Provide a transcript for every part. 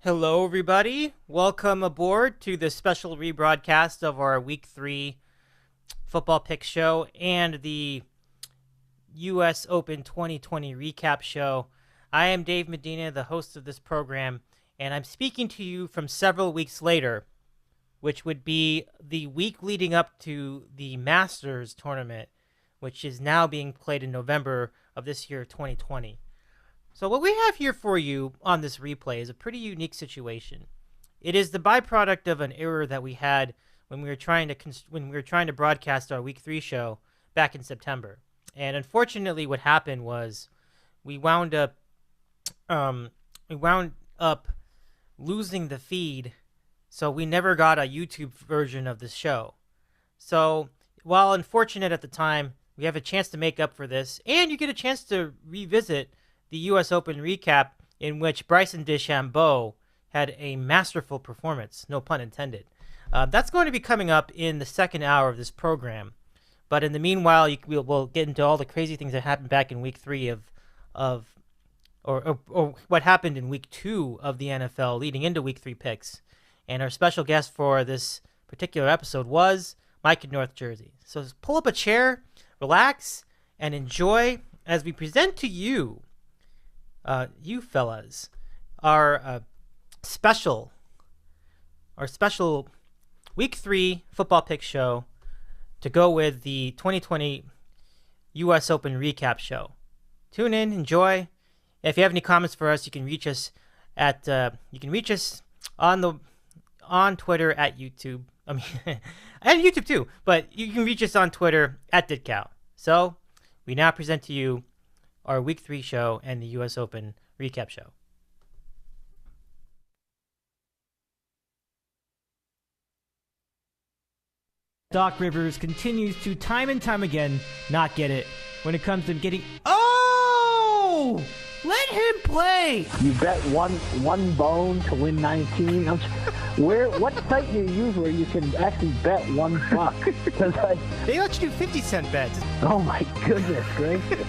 Hello, everybody. Welcome aboard to the special rebroadcast of our Week 3 football pick show and the U.S. Open 2020 recap show. I am Dave Medina, the host of this program, and I'm speaking to you from several weeks later, which would be the week leading up to the Masters tournament, which is now being played in November of this year, 2020. So what we have here for you on this replay is a pretty unique situation. It is the byproduct of an error that we had when we were trying to broadcast our Week 3 show back in September. And unfortunately, what happened was we wound up losing the feed, so we never got a YouTube version of this show. So while unfortunate at the time, we have a chance to make up for this, and you get a chance to revisit the U.S. Open recap, in which Bryson DeChambeau had a masterful performance, no pun intended. That's going to be coming up in the second hour of this program. But in the meanwhile, we'll get into all the crazy things that happened back in Week 3 or what happened in Week 2 of the NFL leading into Week 3 picks. And our special guest for this particular episode was Mike in North Jersey. So pull up a chair, relax, and enjoy as we present to you you fellas, our special Week 3 football pick show to go with the 2020 U.S. Open recap show. Tune in, enjoy. If you have any comments for us, you can reach us on Twitter at YouTube. I mean, and YouTube too, but you can reach us on Twitter at DITCOW. So we now present to you our Week 3 show and the U.S. Open recap show. Doc Rivers continues to time and time again not get it when it comes to getting... Oh! Let him play! You bet one bone to win 19. What site do you use where you can actually bet $1? They let you do 50-cent bets. Oh my goodness gracious.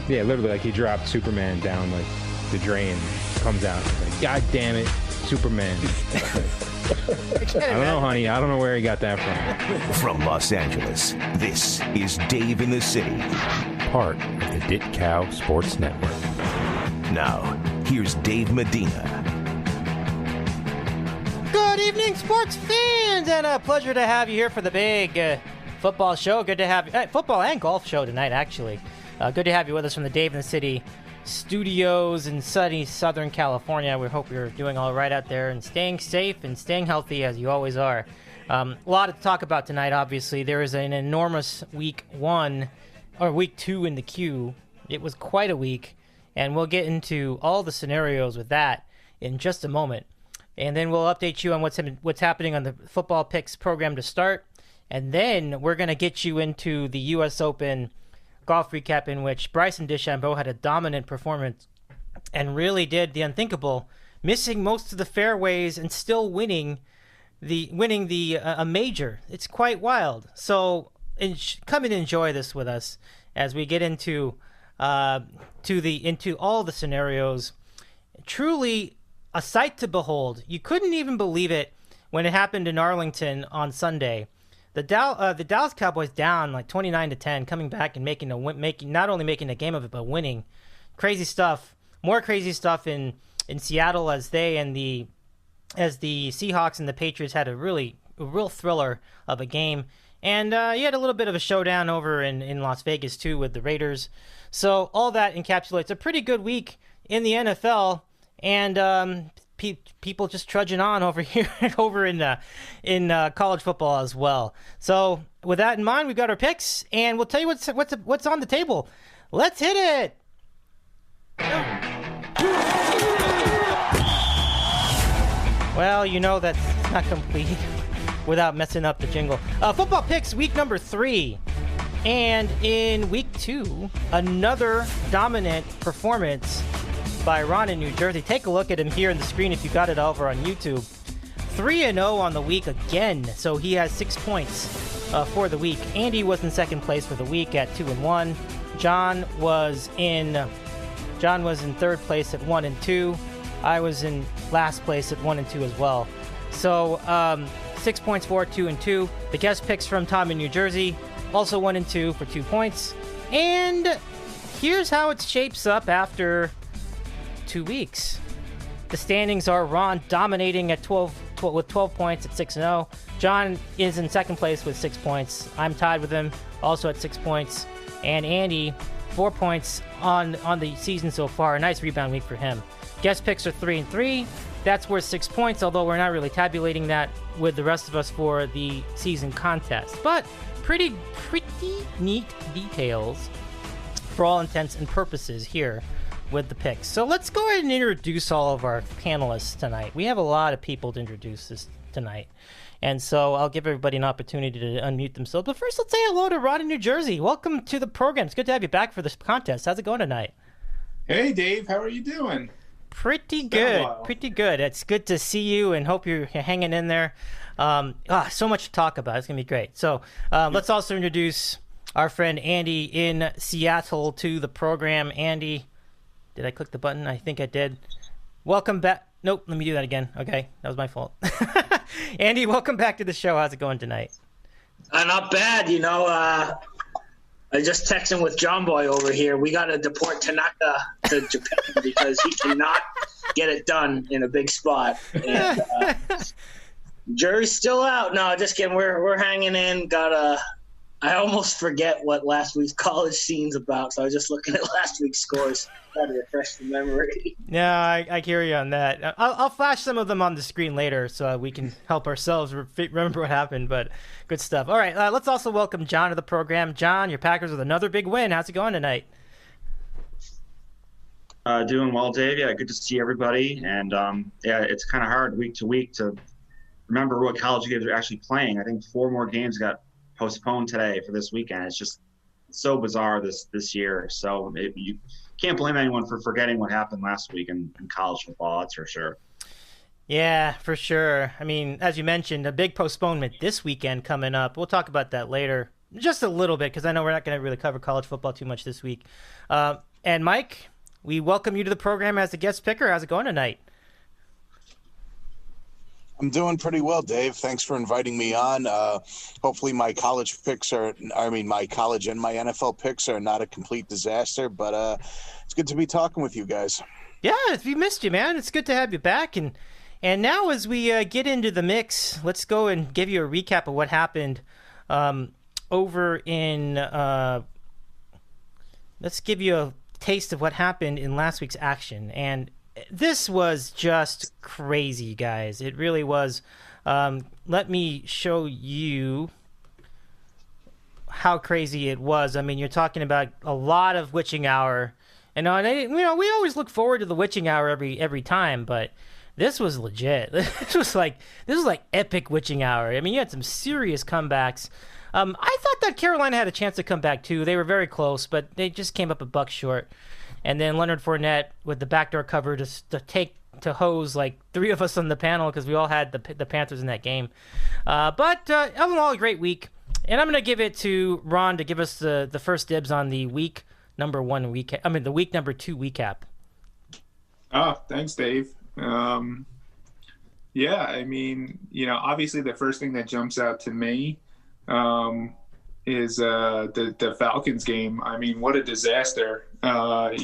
Yeah, literally, like he dropped Superman down like the drain, comes out, like, God damn it, Superman. I don't know, honey. I don't know where he got that from. From Los Angeles, this is Dave in the City. Part of the DITCOW Sports Network. Now, here's Dave Medina. Good evening, sports fans, and a pleasure to have you here for the big football show. Good to have you. Football and golf show tonight, actually. Good to have you with us from the Dave in the City studios in sunny Southern California. We hope you're doing all right out there and staying safe and staying healthy as you always are. A lot to talk about tonight, obviously. There is an enormous Week 2 in the queue. It was quite a week, and we'll get into all the scenarios with that in just a moment. And then we'll update you on what's happening on the football picks program to start. And then we're going to get you into the U.S. Open golf recap, in which Bryson DeChambeau had a dominant performance and really did the unthinkable, missing most of the fairways and still winning a major. It's quite wild. So come and enjoy this with us as we get into all the scenarios. Truly a sight to behold. You couldn't even believe it when it happened in Arlington on Sunday. The Dallas Cowboys down like 29-10, coming back and not only making a game of it but winning. Crazy stuff. More crazy stuff in Seattle as the Seahawks and the Patriots had a real thriller of a game. And you had a little bit of a showdown over in Las Vegas too with the Raiders. So all that encapsulates a pretty good week in the NFL, and people just trudging on over here over in college football as well. So with that in mind, we've got our picks, and we'll tell you what's on the table. Let's hit it. Well, you know that's not complete without messing up the jingle. Football picks week number 3. And in week 2, another dominant performance by Ron in New Jersey. Take a look at him here on the screen if you got it over on YouTube. 3-0 on the week again, so he has 6 points for the week. Andy was in second place for the week at 2-1. John was in third place at 1-2. I was in last place at 1 and 2 as well. So 6 points for 2 and 2. The guest picks from Tom in New Jersey, also 1 and 2 for 2 points. And here's how it shapes up after 2 weeks. The standings are Ron dominating at 12 with 12 points at 6-0. John is in second place with 6 points. I'm tied with him, also at 6 points. And Andy, 4 points on the season so far. A nice rebound week for him. Guest picks are 3 and 3. That's worth 6 points, although we're not really tabulating that with the rest of us for the season contest. But pretty neat details for all intents and purposes here with the picks. So let's go ahead and introduce all of our panelists tonight. We have a lot of people to introduce this tonight. And so I'll give everybody an opportunity to unmute themselves. But first, let's say hello to Ron in New Jersey. Welcome to the program. It's good to have you back for this contest. How's it going tonight? Hey, Dave. How are you doing? Pretty good. Pretty good. It's good to see you and hope you're hanging in there. So much to talk about. It's going to be great. So let's also introduce our friend Andy in Seattle to the program. Andy, did I click the button? I think I did. Welcome back. Nope, let me do that again. Okay, that was my fault. Andy, welcome back to the show. How's it going tonight? Not bad. I just texted with John Boy over here. We got to deport Tanaka to Japan because he cannot get it done in a big spot. And jury's still out. No, just kidding. We're hanging in. I almost forget what last week's college scene's about, so I was just looking at last week's scores. Try to refresh the memory. Yeah, I hear you on that. I'll flash some of them on the screen later so we can help ourselves remember what happened, but good stuff. All right, let's also welcome John to the program. John, your Packers with another big win. How's it going tonight? Doing well, Dave. Yeah, good to see everybody. And, it's kind of hard week to week to remember what college games are actually playing. I think 4 more games got postponed today for this weekend. It's just so bizarre this year. So you can't blame anyone for forgetting what happened last week in college football, that's for sure. Yeah, for sure. I mean, as you mentioned, a big postponement this weekend coming up. We'll talk about that later, just a little bit, because I know we're not going to really cover college football too much this week. And Mike, we welcome you to the program as a guest picker. How's it going tonight? I'm doing pretty well, Dave. Thanks for inviting me on. Hopefully my college and my NFL picks are not a complete disaster, but it's good to be talking with you guys. Yeah, we missed you, man. It's good to have you back. And now as we get into the mix, let's go and give you a recap of what happened over in let's give you a taste of what happened in last week's action. And this was just crazy, guys. It really was. Let me show you how crazy it was. I mean, you're talking about a lot of witching hour. And we always look forward to the witching hour every time, but this was legit. This was like epic witching hour. I mean, you had some serious comebacks. I thought that Carolina had a chance to come back too. They were very close, but they just came up a buck short. And then Leonard Fournette with the backdoor cover to hose like 3 of us on the panel because we all had the Panthers in that game. But all in all, a great week. And I'm going to give it to Ron to give us the first dibs on the week number 2 recap. Oh, thanks, Dave. Yeah, I mean, obviously the first thing that jumps out to me is the Falcons game. I mean, what a disaster. If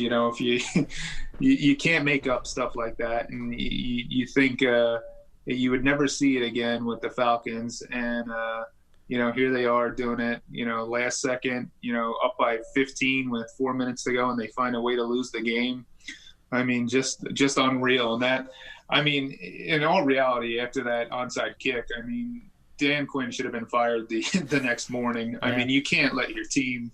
you can't make up stuff like that, and you think you would never see it again with the Falcons, and here they are doing it, last second, up by 15 with 4 minutes to go, and they find a way to lose the game. I mean, just unreal. And that, I mean, in all reality, after that onside kick, I mean, Dan Quinn should have been fired the next morning. I mean, you can't let your team,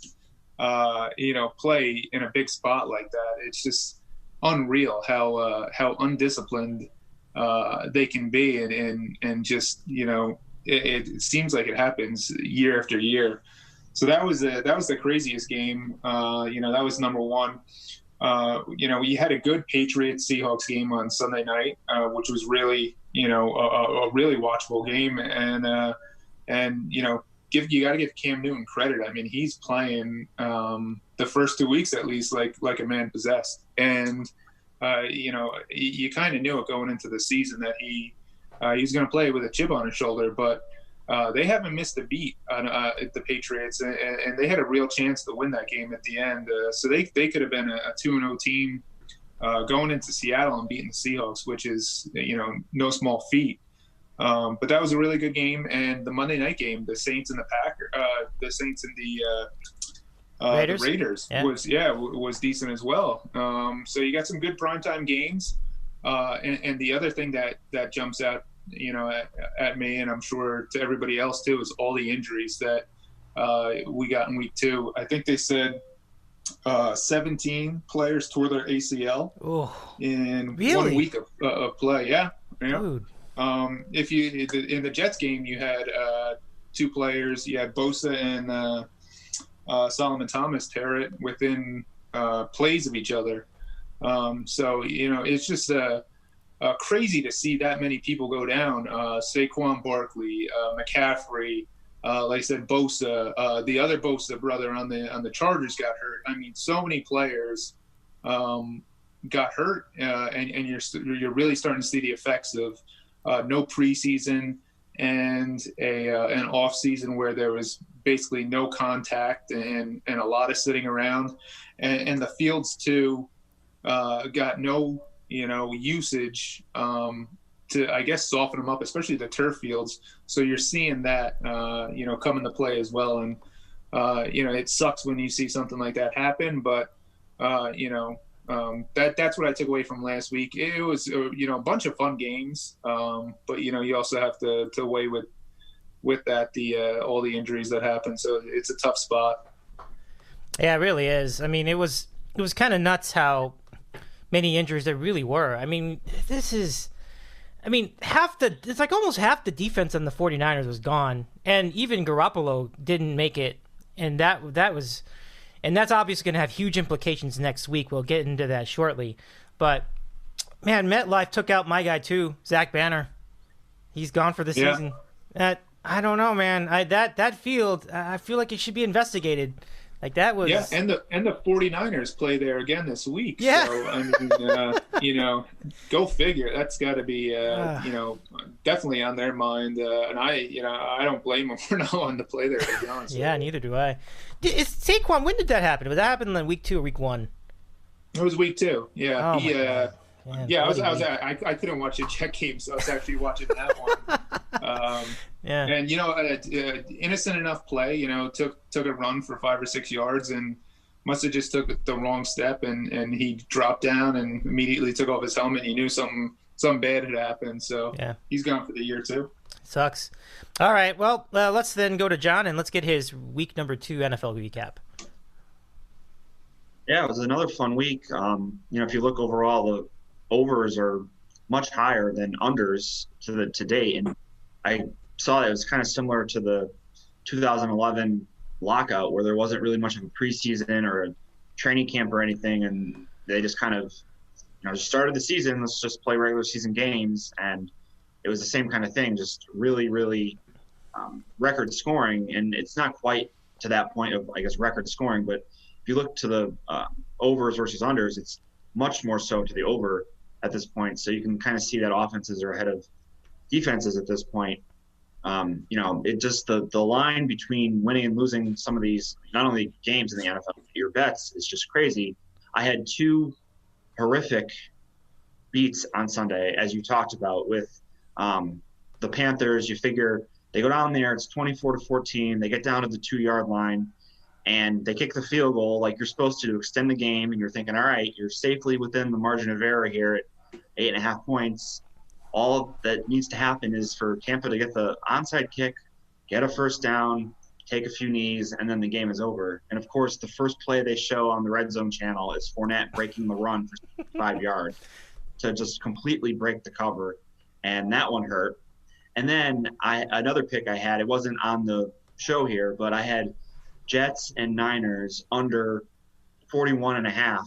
play in a big spot like that. It's just unreal how undisciplined they can be, and just it seems like it happens year after year. So that was the craziest game. That was number one. We had a good Patriots-Seahawks game on Sunday night, which was really, a really watchable game. And you got to give Cam Newton credit. I mean, he's playing the first 2 weeks at least like a man possessed. And you kind of knew it going into the season that he was going to play with a chip on his shoulder, but they haven't missed a beat on the Patriots, and they had a real chance to win that game at the end. So they could have been a 2-0 team going into Seattle and beating the Seahawks, which is, no small feat. But that was a really good game. And the Monday night game, the Saints and the Saints and the Raiders was decent as well. So you got some good primetime games. And the other thing that jumps out, at me, and I'm sure to everybody else too, is all the injuries that we got in week 2. I think they said 17 players tore their ACL in 1 week of play. Yeah. Dude. If you in the Jets game, you had 2 players. You had Bosa and Solomon Thomas tear it within plays of each other. So it's just crazy to see that many people go down. Saquon Barkley, McCaffrey, like I said, Bosa, the other Bosa brother on the Chargers got hurt. I mean, so many players got hurt, and you're really starting to see the effects of no preseason and an off season where there was basically no contact and a lot of sitting around, and the fields too got no usage to, I guess, soften them up, especially the turf fields. So you're seeing that come into play as well, and it sucks when you see something like that happen, but that's what I took away from last week. It was a bunch of fun games, but you also have to weigh with that all the injuries that happen. So it's a tough spot. Yeah, it really is. I mean, it was kind of nuts how many injuries there really were. I mean, it's like almost half the defense on the 49ers was gone, and even Garoppolo didn't make it, and that's obviously going to have huge implications next week. We'll get into that shortly. But, man, MetLife took out my guy too, Zach Banner. He's gone for the season. I don't know, man. That field, I feel like it should be investigated. Like that was and the 49ers play there again this week. Yeah. So I mean, go figure. That's got to be definitely on their mind. And I don't blame them for not wanting to play there, to be honest. Yeah, neither do I. Is Saquon? When did that happen? Did that happen in week 2 or week 1? It was week 2. Yeah. Oh, I couldn't watch the Jet game, so I was actually watching that one. And innocent enough play. Took a run for 5 or 6 yards and must have just took the wrong step, and he dropped down and immediately took off his helmet. He knew something bad had happened, so he's gone for the year too. Sucks. All right, well, let's then go to John and let's get his week number 2 NFL recap. Yeah, it was another fun week. If you look overall, the overs are much higher than unders to date, and I saw that it was kind of similar to the 2011 lockout, where there wasn't really much of a preseason or a training camp or anything, and they just kind of just started the season, let's just play regular season games, and it was the same kind of thing, just really, really record scoring. And it's not quite to that point of, I guess, record scoring, but if you look to the overs versus unders, it's much more so to the over at this point. So you can kind of see that offenses are ahead of defenses at this point. It just the line between winning and losing some of these, not only games in the NFL, but your bets is just crazy. I had 2 horrific beats on Sunday, as you talked about, with the Panthers. You figure they go down there, it's 24-14. They get down to the 2-yard line, and they kick the field goal like you're supposed to extend the game, and you're thinking, all right, you're safely within the margin of error here at 8.5 points. All that needs to happen is for Tampa to get the onside kick, get a first down, take a few knees, and then the game is over. And, of course, the first play they show on the Red Zone channel is Fournette breaking the run for 5 yards to just completely break the cover, and that one hurt. And then another pick I had, it wasn't on the show here, but I had Jets and Niners under 41.5,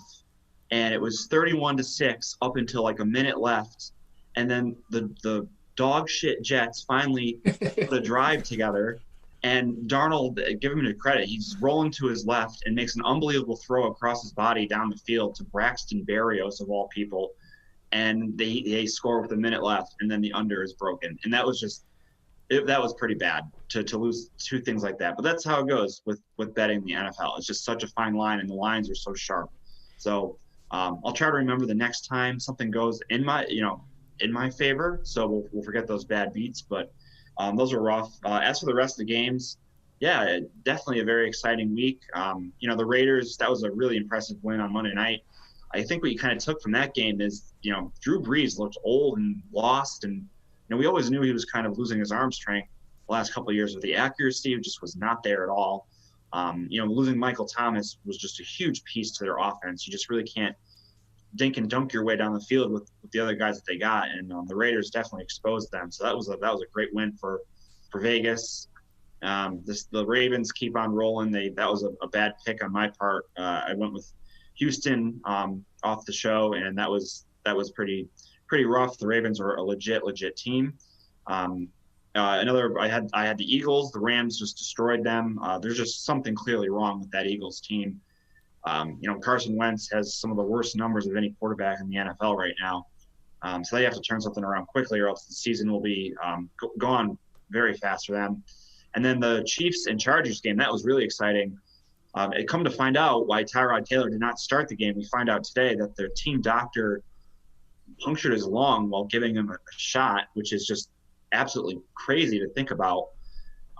and it was 31-6 up until like a minute left. And then the dog shit Jets finally put a drive together And Darnold, give him the credit, he's rolling to his left and makes an unbelievable throw across his body down the field to Braxton Berrios, of all people. And they score with a minute left, and then the under is broken. And that was that was pretty bad to lose two things like that. But that's how it goes with betting in the NFL. It's just such a fine line, and the lines are so sharp. So I'll try to remember the next time something goes in my favor. So we'll forget those bad beats. But those are rough. As for the rest of the games, yeah, definitely a very exciting week. The Raiders, that was a really impressive win on Monday night. I think what you kind of took from that game is, Drew Brees looked old and lost, and we always knew he was kind of losing his arm strength the last couple of years, with the accuracy just was not there at all. Losing Michael Thomas was just a huge piece to their offense. You just really can't dink and dunk your way down the field with the other guys that they got, and the Raiders definitely exposed them. So that was a great win for Vegas. The Ravens keep on rolling. That was a bad pick on my part. I went with Houston off the show, and that was pretty rough. The Ravens are a legit team. I had the Eagles. The Rams just destroyed them. There's just something clearly wrong with that Eagles team. Carson Wentz has some of the worst numbers of any quarterback in the NFL right now. So they have to turn something around quickly, or else the season will be gone very fast for them. And then the Chiefs and Chargers game, that was really exciting. It come to find out why Tyrod Taylor did not start the game. We find out today that their team doctor punctured his lung while giving him a shot, which is just absolutely crazy to think about.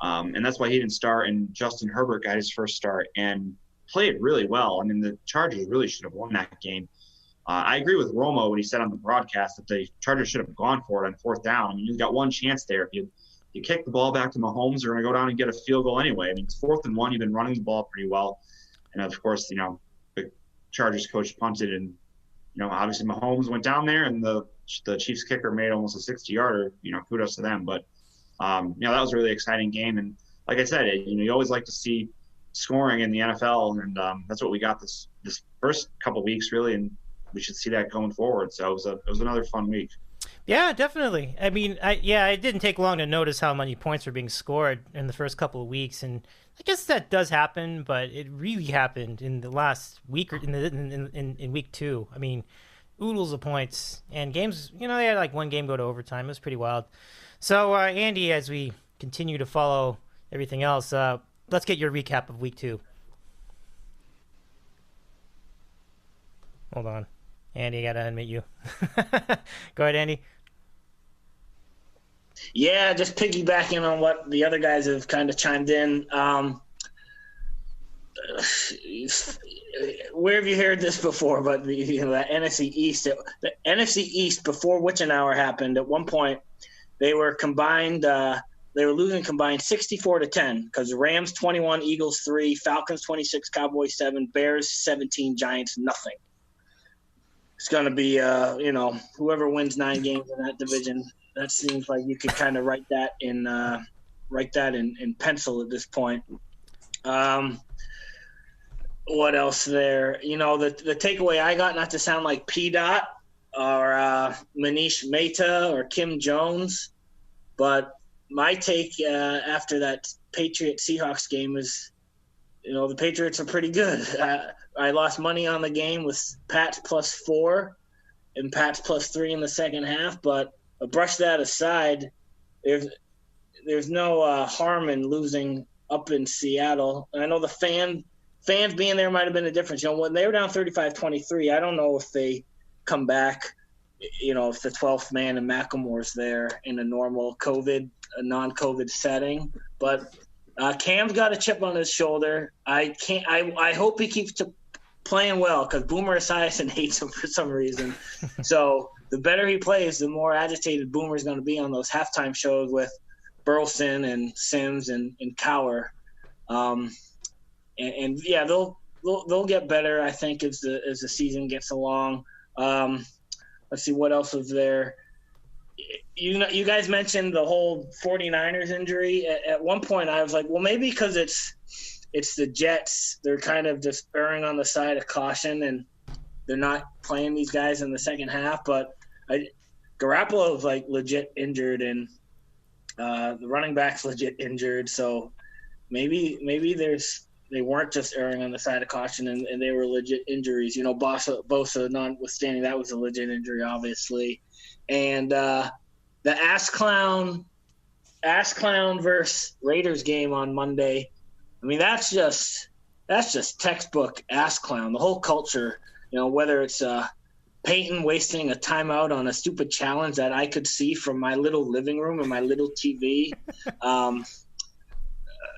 And that's why he didn't start. And Justin Herbert got his first start and played really well. I mean, the Chargers really should have won that game. I agree with Romo when he said on the broadcast that the Chargers should have gone for it on fourth down. I mean, you got one chance there. If you kick the ball back to Mahomes, you're going to go down and get a field goal anyway. I mean, it's 4th and 1. You've been running the ball pretty well. And, of course, the Chargers coach punted, and, obviously Mahomes went down there, and the Chiefs kicker made almost a 60-yarder. Kudos to them. But, that was a really exciting game. And like I said, you always like to see scoring in the NFL, and that's what we got this first couple weeks, really, and we should see that going forward. So it was another fun week. Yeah, definitely. I mean, it didn't take long to notice how many points were being scored in the first couple of weeks, and I guess that does happen, but it really happened in the last week or in week 2. I mean, oodles of points, and games, they had like one game go to overtime. It was pretty wild. So, Andy, as we continue to follow everything else, let's get your recap of week 2. Hold on. Andy, I got to unmute you. Go ahead, Andy. Yeah, just piggybacking on what the other guys have kind of chimed in. Where have you heard this before? But the NFC East, before Witching Hour happened, at one point they were combined. They were losing combined 64-10 because Rams 21, Eagles 3, Falcons 26, Cowboys 7, Bears 17, Giants nothing. It's going to be, whoever wins 9 games in that division. That seems like you could kind of write that in pencil at this point. What else there? The takeaway I got, not to sound like P-Dot or Manish Mehta or Kim Jones, but my take after that Patriots-Seahawks game is, the Patriots are pretty good. I lost money on the game with Pats +4 and Pats +3 in the second half, but brush that aside, there's no harm in losing up in Seattle. And I know the fans being there might have been a difference. When they were down 35-23, I don't know if they come back, if the 12th man and McElmore's there in a normal non-COVID setting. But Cam's got a chip on his shoulder. I hope he keeps playing well because Boomer Esiason hates him for some reason. So the better he plays, the more agitated Boomer's going to be on those halftime shows with Burleson and Sims and Cowher. And yeah, they'll get better, I think, as the season gets along. Let's see what else was there. You guys mentioned the whole 49ers injury. At one point, I was like, well, maybe because it's the Jets. They're kind of just erring on the side of caution, and they're not playing these guys in the second half. But Garoppolo is like legit injured, and the running back's legit injured. So maybe they weren't just erring on the side of caution and they were legit injuries. You know, Bosa notwithstanding, that was a legit injury, obviously. And the ass clown versus Raiders game on Monday. I mean, that's just textbook ass clown. The whole culture, you know, whether it's Peyton wasting a timeout on a stupid challenge that I could see from my little living room and my little TV.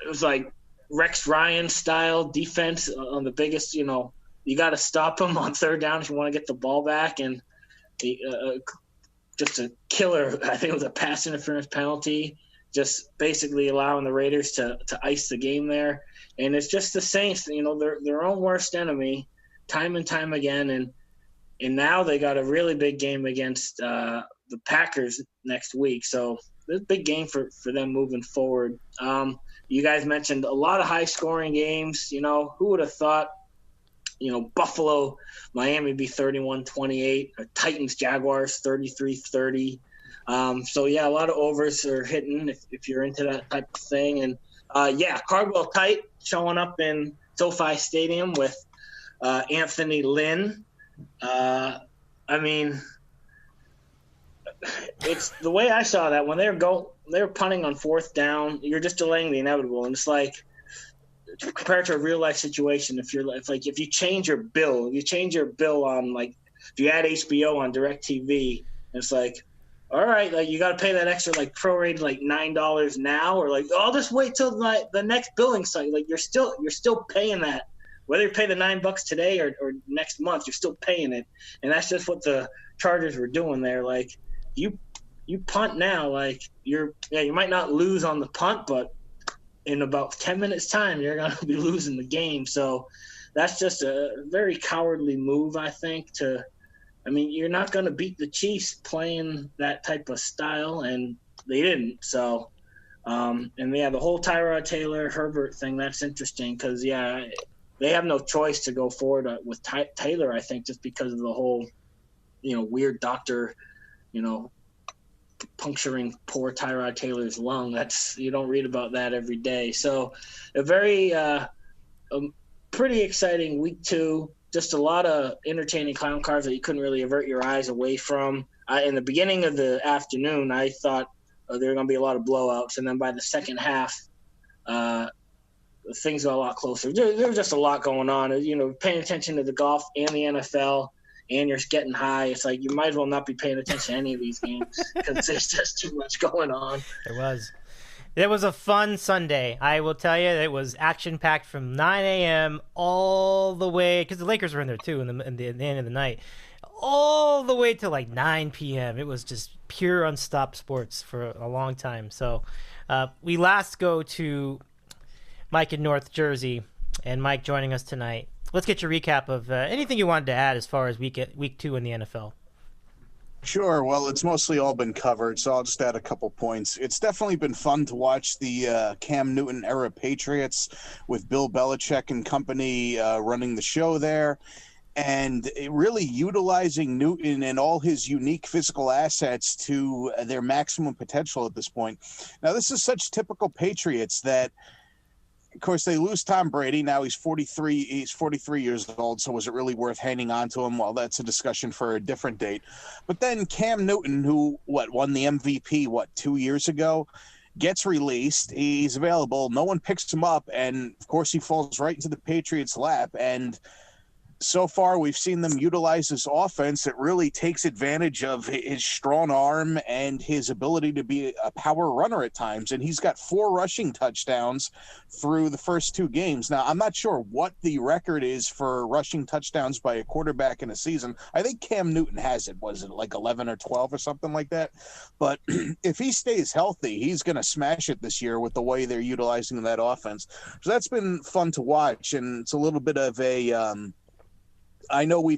It was like Rex Ryan style defense on the biggest, you know, you got to stop him on third down if you want to get the ball back. And just a killer, I think it was a pass interference penalty, just basically allowing the Raiders to ice the game there. And it's just the Saints, you know, their own worst enemy time and time again. And now they got a really big game against the Packers next week. So it's a big game for them moving forward. You guys mentioned a lot of high-scoring games. You know, who would have thought, you know, Buffalo, Miami be 31-28, or Titans, Jaguars 33-30. So, yeah, a lot of overs are hitting if you're into that type of thing. And, Cardwell Tight showing up in SoFi Stadium with Anthony Lynn. I mean, it's the way I saw that when they were punting on fourth down, you're just delaying the inevitable. And it's like, compared to a real life situation, if you change your bill on, like, if you add HBO on DirecTV, it's like, all right, like, you got to pay that extra, like, prorated, like, $9 now, or like, I'll just wait till the next billing cycle. Like, you're still paying that. Whether you pay the $9 today or next month, you're still paying it. And that's just what the Chargers were doing there. Like, you punt now, like, you might not lose on the punt, but in about 10 minutes time, you're going to be losing the game. So that's just a very cowardly move, I think, you're not going to beat the Chiefs playing that type of style, and they didn't. So, the whole Tyrod Taylor, Herbert thing, that's interesting because, they have no choice to go forward with Taylor, I think, just because of the whole, you know, weird doctor, you know, puncturing poor Tyrod Taylor's lung. You don't read about that every day. So a very pretty exciting week 2. Just a lot of entertaining clown cars that you couldn't really avert your eyes away from. In the beginning of the afternoon, I thought there were going to be a lot of blowouts. And then by the second half, things got a lot closer. There was just a lot going on. You know, paying attention to the golf and the NFL, and you're getting high. It's like you might as well not be paying attention to any of these games because there's just too much going on. It was a fun Sunday. I will tell you, it was action-packed from 9 a.m. all the way, because the Lakers were in there too in the end of the night, all the way to like 9 p.m. It was just pure unstopped sports for a long time. So we last go to Mike in North Jersey, and Mike joining us tonight. Let's get your recap of anything you wanted to add as far as week 2 in the NFL. Sure. Well, it's mostly all been covered, so I'll just add a couple points. It's definitely been fun to watch the Cam Newton era Patriots with Bill Belichick and company running the show there, and really utilizing Newton and all his unique physical assets to their maximum potential at this point. Now, this is such typical Patriots that, of course, they lose Tom Brady. Now he's 43. He's 43 years old. So was it really worth hanging on to him? Well, that's a discussion for a different date. But then Cam Newton, who won the MVP 2 years ago, gets released. He's available. No one picks him up, and of course he falls right into the Patriots' lap. And so far, we've seen them utilize this offense that really takes advantage of his strong arm and his ability to be a power runner at times. And he's got 4 rushing touchdowns through the first 2 games. Now, I'm not sure what the record is for rushing touchdowns by a quarterback in a season. I think Cam Newton has it. Was it like 11 or 12 or something like that? But if he stays healthy, he's going to smash it this year with the way they're utilizing that offense. So that's been fun to watch. And it's a little bit of a I know we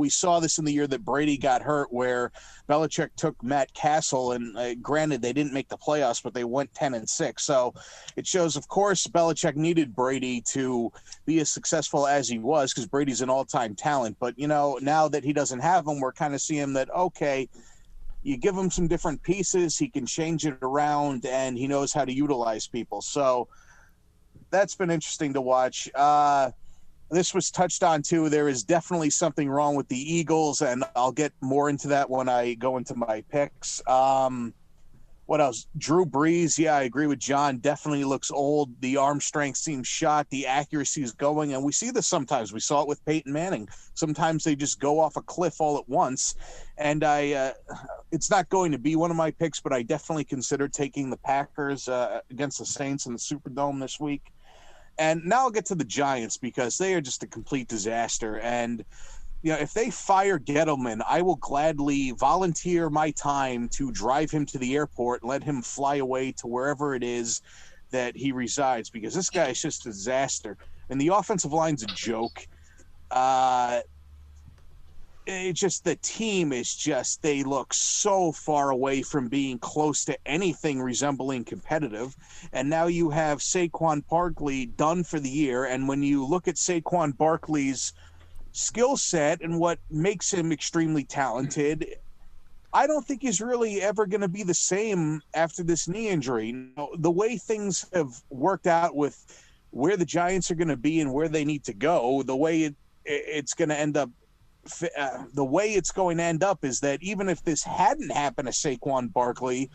saw this in the year that Brady got hurt, where Belichick took Matt Castle, and granted they didn't make the playoffs, but they went 10-6. So it shows, of course, Belichick needed Brady to be as successful as he was, because Brady's an all-time talent. But now that he doesn't have him, we're kind of seeing that, okay, you give him some different pieces, he can change it around, and he knows how to utilize people. So that's been interesting to watch. This was touched on too. There is definitely something wrong with the Eagles, and I'll get more into that when I go into my picks. What else? Drew Brees. Yeah, I agree with John. Definitely looks old. The arm strength seems shot. The accuracy is going. And we see this sometimes. We saw it with Peyton Manning. Sometimes they just go off a cliff all at once. And it's not going to be one of my picks, but I definitely consider taking the Packers against the Saints in the Superdome this week. And now I'll get to the Giants because they are just a complete disaster. And if they fire Gettleman, I will gladly volunteer my time to drive him to the airport and let him fly away to wherever it is that he resides, because this guy is just a disaster. And the offensive line's a joke. The team is just, they look so far away from being close to anything resembling competitive. And now you have Saquon Barkley done for the year. And when you look at Saquon Barkley's skill set and what makes him extremely talented, I don't think he's really ever going to be the same after this knee injury. The way things have worked out with where the Giants are going to be and where they need to go, the way it's going to end up, is that even if this hadn't happened to Saquon Barkley,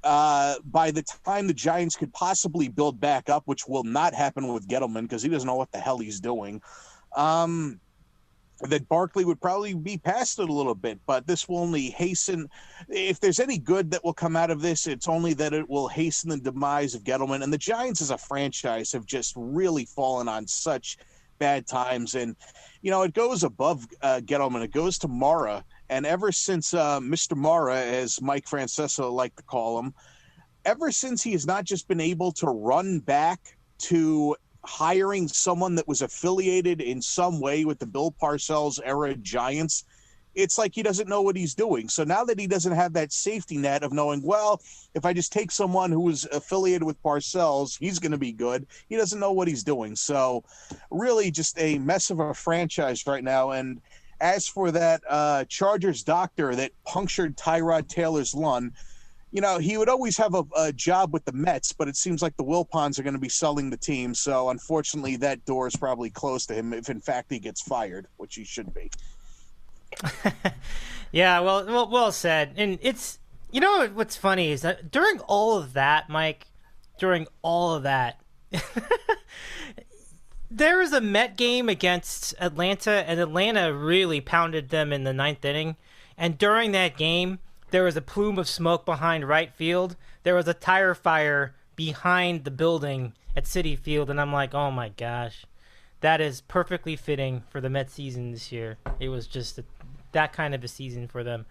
by the time the Giants could possibly build back up, which will not happen with Gettleman because he doesn't know what the hell he's doing, that Barkley would probably be past it a little bit. But this will only hasten, if there's any good that will come out of this, it's only that it will hasten the demise of Gettleman. And the Giants as a franchise have just really fallen on such bad times. And, it goes above Gettleman. It goes to Mara. And ever since Mr. Mara, as Mike Francesa liked to call him, ever since he has not just been able to run back to hiring someone that was affiliated in some way with the Bill Parcells era Giants, it's like he doesn't know what he's doing. So now that he doesn't have that safety net of knowing, well, if I just take someone who was affiliated with Parcells, he's going to be good, he doesn't know what he's doing. So really just a mess of a franchise right now. And as for that Chargers doctor that punctured Tyrod Taylor's lung, he would always have a job with the Mets, but it seems like the Wilpons are going to be selling the team. So unfortunately, that door is probably closed to him if, in fact, he gets fired, which he should be. Yeah, well said. And it's, what's funny is that during all of that, Mike, there was a Met game against Atlanta, and Atlanta really pounded them in the ninth inning. And during that game, there was a plume of smoke behind right field. There was a tire fire behind the building at Citi Field, and I'm like, oh my gosh, that is perfectly fitting for the Mets season this year. It was just that kind of a season for them.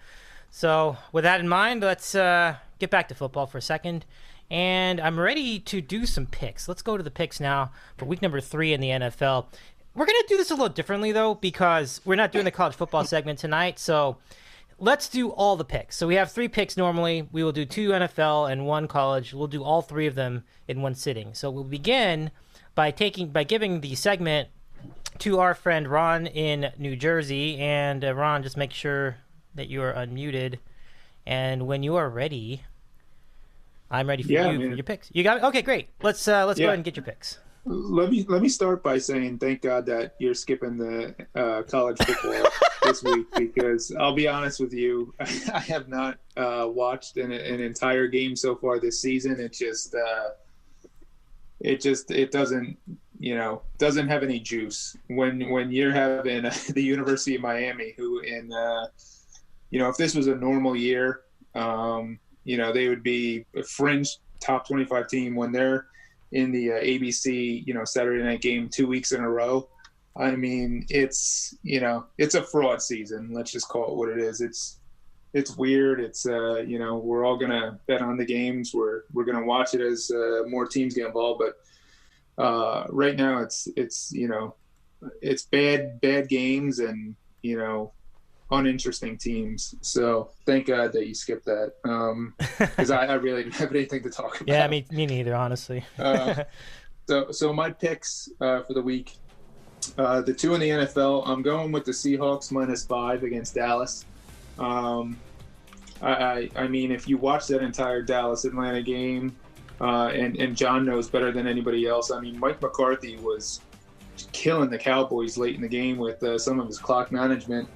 So with that in mind, let's get back to football for a second. And I'm ready to do some picks. Let's go to the picks now for week number 3 in the NFL. We're going to do this a little differently, though, because we're not doing the college football segment tonight. So let's do all the picks. So we have 3 picks normally. We will do 2 NFL and 1 college. We'll do all 3 of them in one sitting. So we'll begin by giving the segment to our friend Ron in New Jersey. And Ron, just make sure that you are unmuted. And when you are ready, I'm ready for for your picks. You got it? Okay, great. Let's go ahead and get your picks. Let me start by saying thank God that you're skipping the college football this week, because I'll be honest with you, I have not watched an entire game so far this season. It doesn't doesn't have any juice when you're having the University of Miami, who if this was a normal year, they would be a fringe top 25 team. When they're in the ABC, Saturday night game 2 weeks in a row, I mean, it's a fraud season. Let's just call it what it is. It's weird. It's we're all gonna bet on the games. We're gonna watch it as more teams get involved. But right now, it's bad games and uninteresting teams. So thank God that you skipped that, because I really didn't have anything to talk about. Yeah, me neither, honestly. So my picks for the week, the 2 in the NFL, I'm going with the Seahawks -5 against Dallas. I mean, if you watch that entire Dallas-Atlanta game, and John knows better than anybody else. I mean, Mike McCarthy was killing the Cowboys late in the game with some of his clock management.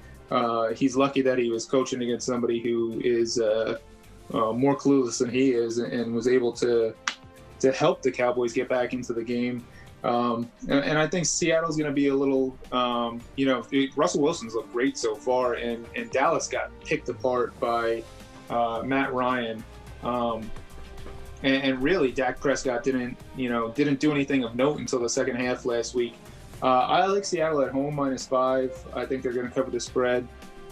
He's lucky that he was coaching against somebody who is more clueless than he is, and was able to help the Cowboys get back into the game. And I think Seattle's going to be a little, Russell Wilson's looked great so far, and Dallas got picked apart by Matt Ryan. And really, Dak Prescott didn't do anything of note until the second half last week. I like Seattle at home -5. I think they're going to cover the spread.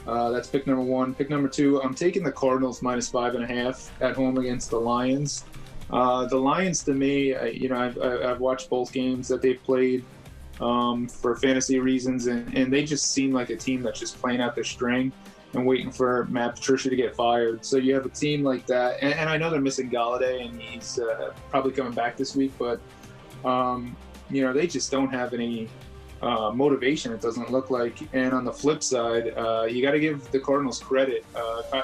That's pick number 1. Pick number 2, I'm taking the Cardinals -5.5 at home against the Lions. The Lions, to me, I've watched both games that they've played for fantasy reasons, and they just seem like a team that's just playing out their string and waiting for Matt Patricia to get fired. So you have a team like that, and I know they're missing Galladay, and he's probably coming back this week, but they just don't have any motivation, it doesn't look like. And on the flip side, you got to give the Cardinals credit.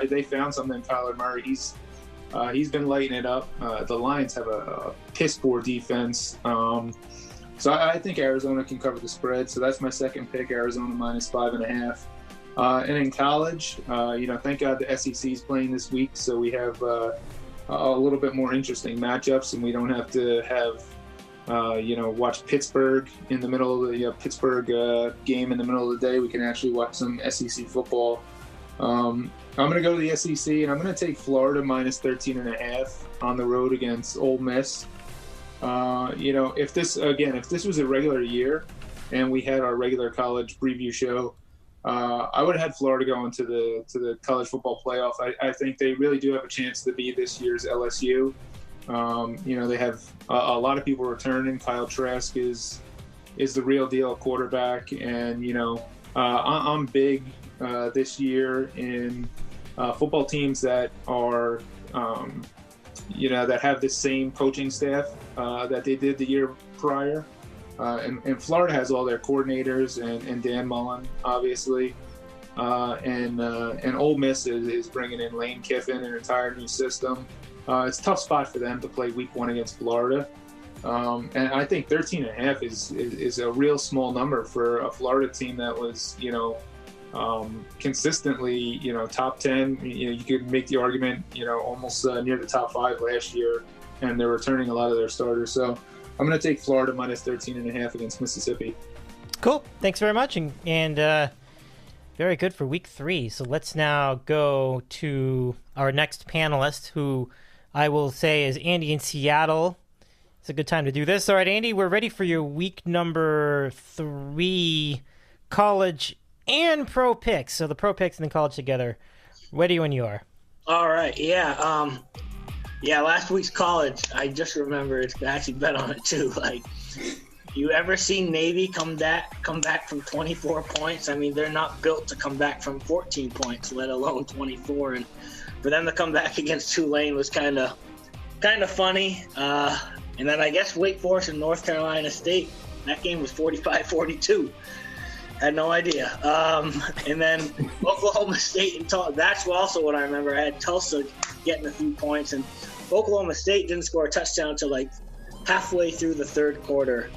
They found something in Kyler Murray. He's been lighting it up. The Lions have a piss poor defense. So I think Arizona can cover the spread. So that's my second pick, Arizona -5.5. And in college, thank God the SEC is playing this week, so we have a little bit more interesting matchups, and we don't have to have watch Pittsburgh in the middle of the Pittsburgh game in the middle of the day. We can actually watch some SEC football. I'm going to go to the SEC, and I'm going to take Florida -13.5 on the road against Ole Miss. If this was a regular year and we had our regular college preview show, I would have had Florida going to the college football playoff. I think they really do have a chance to be this year's LSU. They have a lot of people returning. Kyle Trask is the real deal quarterback, and I'm big this year in football teams that are that have the same coaching staff that they did the year prior. And Florida has all their coordinators and Dan Mullen, obviously. And Ole Miss is bringing in Lane Kiffin, an entire new system. It's a tough spot for them to play week 1 against Florida. And I think 13.5 is a real small number for a Florida team that was, consistently, top 10. You could make the argument, almost near the top 5 last year, and they're returning a lot of their starters. So I'm going to take Florida -13.5 against Mississippi. Cool. Thanks very much. And very good for week 3. So let's now go to our next panelist, who I will say is Andy in Seattle. It's a good time to do this. All right, Andy, we're ready for your week number 3 college and pro picks. So the pro picks and the college together. Ready when you are. All right. Yeah. Last week's college, I just remembered I actually bet on it too. Like, you ever seen Navy come back from 24 points? I mean, they're not built to come back from 14 points, let alone 24. And for them to come back against Tulane was kind of funny. And then I guess Wake Forest and North Carolina State, that game was 45-42. Had no idea. And then Oklahoma State and Tulsa. That's also what I remember. I had Tulsa getting a few points, and Oklahoma State didn't score a touchdown until like halfway through the third quarter.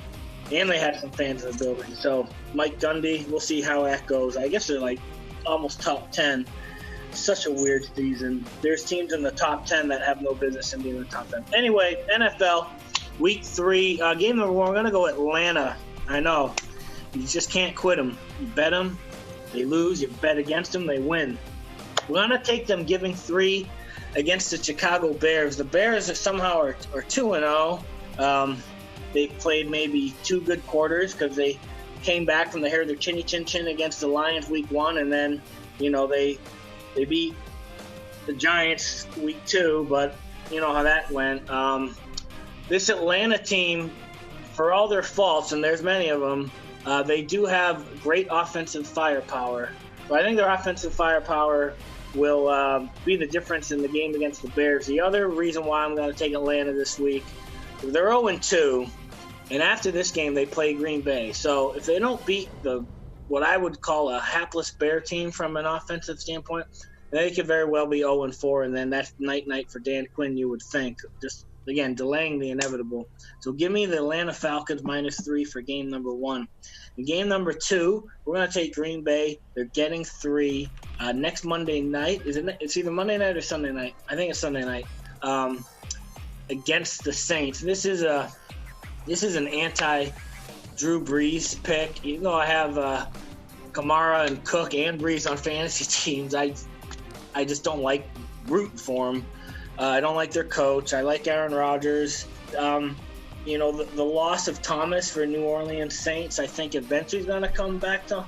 And they had some fans in the building. So Mike Gundy, we'll see how that goes. I guess they're like almost top 10. Such a weird season. There's teams in the top 10 that have no business in being in the top 10. Anyway, NFL, week 3, game number 1, we're going to go Atlanta. I know. You just can't quit them. You bet them, they lose. You bet against them, they win. We're going to take them giving 3 against the Chicago Bears. The Bears somehow are 2-0. They played maybe 2 good quarters because they came back from the hair of their chinny chin chin against the Lions week 1, and then, they beat the Giants week 2, but you know how that went. This Atlanta team, for all their faults, and there's many of them, they do have great offensive firepower. So I think their offensive firepower will be the difference in the game against the Bears. The other reason why I'm going to take Atlanta this week, they're 0-2, and after this game they play Green Bay. So if they don't beat what I would call a hapless Bear team from an offensive standpoint, they could very well be 0-4, and then that's night-night for Dan Quinn, you would think. Just again, delaying the inevitable. So give me the Atlanta Falcons -3 for game number 1. In game number 2, we're going to take Green Bay. They're getting 3 next Monday night. It's either Monday night or Sunday night. I think it's Sunday night. Against the Saints. This is an anti-Drew Brees pick. Even though I have Kamara and Cook and Brees on fantasy teams, I just don't like rooting for them. I don't like their coach. I like Aaron Rodgers. The loss of Thomas for New Orleans Saints, I think eventually is going to come back to,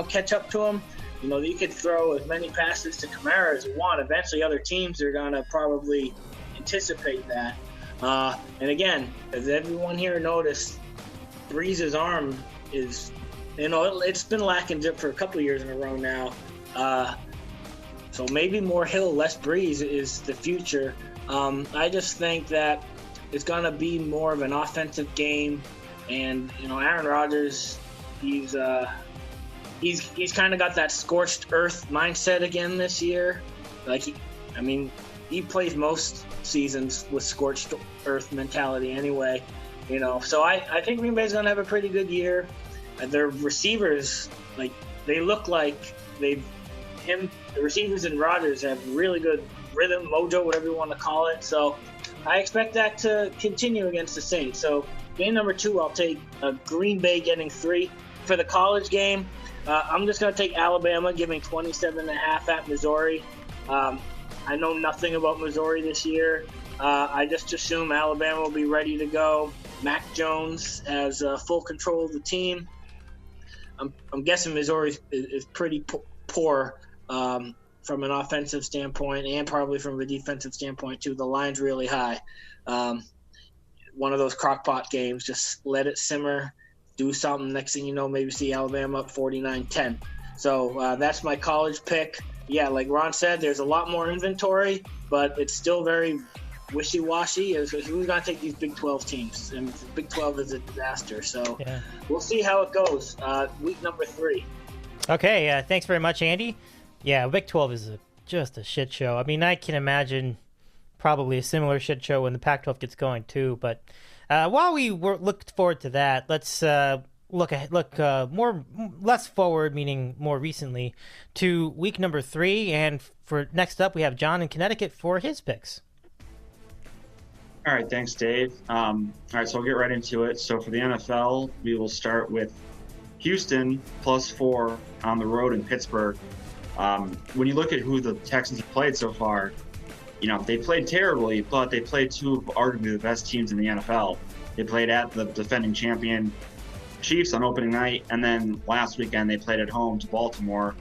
catch up to him. You could throw as many passes to Kamara as you want. Eventually other teams are going to probably anticipate that. And again, as everyone here noticed, Brees' arm is, it's been lacking for a couple of years in a row now. So maybe more Hill, less Brees is the future. I just think that it's going to be more of an offensive game. And, Aaron Rodgers, he's kind of got that scorched earth mindset again this year. He plays most seasons with scorched earth mentality anyway, So I think Green Bay's going to have a pretty good year. Their receivers, they look like the receivers and Rodgers have really good rhythm, mojo, whatever you want to call it. So I expect that to continue against the Saints. So game number 2, I'll take Green Bay getting 3. For the college game, I'm just going to take Alabama giving 27.5 at Missouri. I know nothing about Missouri this year. I just assume Alabama will be ready to go. Mac Jones has full control of the team. I'm guessing Missouri is pretty poor from an offensive standpoint and probably from a defensive standpoint too. The line's really high. One of those crockpot games, just let it simmer, do something. Next thing you know, maybe see Alabama up 49-10. So that's my college pick. Yeah, like Ron said, there's a lot more inventory, but it's still very wishy-washy. Who's going to take these Big 12 teams? And the Big 12 is a disaster. So We'll see how it goes. Week number 3. Okay, thanks very much, Andy. Yeah, Big 12 is just a shit show. I mean, I can imagine probably a similar shit show when the Pac-12 gets going too. But while we look forward to that, let's look less forward, meaning more recently, to week number 3. And for next up, we have John in Connecticut for his picks. All right, thanks, Dave. All right, so I'll get right into it. So for the NFL, we will start with Houston +4 on the road in Pittsburgh. When you look at who the Texans have played so far, they played terribly, but they played 2 of arguably the best teams in the NFL. They played at the defending champion Chiefs on opening night, and then last weekend they played at home to Baltimore.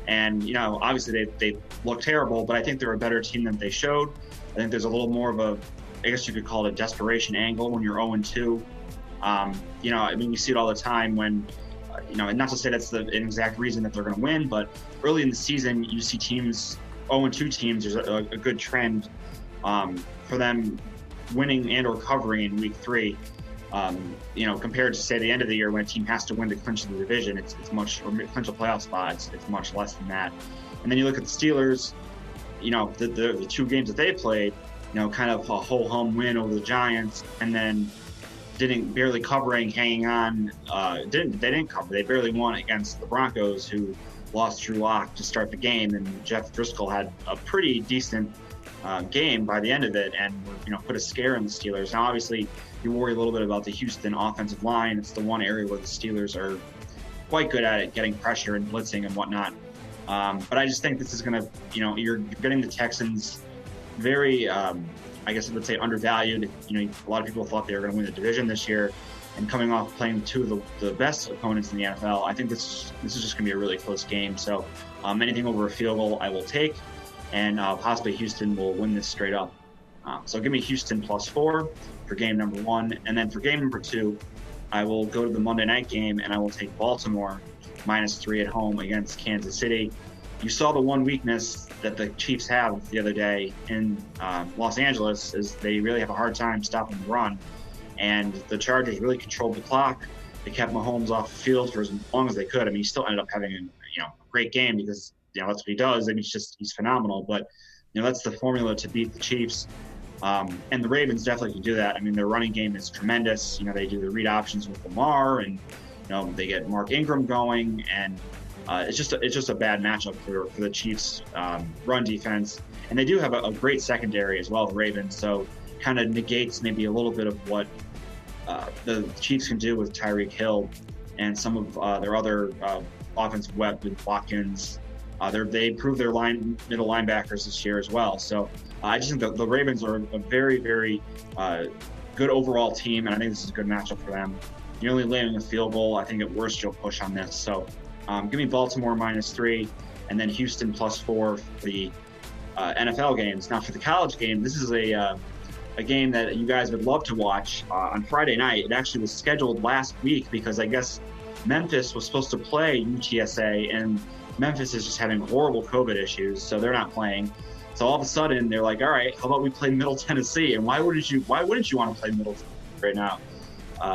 And, obviously they look terrible, but I think they're a better team than they showed. I think there's a little more of I guess you could call it a desperation angle when you're 0-2. You see it all the time when, and not to say that's an exact reason that they're going to win, but early in the season, you see teams, 0-2 teams, there's a good trend for them winning and or covering in week 3. Compared to, say, the end of the year when a team has to win to clinch the division, it's much, or clinch a playoff spot, it's much less than that. And then you look at the Steelers, the 2 games that they played, kind of a ho-hum win over the Giants, and then barely covering, hanging on. They didn't cover. They barely won against the Broncos, who lost Drew Lock to start the game, and Jeff Driscoll had a pretty decent game by the end of it, and put a scare in the Steelers. Now, obviously, you worry a little bit about the Houston offensive line. It's the one area where the Steelers are quite good at it, getting pressure and blitzing and whatnot. But I just think this is going to, you're getting the Texans very, I guess I would say, undervalued. A lot of people thought they were going to win the division this year, and coming off playing 2 of the best opponents in the NFL, I think this is just going to be a really close game. So anything over a field goal I will take, and possibly Houston will win this straight up. So give me Houston +4 for game number 1. And then for game number 2, I will go to the Monday night game, and I will take Baltimore -3 at home against Kansas City. You saw the one weakness that the Chiefs have the other day in Los Angeles is they really have a hard time stopping the run. And the Chargers really controlled the clock. They kept Mahomes off the field for as long as they could. I mean, he still ended up having a great game because that's what he does. I mean, he's phenomenal. But that's the formula to beat the Chiefs. And the Ravens definitely can do that. I mean, their running game is tremendous. They do the read options with Lamar, and they get Mark Ingram going, and it's just a bad matchup for the Chiefs' run defense. And they do have a great secondary as well, the Ravens. So kind of negates maybe a little bit of what the Chiefs can do with Tyreek Hill and some of their other offensive weapons, Watkins. They improved their middle linebackers this year as well. So I just think the Ravens are a very, very good overall team, and I think this is a good matchup for them. You're only laying a field goal. I think at worst you'll push on this. So give me Baltimore -3, and then Houston +4 for the NFL games. Now for the college game, this is a game that you guys would love to watch on Friday night. It actually was scheduled last week because I guess Memphis was supposed to play UTSA, and Memphis is just having horrible COVID issues, so they're not playing. So all of a sudden they're like, all right, how about we play Middle Tennessee? And why wouldn't you want to play Middle Tennessee right now?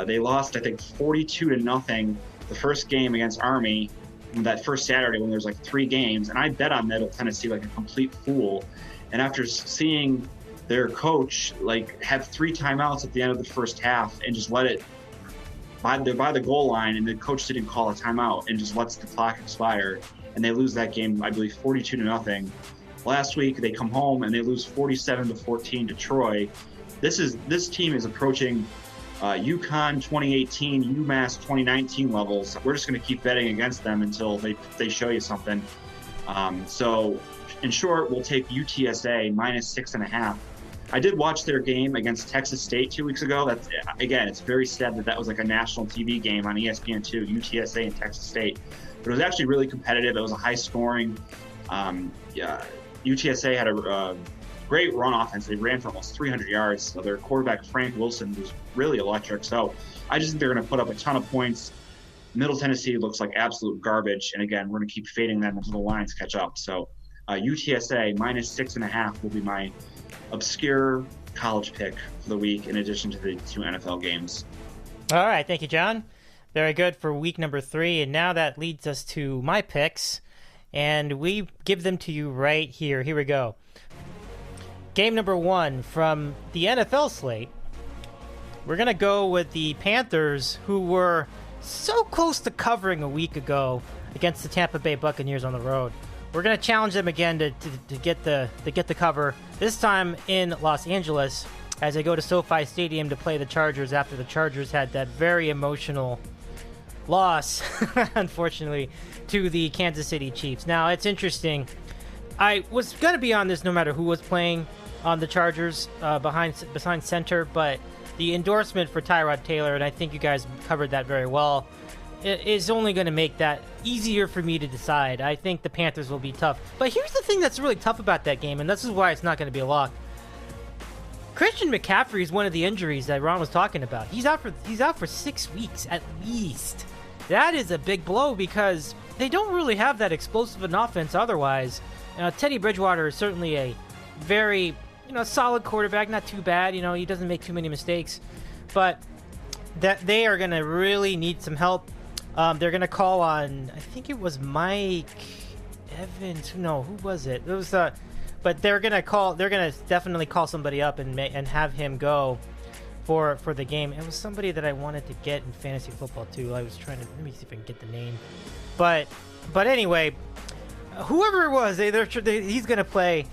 They lost, I think, 42-0 the first game against Army that first Saturday when there's like 3 games, and I bet on Middle Tennessee like a complete fool. And after seeing their coach like have 3 timeouts at the end of the first half and just let it by the goal line, and the coach didn't call a timeout and just lets the clock expire, and they lose that game, I believe 42-0. Last week they come home and they lose 47-14 to Troy. This team is approaching UConn 2018, UMass 2019 levels. We're just going to keep betting against them until they show you something. So in short, we'll take UTSA -6.5. I did watch their game against Texas State 2 weeks ago. It's very sad that was like a national TV game on ESPN2, UTSA and Texas State. But it was actually really competitive. It was a high scoring. UTSA had a great run offense. They ran for almost 300 yards. So their quarterback, Frank Wilson, was really electric. So I just think they're going to put up a ton of points. Middle Tennessee looks like absolute garbage. And again, we're going to keep fading them until the lines catch up. So UTSA -6.5 will be my obscure college pick for the week, in addition to the 2 NFL games. All right. Thank you, John. Very good for week number 3. And now that leads us to my picks. And we give them to you right here. Here we go. Game number 1 from the NFL slate. We're going to go with the Panthers, who were so close to covering a week ago against the Tampa Bay Buccaneers on the road. We're going to challenge them again to get the cover, this time in Los Angeles, as they go to SoFi Stadium to play the Chargers after the Chargers had that very emotional loss, unfortunately, to the Kansas City Chiefs. Now, it's interesting. I was going to be on this no matter who was playing on the Chargers behind center, but the endorsement for Tyrod Taylor, and I think you guys covered that very well, is only going to make that easier for me to decide. I think the Panthers will be tough. But here's the thing that's really tough about that game, and this is why it's not going to be a lock. Christian McCaffrey is one of the injuries that Ron was talking about. He's out for 6 weeks at least. That is a big blow because they don't really have that explosive an offense otherwise. Teddy Bridgewater is certainly a very solid quarterback, not too bad. He doesn't make too many mistakes, but that they are going to really need some help. They're going to call on, I think it was Mike Evans. No, who was it? It was, but they're going to definitely call somebody up and have him go for the game. It was somebody that I wanted to get in fantasy football too. I was trying to, let me see if I can get the name. But anyway, whoever it was, he's going to play.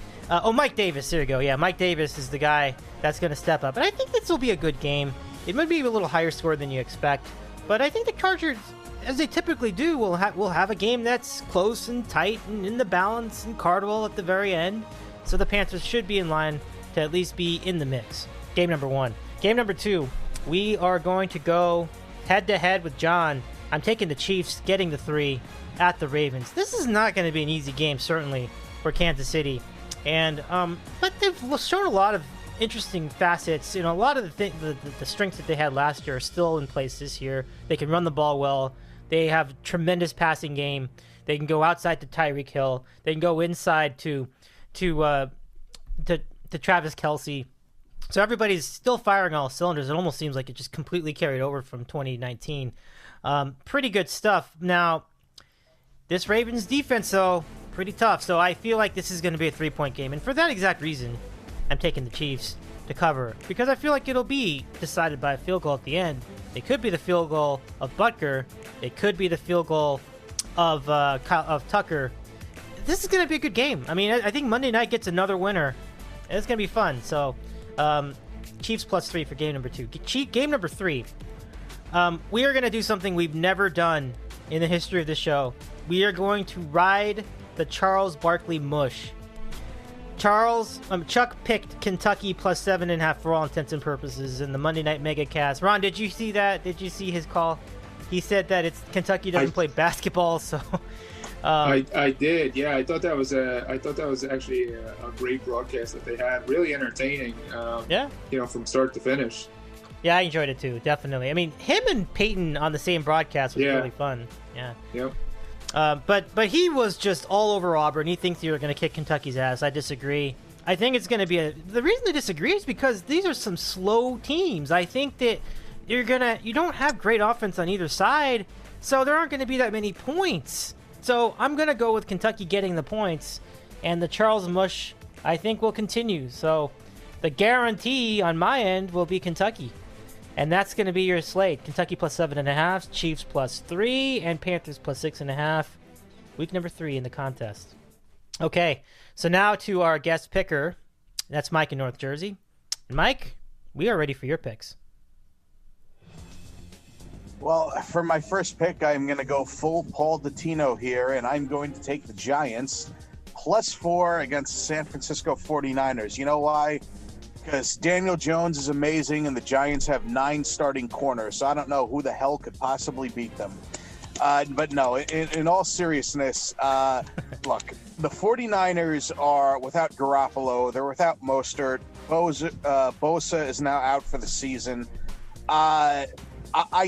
Mike Davis. There you go. Yeah, Mike Davis is the guy that's going to step up. And I think this will be a good game. It might be a little higher score than you expect, but I think the Chargers, as they typically do, will have a game that's close and tight and in the balance and Cardwell at the very end. So the Panthers should be in line to at least be in the mix. Game number 1. Game number 2, we are going to go head-to-head with John. I'm taking the Chiefs, getting the 3 at the Ravens. This is not going to be an easy game, certainly, for Kansas City. And but they've shown a lot of interesting facets. A lot of the strengths that they had last year are still in place this year. They can run the ball well. They have tremendous passing game. They can go outside to Tyreek Hill. They can go inside to Travis Kelce. So everybody's still firing all cylinders. It almost seems like it just completely carried over from 2019. Pretty good stuff. Now, this Ravens defense, though, pretty tough. So I feel like this is going to be a 3-point game. And for that exact reason, I'm taking the Chiefs to cover, because I feel like it'll be decided by a field goal at the end. It could be the field goal of Butker. It could be the field goal of Tucker. This is going to be a good game. I mean, I think Monday night gets another winner. It's going to be fun. So, Chiefs +3 for game number 2. Game number 3. We are going to do something we've never done in the history of the show. We are going to ride the Charles Barkley mush. Chuck picked Kentucky +7.5 for all intents and purposes in the Monday Night Megacast. Ron, did you see that? Did you see his call? He said that Kentucky doesn't play basketball, so. I did, yeah. I thought that was actually a great broadcast that they had. Really entertaining. Yeah. From start to finish. Yeah, I enjoyed it too, definitely. I mean, him and Peyton on the same broadcast was really fun. Yeah. Yep. But he was just all over Auburn. He thinks you're going to kick Kentucky's ass. I disagree. I think it's going to be the reason I disagree is because these are some slow teams. I think that you don't have great offense on either side, so there aren't going to be that many points. So I'm going to go with Kentucky getting the points, and the Charles Mush, I think, will continue. So the guarantee on my end will be Kentucky. And that's going to be your slate. Kentucky +7.5, Chiefs +3, and Panthers +6.5. Week number 3 in the contest. Okay, so now to our guest picker. That's Mike in North Jersey. And Mike, we are ready for your picks. Well, for my first pick, I'm going to go full Paul Dottino here, and I'm going to take the Giants +4 against the San Francisco 49ers. You know why? Because Daniel Jones is amazing, and the Giants have 9 starting corners, so I don't know who the hell could possibly beat them. But no, in all seriousness, look, the 49ers are without Garoppolo. They're without Mostert. Bosa is now out for the season. I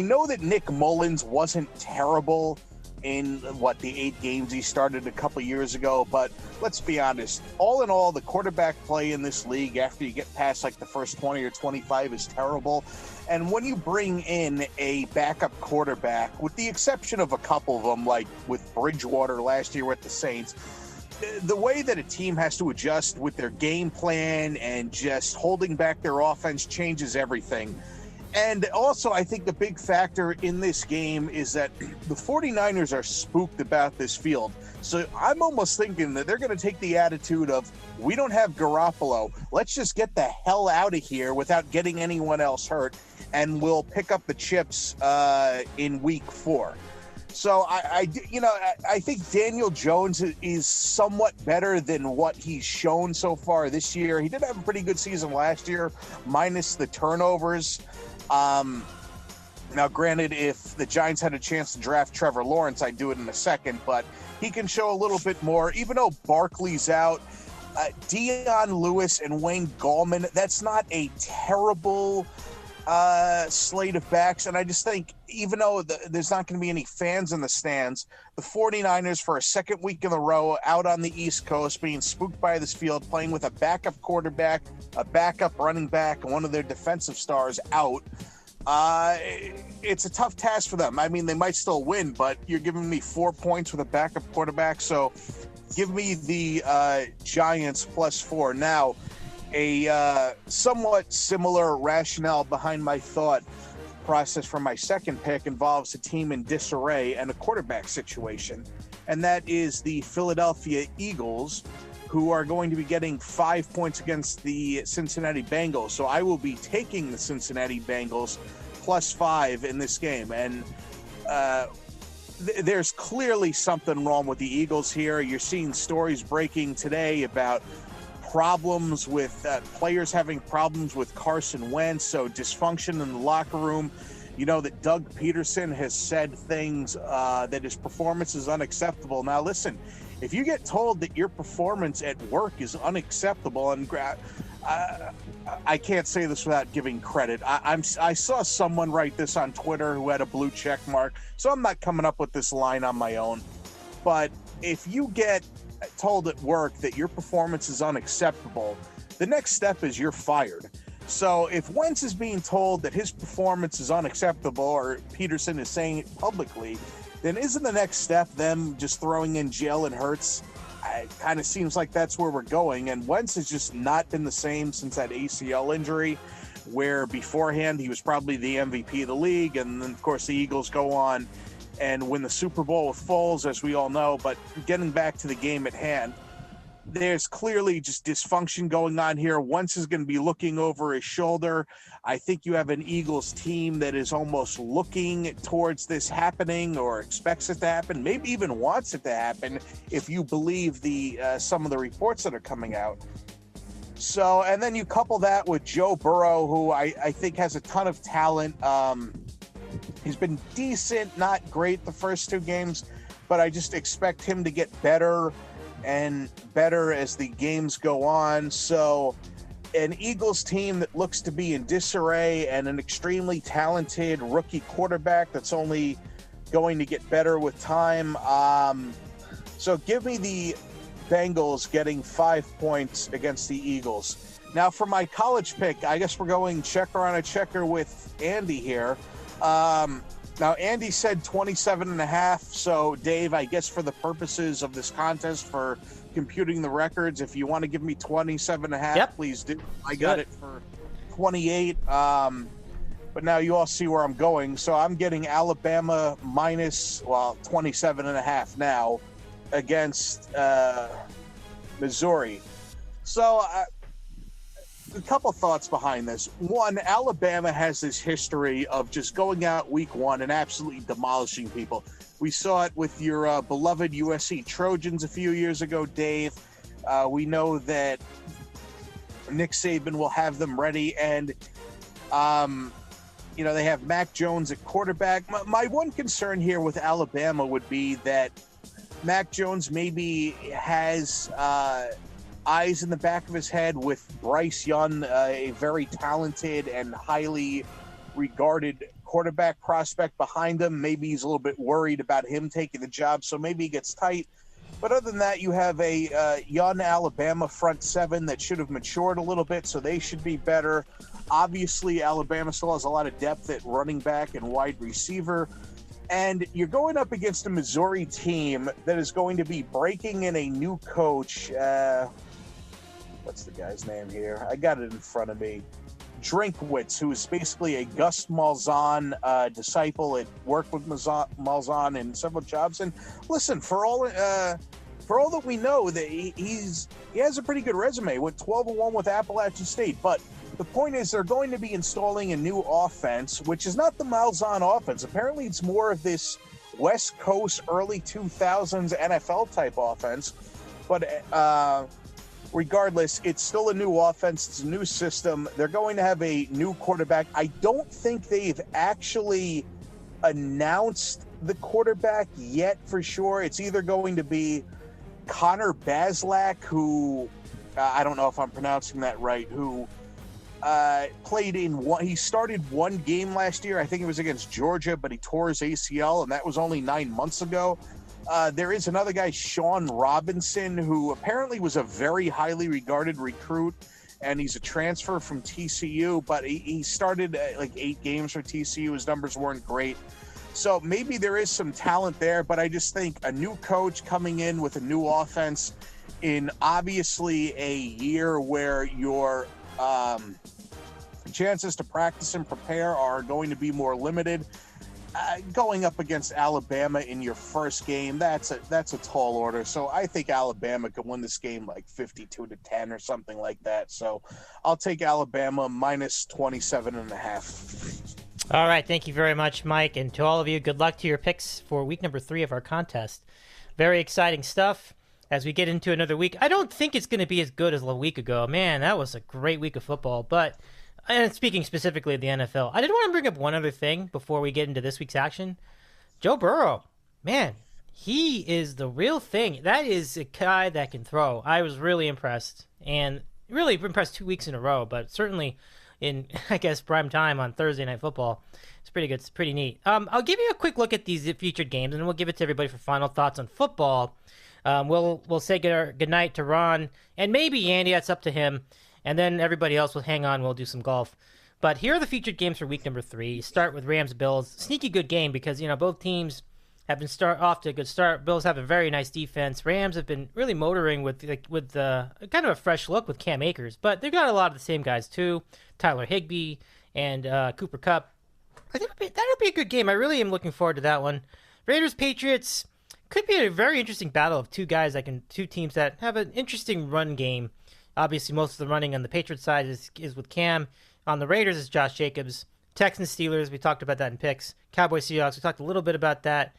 know that Nick Mullins wasn't terrible in the 8 games he started a couple years ago, but let's be honest, all in all, the quarterback play in this league after you get past like the first 20 or 25 is terrible. And when you bring in a backup quarterback, with the exception of a couple of them, like with Bridgewater last year with the Saints, the way that a team has to adjust with their game plan and just holding back their offense changes everything. And also, I think the big factor in this game is that the 49ers are spooked about this field. So I'm almost thinking that they're going to take the attitude of, we don't have Garoppolo. Let's just get the hell out of here without getting anyone else hurt, and we'll pick up the chips in week 4. So I think Daniel Jones is somewhat better than what he's shown so far this year. He did have a pretty good season last year, minus the turnovers. Now, granted, if the Giants had a chance to draft Trevor Lawrence, I'd do it in a second, but he can show a little bit more. Even though Barkley's out, Dion Lewis and Wayne Gallman, that's not a terrible slate of backs. And I just think, even though there's not going to be any fans in the stands, the 49ers, for a second week in a row out on the East Coast, being spooked by this field, playing with a backup quarterback, a backup running back, and one of their defensive stars out, it's a tough task for them. I mean, they might still win, but you're giving me 4 points with a backup quarterback, so give me the Giants +4. Now, a somewhat similar rationale behind my thought process for my second pick involves a team in disarray and a quarterback situation, and that is the Philadelphia Eagles, who are going to be getting 5 points against the Cincinnati Bengals. So I will be taking the Cincinnati Bengals +5 in this game. And there's clearly something wrong with the Eagles here. You're seeing stories breaking today about problems with players having problems with Carson Wentz, so dysfunction in the locker room. You know that Doug Peterson has said things that his performance is unacceptable. Now, listen, if you get told that your performance at work is unacceptable, and I can't say this without giving credit. I saw someone write this on Twitter who had a blue check mark, so I'm not coming up with this line on my own. But if you get told at work that your performance is unacceptable, the next step is you're fired. So if Wentz is being told that his performance is unacceptable, or Peterson is saying it publicly, then isn't the next step them just throwing in Jalen Hurts? it kind of seems like that's where we're going. And Wentz has just not been the same since that ACL injury, where beforehand he was probably the MVP of the league. And then, of course, the Eagles go on and win the Super Bowl with Foles, as we all know. But getting back to the game at hand, there's clearly just dysfunction going on here. Wentz is going to be looking over his shoulder. I think you have an Eagles team that is almost looking towards this happening, or expects it to happen, maybe even wants it to happen, if you believe the some of the reports that are coming out. So, and then you couple that with Joe Burrow, who I think has a ton of talent. He's been decent, not great the first two games, but I just expect him to get better and better as the games go on. So an Eagles team that looks to be in disarray, and an extremely talented rookie quarterback that's only going to get better with time. So give me the Bengals getting 5 points against the Eagles. Now for my college pick, I guess we're going checker on a checker with Andy here. Now, Andy said 27.5. So, Dave, I guess for the purposes of this contest, for computing the records, if you want to give me 27.5, please do. I got it for 28. But now you all see where I'm going. So I'm getting Alabama minus, 27.5 now against Missouri. So a couple thoughts behind this. One, Alabama has this history of just going out week one and absolutely demolishing people. We saw it with your beloved USC Trojans a few years ago, Dave. We know that Nick Saban will have them ready, and they have Mac Jones at quarterback. My one concern here with Alabama would be that Mac Jones maybe has eyes in the back of his head with Bryce Young, a very talented and highly regarded quarterback prospect behind him. Maybe he's a little bit worried about him taking the job, so maybe he gets tight. But other than that, you have a young Alabama front seven that should have matured a little bit, so they should be better. Obviously, Alabama still has a lot of depth at running back and wide receiver. And you're going up against a Missouri team that is going to be breaking in a new coach. What's the guy's name here? I got it in front of me. Drinkwitz, who is basically a Gus Malzahn disciple. It worked with Malzahn in several jobs. And listen, for all that we know, that he has a pretty good resume. Went 12-1 with Appalachian State. But the point is, they're going to be installing a new offense, which is not the Malzahn offense. Apparently, it's more of this West Coast early 2000s NFL type offense. But regardless, it's still a new offense. It's a new system. They're going to have a new quarterback. I don't think they've actually announced the quarterback yet for sure. It's either going to be Connor Bazelak, who I don't know if I'm pronouncing that right, who played in one. He started one game last year. I think it was against Georgia, but he tore his ACL, and that was only 9 months ago. There is another guy, Sean Robinson, who apparently was a very highly regarded recruit, and he's a transfer from TCU, but he started like 8 games for TCU. His numbers weren't great. So maybe there is some talent there, but I just think a new coach coming in with a new offense in obviously a year where your chances to practice and prepare are going to be more limited. Going up against Alabama in your first game, that's a tall order. So I think Alabama could win this game like 52-10 or something like that. So I'll take Alabama minus 27.5. All right, thank you very much, Mike, and to all of you, good luck to your picks for week number 3 of our contest. Very exciting stuff as we get into another week. I don't think it's going to be as good as a week ago. Man, that was a great week of football, but and speaking specifically of the NFL, I did want to bring up one other thing before we get into this week's action. Joe Burrow, man, he is the real thing. That is a guy that can throw. I was really impressed, and really impressed 2 weeks in a row, but certainly in, I guess, prime time on Thursday Night Football. It's pretty good. It's pretty neat. I'll give you a quick look at these featured games, and then we'll give it to everybody for final thoughts on football. We'll say good night to Ron, and maybe Andy, that's up to him. And then everybody else will hang on. We'll do some golf. But here are the featured games for week number 3. Start with Rams-Bills. Sneaky good game because, both teams have been off to a good start. Bills have a very nice defense. Rams have been really motoring with kind of a fresh look with Cam Akers, but they've got a lot of the same guys too. Tyler Higbee and Cooper Kupp. I think that'll be a good game. I really am looking forward to that one. Raiders Patriots could be a very interesting battle of two teams that have an interesting run game. Obviously, most of the running on the Patriots side is with Cam. On the Raiders is Josh Jacobs. Texans Steelers, we talked about that in picks. Cowboys Seahawks, we talked a little bit about that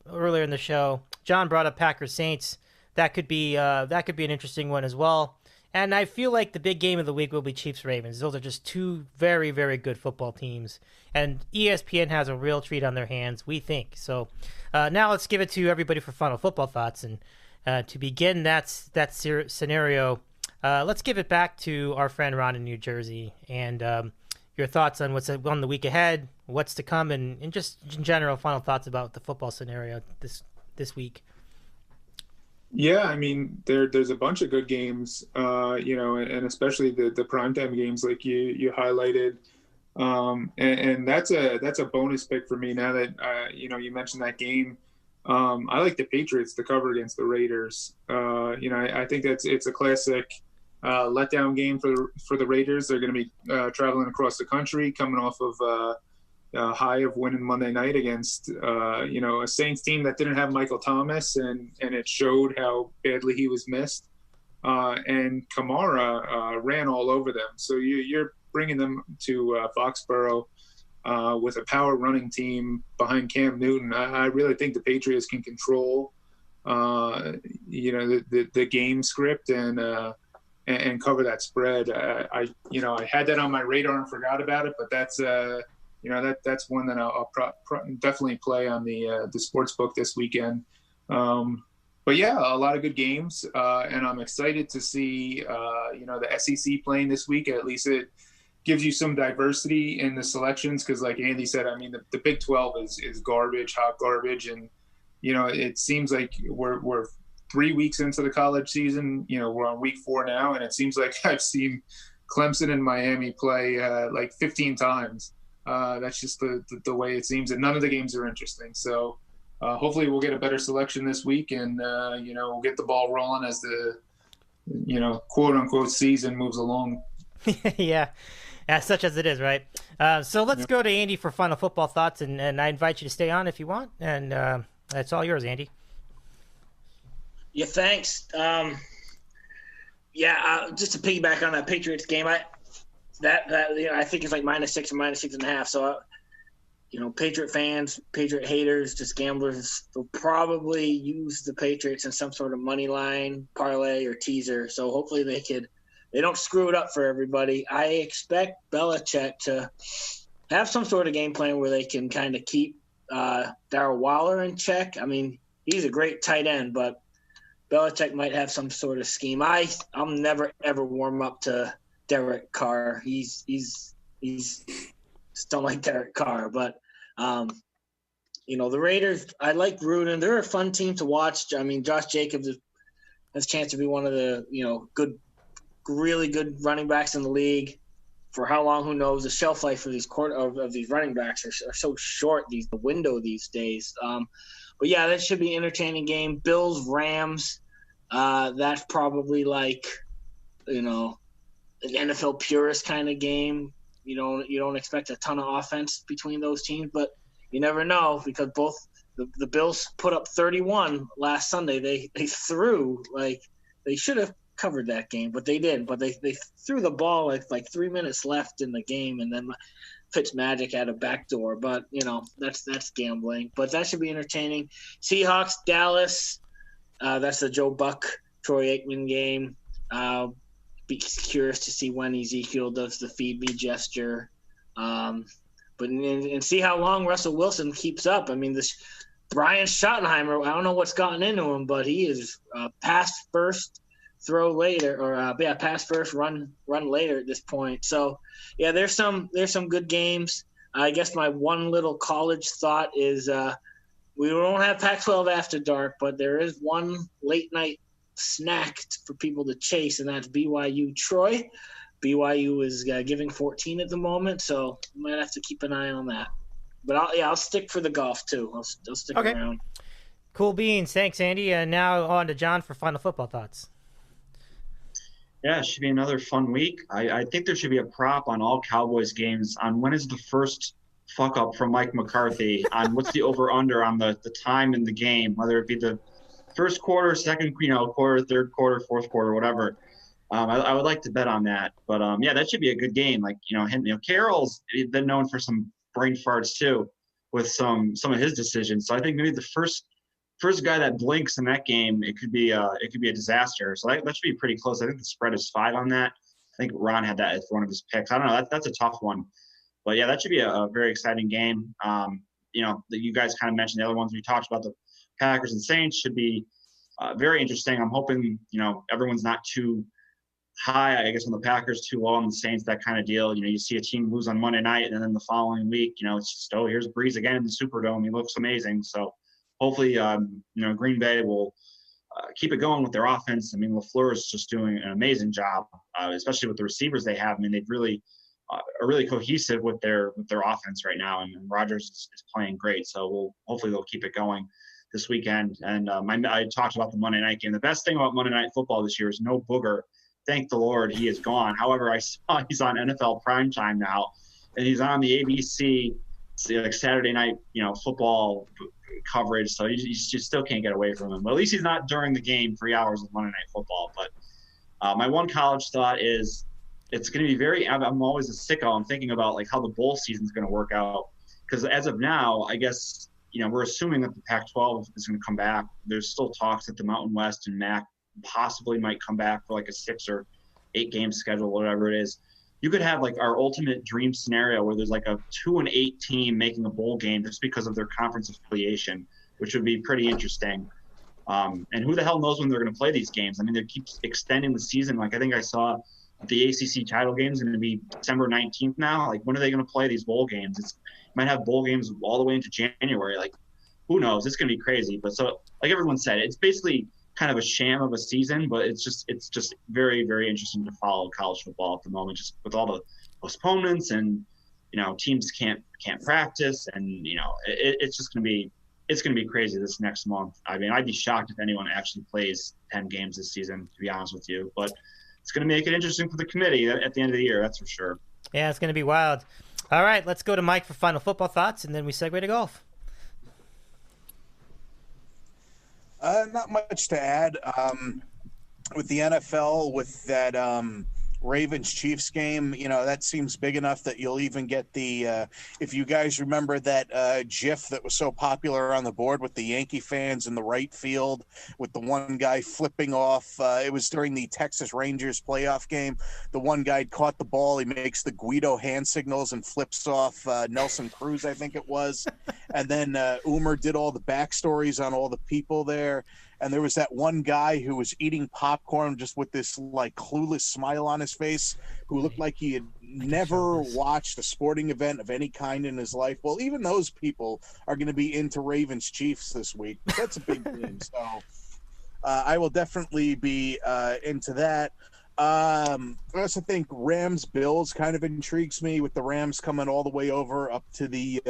earlier in the show. John brought up Packers Saints. That could be an interesting one as well. And I feel like the big game of the week will be Chiefs Ravens. Those are just two very, very good football teams. And ESPN has a real treat on their hands, we think. So now let's give it to everybody for final football thoughts. And to begin that scenario, let's give it back to our friend Ron in New Jersey. And your thoughts on what's on the week ahead, what's to come, and just in general, final thoughts about the football scenario this week. Yeah, I mean, there's a bunch of good games, and especially the primetime games like you highlighted, and that's a bonus pick for me now that you mentioned that game. I like the Patriots to cover against the Raiders. I think it's a classic letdown game for the Raiders. They're going to be traveling across the country, coming off of a high of winning Monday night against a Saints team that didn't have Michael Thomas, and it showed how badly he was missed. And Kamara ran all over them. So you're bringing them to Foxborough with a power running team behind Cam Newton. I really think the Patriots can control the game script and cover that spread. I had that on my radar and forgot about it, but that's that's one that I'll definitely play on the sports book this weekend. But yeah, a lot of good games, and I'm excited to see the SEC playing this week. At least it gives you some diversity in the selections, because like Andy said, I mean the Big 12 is garbage, hot garbage, and it seems like we're 3 weeks into the college season. We're on week 4 now, and it seems like I've seen Clemson and Miami play like 15 times. That's just the way it seems, and none of the games are interesting. So hopefully we'll get a better selection this week, and we'll get the ball rolling as the quote unquote season moves along. Yeah, such as it is, right? So let's go to Andy for final football thoughts, and I invite you to stay on if you want, and that's all yours, Andy. Yeah, thanks. Just to piggyback on that Patriots game, I think it's like -6 and -6.5. So, Patriot fans, Patriot haters, just gamblers will probably use the Patriots in some sort of money line, parlay, or teaser. So hopefully they don't screw it up for everybody. I expect Belichick to have some sort of game plan where they can kind of keep Darrell Waller in check. I mean, he's a great tight end, but Belichick might have some sort of scheme. I'm never ever warm up to Derek Carr. He's just don't like Derek Carr, but the Raiders, I like rooting. They're a fun team to watch. I mean, Josh Jacobs has a chance to be one of the really good running backs in the league. For how long, who knows? The shelf life for these of these running backs are so short. The window these days. But yeah, that should be an entertaining game. Bills Rams. That's probably like an NFL purist kind of game. You don't expect a ton of offense between those teams, but you never know, because both the Bills put up 31 last Sunday. They threw they should have covered that game, but they didn't. But they threw the ball with like 3 minutes left in the game, and then Fitzmagic had a backdoor. But that's gambling. But that should be entertaining. Seahawks Dallas. That's the Joe Buck Troy Aikman game. Be curious to see when Ezekiel does the feed me gesture, but and see how long Russell Wilson keeps up. I mean, this Brian Schottenheimer, I don't know what's gotten into him, but he is pass first, throw later, or pass first, run later at this point. So yeah, there's some good games. I guess my one little college thought is we don't have Pac-12 after dark, but there is one late night snack for people to chase, and that's BYU Troy. BYU is giving 14 at the moment, so we might have to keep an eye on that. But I'll stick for the golf too. I'll stick Okay. around. Cool beans. Thanks, Andy. And now on to John for final football thoughts. Yeah, it should be another fun week. I think there should be a prop on all Cowboys games on when is the first fuck up from Mike McCarthy on what's the over under on the time in the game, whether it be the first quarter, second quarter, third quarter, fourth quarter, whatever. I would like to bet on that. But yeah, that should be a good game. Like, Carroll's been known for some brain farts too with some of his decisions. So I think maybe the first guy that blinks in that game, it could be a disaster. So that should be pretty close. I think the spread is 5 on that. I think Ron had that as one of his picks. I don't know. That's a tough one. But yeah, that should be a very exciting game. That you guys kind of mentioned the other ones we talked about, the Packers and Saints should be very interesting. I'm hoping, everyone's not too high, I guess, on the Packers, too low on the Saints, that kind of deal. You see a team lose on Monday night, and then the following week, it's just, here's Breeze again in the Superdome. He looks amazing. So hopefully, Green Bay will keep it going with their offense. I mean, LaFleur is just doing an amazing job, especially with the receivers they have. I mean, they've really are really cohesive with their offense right now, and Rodgers is playing great. So hopefully they'll keep it going this weekend. And I talked about the Monday night game. The best thing about Monday Night Football this year is no Booger. Thank the Lord he is gone. However, I saw he's on NFL primetime now, and he's on the ABC like Saturday night, football coverage. So you just still can't get away from him. But at least he's not during the game 3 hours of Monday Night Football. But my one college thought is it's going to be I'm always a sicko. I'm thinking about like how the bowl season is going to work out. Because as of now, I guess, we're assuming that the Pac-12 is going to come back. There's still talks that the Mountain West and MAC possibly might come back for like a 6 or 8 game schedule, whatever it is. You could have like our ultimate dream scenario where there's like a 2-8 team making a bowl game just because of their conference affiliation, which would be pretty interesting. And who the hell knows when they're going to play these games? I mean, they keep extending the season. Like I think I saw the ACC title game is going to be December 19th now. Like when are they going to play these bowl games? You might have bowl games all the way into January. Like who knows? It's going to be crazy. But so like everyone said, it's basically kind of a sham of a season, but it's just very, very interesting to follow college football at the moment, just with all the postponements and, teams can't practice. And, it's just going to be crazy this next month. I mean, I'd be shocked if anyone actually plays 10 games this season, to be honest with you, but it's going to make it interesting for the committee at the end of the year. That's for sure. Yeah, it's going to be wild. All right, let's go to Mike for final football thoughts, and then we segue to golf. Not much to add. With the NFL, with that Ravens-Chiefs game, that seems big enough that you'll even get the if you guys remember that GIF that was so popular on the board with the Yankee fans in the right field with the one guy flipping off. It was during the Texas Rangers playoff game. The one guy caught the ball. He makes the Guido hand signals and flips off Nelson Cruz, I think it was. And then Umer did all the backstories on all the people there. And there was that one guy who was eating popcorn just with this like clueless smile on his face, who looked like he had never watched a sporting event of any kind in his life. Well, even those people are going to be into Ravens Chiefs this week. That's a big game. So I will definitely be into that. I also think Rams Bills kind of intrigues me, with the Rams coming all the way over up to the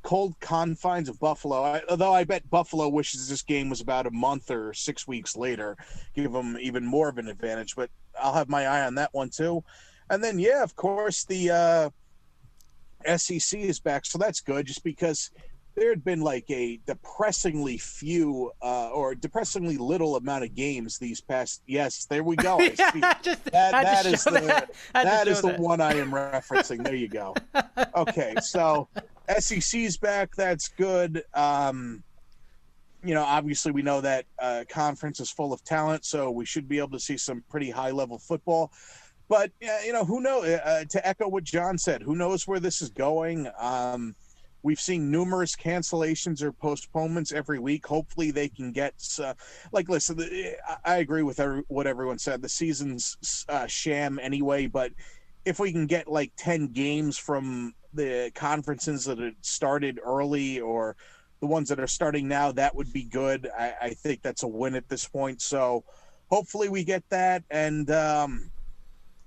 cold confines of Buffalo. Although I bet Buffalo wishes this game was about a month or 6 weeks later, give them even more of an advantage. But I'll have my eye on that one too. And then, yeah, of course, the SEC is back, so that's good. Just because there had been like a depressingly few or depressingly little amount of games these past. Yes, there we go. That is the one I am referencing. There you go. Okay, so SEC's back. That's good. Obviously we know that conference is full of talent, so we should be able to see some pretty high level football. But who knows? To echo what John said, who knows where this is going? We've seen numerous cancellations or postponements every week. Hopefully they can get listen, I agree with what everyone said. The season's sham anyway, but if we can get like 10 games from the conferences that had started early or the ones that are starting now, that would be good. I think that's a win at this point. So hopefully we get that. And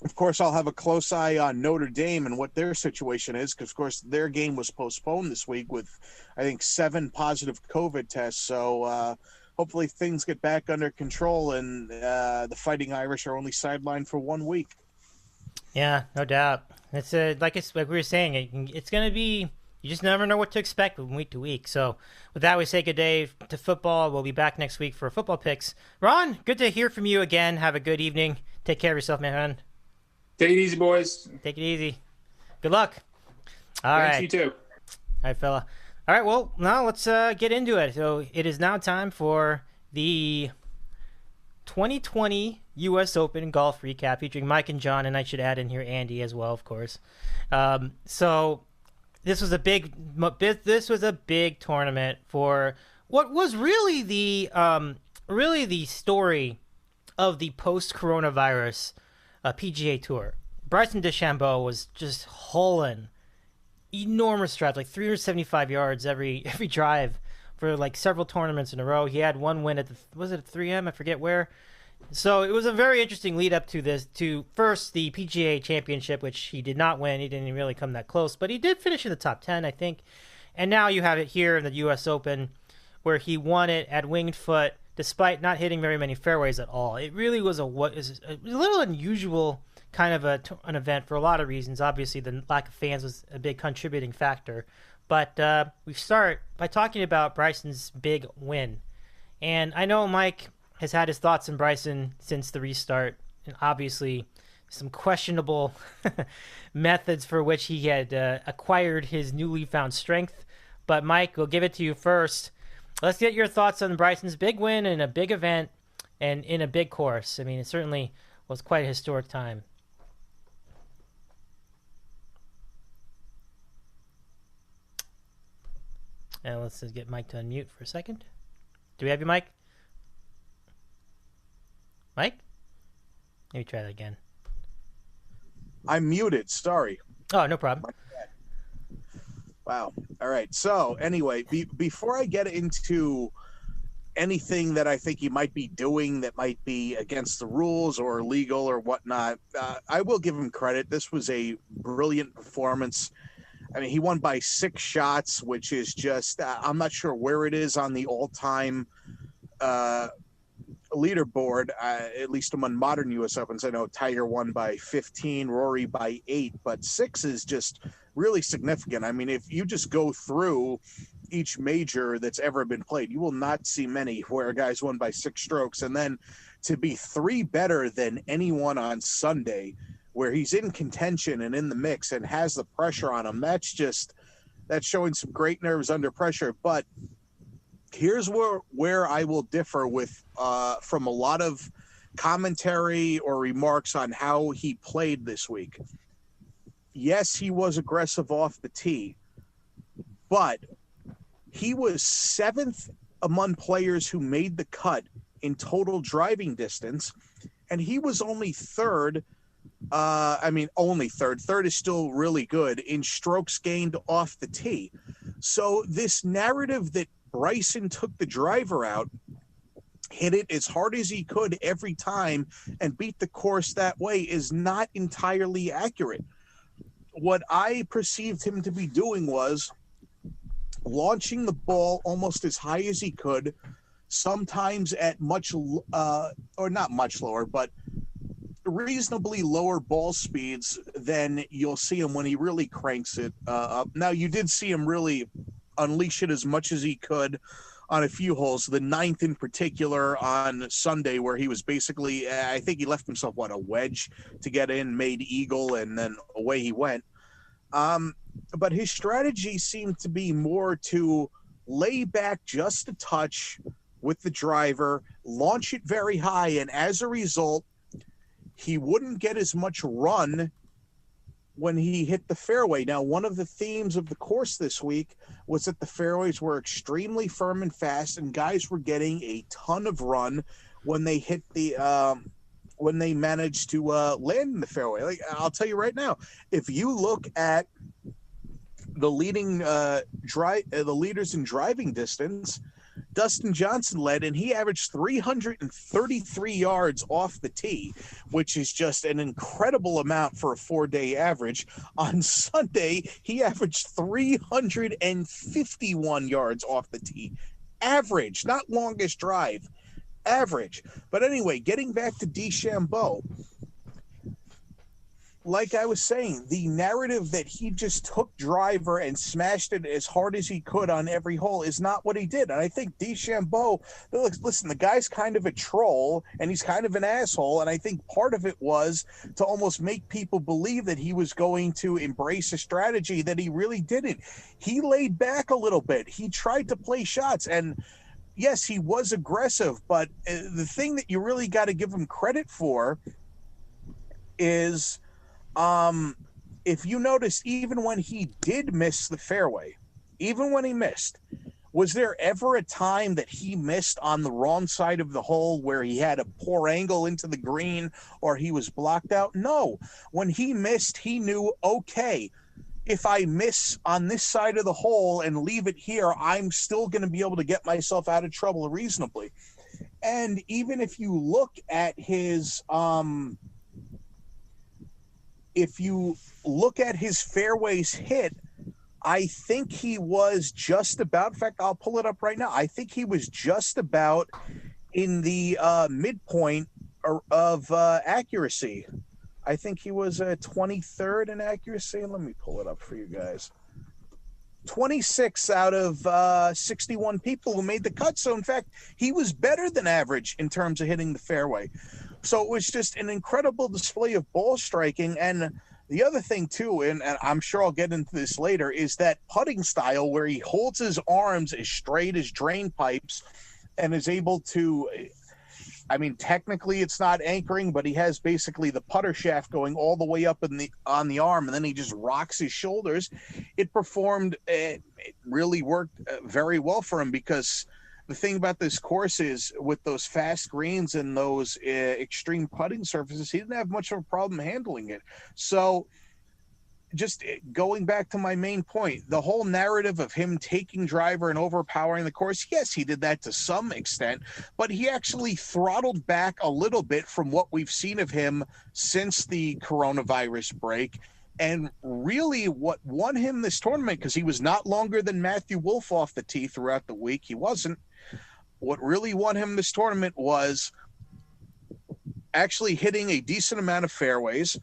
Of course, I'll have a close eye on Notre Dame and what their situation is, because, of course, their game was postponed this week with, I think, 7 positive COVID tests. So hopefully things get back under control, and the Fighting Irish are only sidelined for 1 week. Yeah, no doubt. It's like we were saying, it's going to be, you just never know what to expect from week to week. So with that, we say good day to football. We'll be back next week for football picks. Ron, good to hear from you again. Have a good evening. Take care of yourself, man. Take it easy, boys. Take it easy. Good luck. All Thanks, right. you too. All right, fella. All right, well, now let's get into it. So it is now time for the 2020 U.S. Open golf recap featuring Mike and John, and I should add in here Andy as well, of course. So this was a big tournament for what was really the story of the post-coronavirus PGA Tour. Bryson DeChambeau was just hauling enormous drives, like 375 yards every drive for like several tournaments in a row. He had one win at was it 3M? I forget where. So it was a very interesting lead up to this, to first the PGA Championship, which he did not win. He didn't really come that close, but he did finish in the top 10, I think. And now you have it here in the U.S. Open, where he won it at Winged Foot, despite not hitting very many fairways at all. It really was a little unusual kind of an event for a lot of reasons. Obviously, the lack of fans was a big contributing factor. But we start by talking about Bryson's big win. And I know Mike has had his thoughts on Bryson since the restart, and obviously some questionable methods for which he had acquired his newly found strength. But Mike, we'll give it to you first. Let's get your thoughts on Bryson's big win in a big event and in a big course. I mean, it certainly was quite a historic time. And let's just get Mike to unmute for a second. Do we have you, Mike? Mike? Let me try that again. I'm muted. Sorry. Oh, no problem. Wow. All right. So anyway, before I get into anything that I think he might be doing that might be against the rules or illegal or whatnot, I will give him credit. This was a brilliant performance. I mean, he won by 6 shots, which is just, I'm not sure where it is on the all-time leaderboard, at least among modern U.S. Opens. I know Tiger won by 15, Rory by 8, but 6 is just really significant. I mean, if you just go through each major that's ever been played, you will not see many where a guy's won by 6 strokes. And then to be 3 better than anyone on Sunday, where he's in contention and in the mix and has the pressure on him, that's showing some great nerves under pressure. But here's where I will differ with from a lot of commentary or remarks on how he played this week. Yes, he was aggressive off the tee, but he was 7th among players who made the cut in total driving distance, and he was only 3rd. Only 3rd. 3rd is still really good in strokes gained off the tee. So this narrative that Bryson took the driver out, hit it as hard as he could every time, and beat the course that way is not entirely accurate. What I perceived him to be doing was launching the ball almost as high as he could, sometimes at or not much lower, but reasonably lower ball speeds than you'll see him when he really cranks it up. Now, you did see him really unleash it as much as he could on a few holes, the 9th in particular on Sunday, where he was basically, I think he left himself, a wedge to get in, made eagle, and then away he went. But his strategy seemed to be more to lay back just a touch with the driver, launch it very high, and as a result, he wouldn't get as much run when he hit the fairway. Now, one of the themes of the course this week was that the fairways were extremely firm and fast, and guys were getting a ton of run when they hit when they managed to land in the fairway. Like, I'll tell you right now, if you look at the leading the leaders in driving distance, Dustin Johnson led, and he averaged 333 yards off the tee, which is just an incredible amount for a 4-day average. On Sunday, he averaged 351 yards off the tee. Average, not longest drive. Average. But anyway, getting back to DeChambeau, like I was saying, the narrative that he just took driver and smashed it as hard as he could on every hole is not what he did. And I think DeChambeau, listen, the guy's kind of a troll and he's kind of an asshole. And I think part of it was to almost make people believe that he was going to embrace a strategy that he really didn't. He laid back a little bit. He tried to play shots, and yes, he was aggressive, but the thing that you really got to give him credit for is, if you notice, even when he did miss the fairway, even when he missed, was there ever a time that he missed on the wrong side of the hole where he had a poor angle into the green or he was blocked out? No. When he missed, he knew, okay, if I miss on this side of the hole and leave it here, I'm still going to be able to get myself out of trouble reasonably. And even if you look at his fairways hit, I think he was just about, in fact, I'll pull it up right now. I think he was just about in the midpoint of accuracy. I think he was 23rd in accuracy. Let me pull it up for you guys. 26 out of 61 people who made the cut. So, in fact, he was better than average in terms of hitting the fairway. So it was just an incredible display of ball striking. And the other thing, too, and I'm sure I'll get into this later, is that putting style where he holds his arms as straight as drain pipes and is able to, I mean, technically it's not anchoring, but he has basically the putter shaft going all the way up on the arm, and then he just rocks his shoulders. It really worked very well for him, because the thing about this course is, with those fast greens and those extreme putting surfaces, he didn't have much of a problem handling it. So just going back to my main point, the whole narrative of him taking driver and overpowering the course, yes, he did that to some extent, but he actually throttled back a little bit from what we've seen of him since the coronavirus break. And really what won him this tournament, because he was not longer than Matthew Wolff off the tee throughout the week. He wasn't. What really won him this tournament was actually hitting a decent amount of fairways,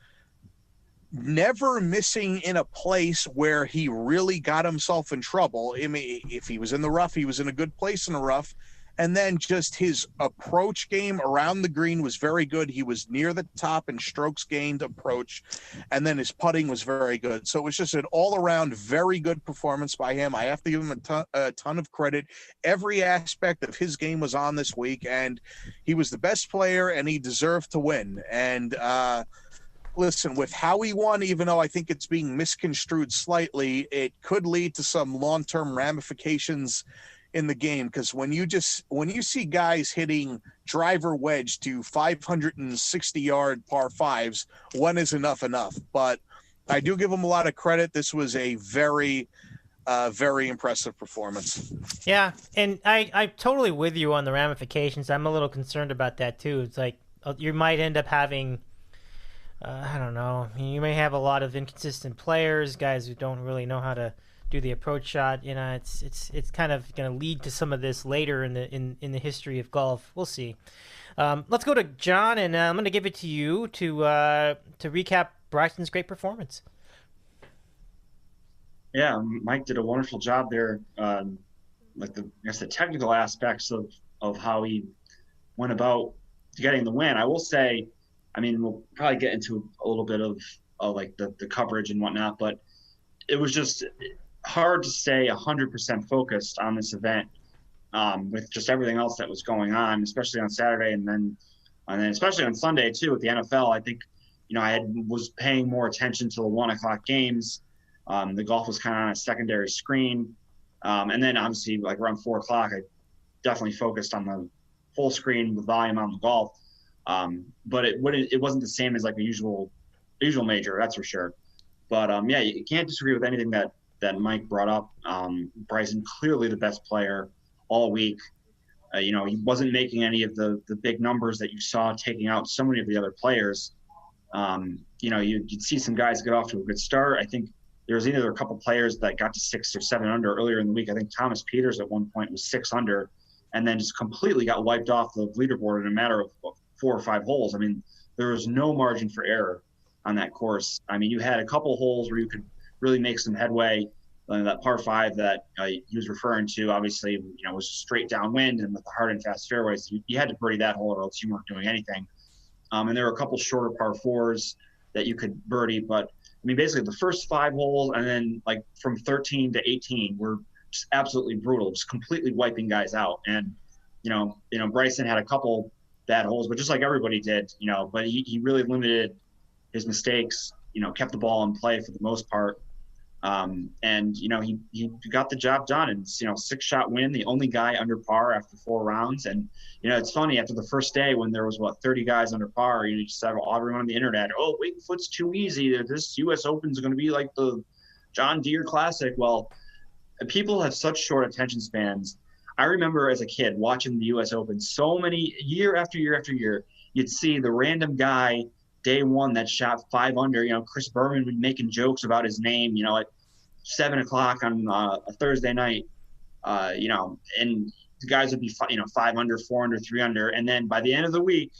never missing in a place where he really got himself in trouble. I mean, if he was in the rough, he was in a good place in the rough. And then just his approach game around the green was very good. He was near the top in strokes gained approach, and then his putting was very good. So it was just an all-around very good performance by him. I have to give him a ton of credit. Every aspect of his game was on this week, and he was the best player, and he deserved to win. And listen, with how he won, even though I think it's being misconstrued slightly, it could lead to some long-term ramifications in the game, because when you see guys hitting driver wedge to 560-yard par fives, one is enough. But I do give him a lot of credit. This was a very impressive performance. Yeah, and I'm totally with you on the ramifications. I'm a little concerned about that too. It's like you might end up having, I don't know, you may have a lot of inconsistent players, guys who don't really know how to do the approach shot. You know, it's kind of going to lead to some of this later in the history of golf. We'll see. Let's go to John, and I'm going to give it to you to recap Bryson's great performance. Yeah, Mike did a wonderful job there. Like the technical aspects of how he went about getting the win. I will say, I mean, we'll probably get into a little bit of like the coverage and whatnot, but it was just hard to stay 100% focused on this event with just everything else that was going on, especially on Saturday and then especially on Sunday too with the NFL. I think, I was paying more attention to the 1:00 games. The golf was kind of on a secondary screen, and then obviously like around 4:00, I definitely focused on the full screen with volume on the golf. But it wasn't the same as like a usual major, that's for sure. But yeah, you can't disagree with anything that Mike brought up. Bryson, clearly the best player all week. He wasn't making any of the big numbers that you saw taking out so many of the other players. You'd see some guys get off to a good start. I think there was either a couple players that got to 6 or 7 under earlier in the week. I think Thomas Peters at one point was 6 under and then just completely got wiped off the leaderboard in a matter of 4 or 5 holes. I mean, there was no margin for error on that course. I mean, you had a couple holes where you could really make some headway. That par 5 that he was referring to, obviously, was straight downwind and with the hard and fast fairways. You had to birdie that hole or else you weren't doing anything. And there were a couple shorter par 4s that you could birdie. But, I mean, basically the first 5 holes and then, like, from 13 to 18 were just absolutely brutal, just completely wiping guys out. And, Bryson had a couple bad holes, but just like everybody did, but he really limited his mistakes, kept the ball in play for the most part. He got the job done, and 6-shot win, the only guy under par after 4 rounds. And, it's funny, after the first day when there was 30 guys under par, you just have everyone on the internet, oh, Winged Foot's too easy. This U.S. Open is going to be like the John Deere Classic. Well, people have such short attention spans. I remember as a kid watching the U.S. Open so many year after year after year, you'd see the random guy day one that shot 5 under, Chris Berman would be making jokes about his name, at 7 o'clock on a Thursday night, and the guys would be, 5 under, 4 under, 3 under. And then by the end of the week,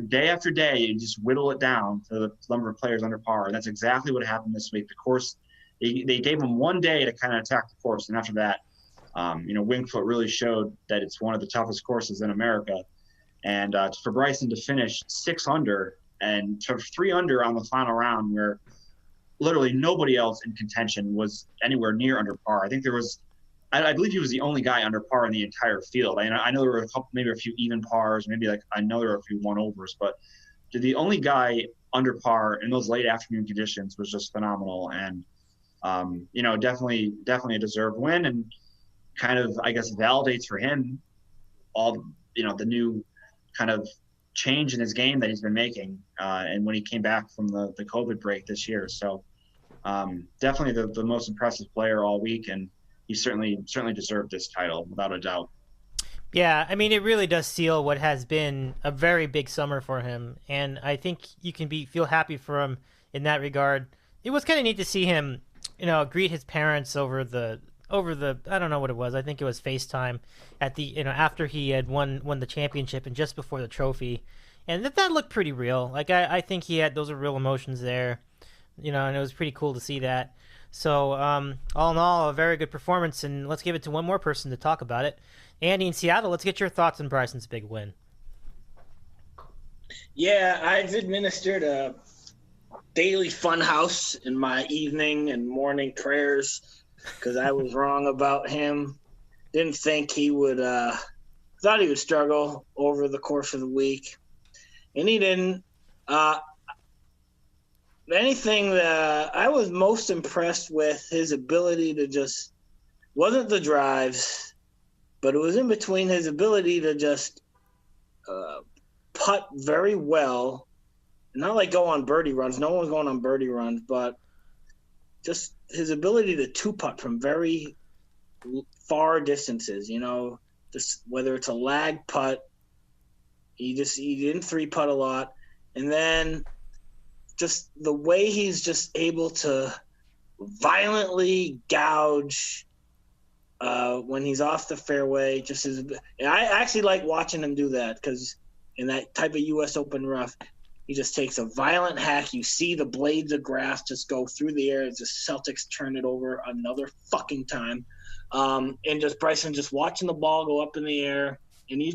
day after day, you just whittle it down to the number of players under par. And that's exactly what happened this week. The course, they gave them one day to kind of attack the course. And after that, Winged Foot really showed that it's one of the toughest courses in America. And for Bryson to finish 6 under and to 3 under on the final round, where literally nobody else in contention was anywhere near under par. I think there was, I believe he was the only guy under par in the entire field. I know there were maybe a few even pars, I know there were a few one-overs, but the only guy under par in those late afternoon conditions was just phenomenal. And, definitely a deserved win, and kind of, I guess, validates for him all, the new kind of change in his game that he's been making, and when he came back from the COVID break this year. So definitely the most impressive player all week, and he certainly deserved this title without a doubt. Yeah, I mean, it really does seal what has been a very big summer for him, and I think you can feel happy for him in that regard. It was kind of neat to see him, greet his parents over the I don't know what it was. I think it was FaceTime at the after he had won the championship and just before the trophy, and that looked pretty real. Like I think he had those are real emotions there, and it was pretty cool to see that. So all in all, a very good performance, and let's give it to one more person to talk about it. Andy in Seattle, let's get your thoughts on Bryson's big win. Yeah, I've administered a daily fun house in my evening and morning prayers, because I was wrong about him. Didn't think he would thought he would struggle over the course of the week, and he didn't. Anything that I was most impressed with, his ability to just wasn't the drives, but it was in between his ability to just putt very well, not like go on birdie runs. No one's going on birdie runs, but just his ability to 2-putt from very far distances, just whether it's a lag putt, he didn't 3-putt a lot. And then just the way he's just able to violently gouge when he's off the fairway. I actually like watching him do that, because in that type of U.S. Open rough, he just takes a violent hack. You see the blades of grass just go through the air as the Celtics turn it over another fucking time. And just Bryson just watching the ball go up in the air. And you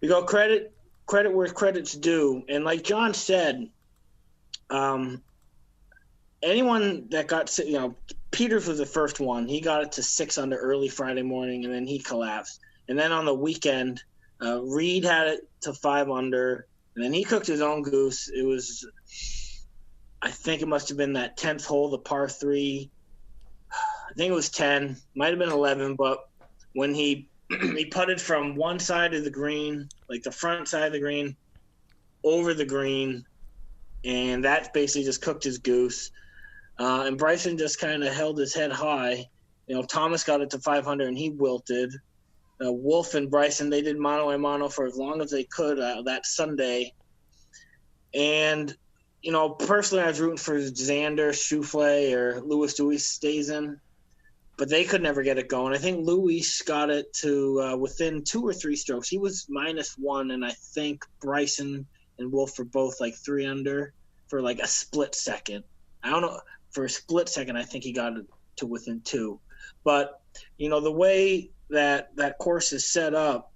go credit where credit's due. And like John said, anyone that got, Peters was the first one. He got it to 6 under early Friday morning, and then he collapsed. And then on the weekend, Reed had it to 5 under. And then he cooked his own goose. It was, I think it must have been that 10th hole, the par 3. I think it was 10, might have been 11, but when he putted from one side of the green, like the front side of the green, over the green, and that basically just cooked his goose. And Bryson just kind of held his head high. Thomas got it to 500, and he wilted. Wolf and Bryson, they did mano a mano for as long as they could that Sunday. And, personally, I was rooting for Xander, Schauffele, or Luis stays in. But they could never get it going. I think Luis got it to within 2 or 3 strokes. He was -1, and I think Bryson and Wolf were both like 3 under for like a split second. I don't know. For a split second, I think he got it to within 2. But, the way that course is set up,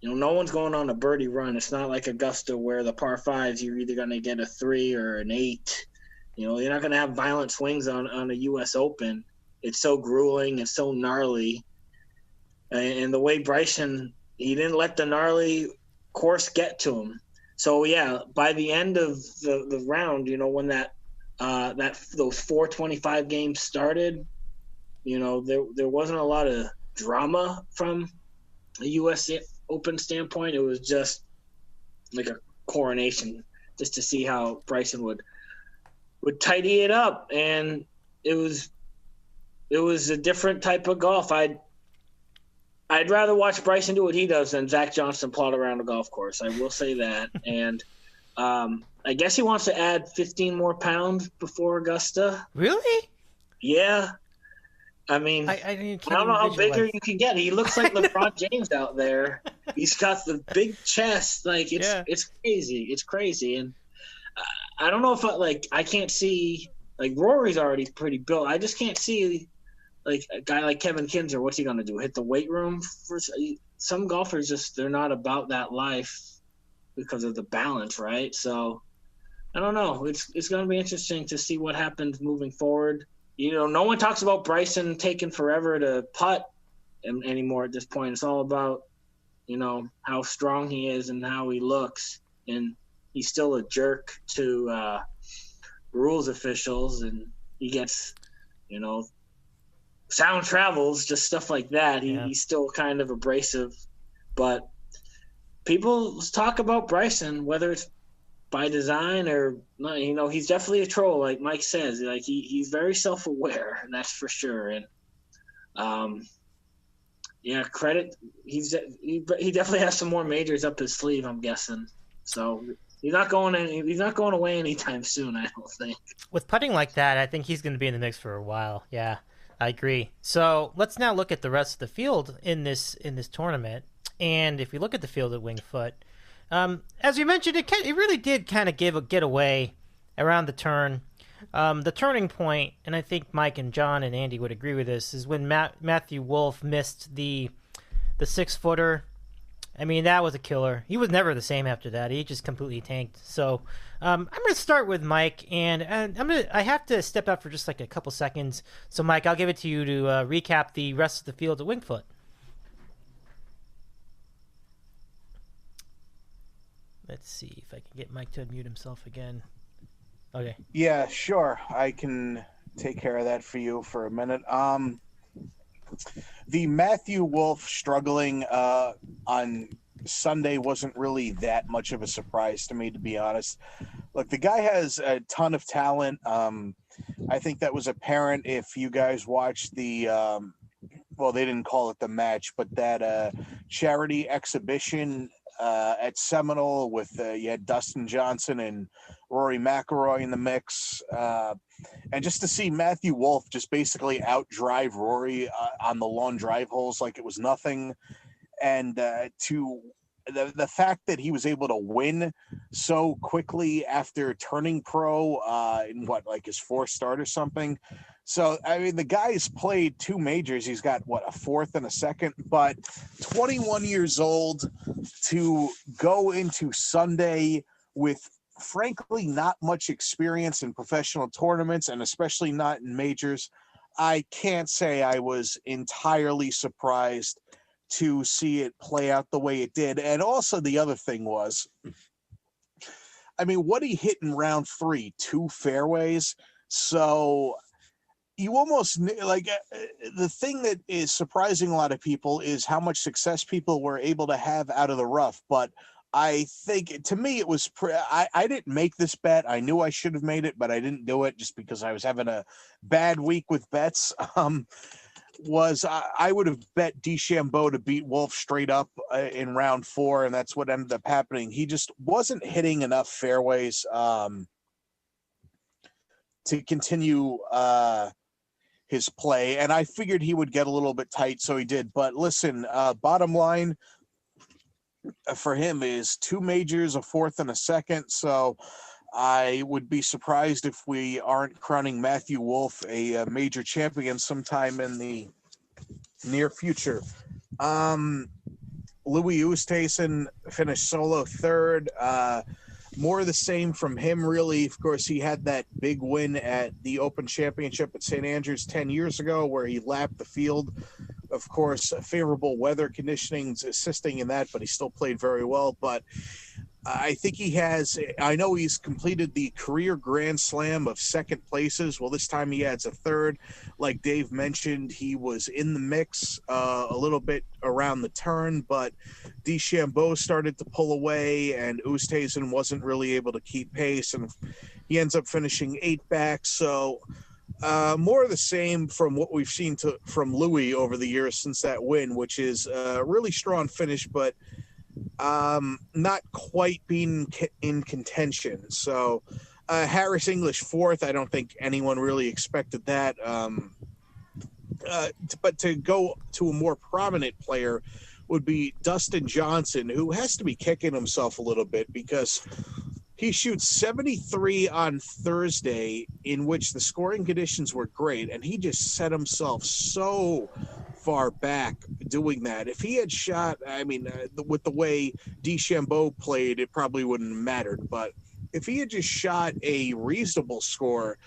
no one's going on a birdie run. It's not like Augusta where the par 5s, you're either going to get a 3 or an 8. You're not going to have violent swings on a U.S. Open. It's so grueling. It's so gnarly. And the way Bryson, he didn't let the gnarly course get to him. So, yeah, by the end of the round, when those 425 games started, there wasn't a lot of drama from a U.S. Open standpoint. It was just like a coronation just to see how Bryson would tidy it up. And it was a different type of golf. I'd rather watch Bryson do what he does than Zach Johnson plod around a golf course. I will say that. And I guess he wants to add 15 more pounds before Augusta. Really? Yeah. I mean, I don't know how bigger you can get. He looks like LeBron James out there. He's got the big chest. Like, it's crazy. It's crazy. And I don't know if I can't see – like, Rory's already pretty built. I just can't see – like a guy like Kevin Kinzer, what's he going to do? Hit the weight room? Some golfers they're not about that life because of the balance, right? So I don't know. It's going to be interesting to see what happens moving forward. No one talks about Bryson taking forever to putt anymore at this point. It's all about, how strong he is and how he looks. And he's still a jerk to rules officials, and he gets, sound travels, just stuff like that. He's still kind of abrasive. But people talk about Bryson, whether it's by design or not, he's definitely a troll, like Mike says. Like he's very self-aware, and that's for sure. And credit. He definitely has some more majors up his sleeve, I'm guessing. So he's not going away anytime soon, I don't think. With putting like that, I think he's going to be in the mix for a while. Yeah. I agree. So let's now look at the rest of the field in this tournament. And if we look at the field at Winged Foot, as you mentioned, it really did kind of get away around the turn. The turning point, and I think Mike and John and Andy would agree with this, is when Matthew Wolff missed the 6-footer. I mean, that was a killer. He was never the same after that. He just completely tanked. So I'm going to start with Mike, and I have to step out for just like a couple seconds. So, Mike, I'll give it to you to recap the rest of the field at Winged Foot. Let's see if I can get Mike to unmute himself again. Okay. Yeah, sure. I can take care of that for you for a minute. The Matthew Wolff struggling on Sunday wasn't really that much of a surprise to me, to be honest. Look, the guy has a ton of talent. I think that was apparent if you guys watched the they didn't call it the match, but that charity exhibition at Seminole with you had Dustin Johnson and Rory McIlroy in the mix. And just to see Matthew Wolff just basically outdrive Rory on the long drive holes like it was nothing. And to the fact that he was able to win so quickly after turning pro in his 4th start or something. So, I mean, the guy's played 2 majors. He's got, a 4th and a 2nd, but 21 years old to go into Sunday with, frankly, not much experience in professional tournaments and especially not in majors. I can't say I was entirely surprised to see it play out the way it did. And also the other thing was, I mean, what he hit in round 3, 2 fairways. So you almost the thing that is surprising a lot of people is how much success people were able to have out of the rough. But I think to me, it was, I didn't make this bet. I knew I should have made it, but I didn't do it just because I was having a bad week with bets. was I would have bet DeChambeau to beat Wolf straight up in round 4, and that's what ended up happening. He just wasn't hitting enough fairways to continue his play, and I figured he would get a little bit tight, so he did. But listen, bottom line for him is 2 majors, a fourth, and a second, so I would be surprised if we aren't crowning Matthew Wolff a major champion sometime in the near future. Louis Oosthuizen finished solo third. More of the same from him, really. Of course, he had that big win at the Open Championship at St. Andrews 10 years ago where he lapped the field. Of course, favorable weather conditionings assisting in that, but he still played very well. But I think I know he's completed the career Grand Slam of second places. Well, this time he adds a third. Like Dave mentioned, he was in the mix a little bit around the turn, but DeChambeau started to pull away, and Oosthuizen wasn't really able to keep pace, and he ends up finishing 8 back. So more of the same from what we've seen from Louis over the years since that win, which is a really strong finish, but not quite being in contention. So Harris English 4th, I don't think anyone really expected that. But to go to a more prominent player would be Dustin Johnson, who has to be kicking himself a little bit because he shoots 73 on Thursday, in which the scoring conditions were great, and he just set himself so far back doing that. If he had shot, with the way DeChambeau played, it probably wouldn't have mattered. But if he had just shot a reasonable score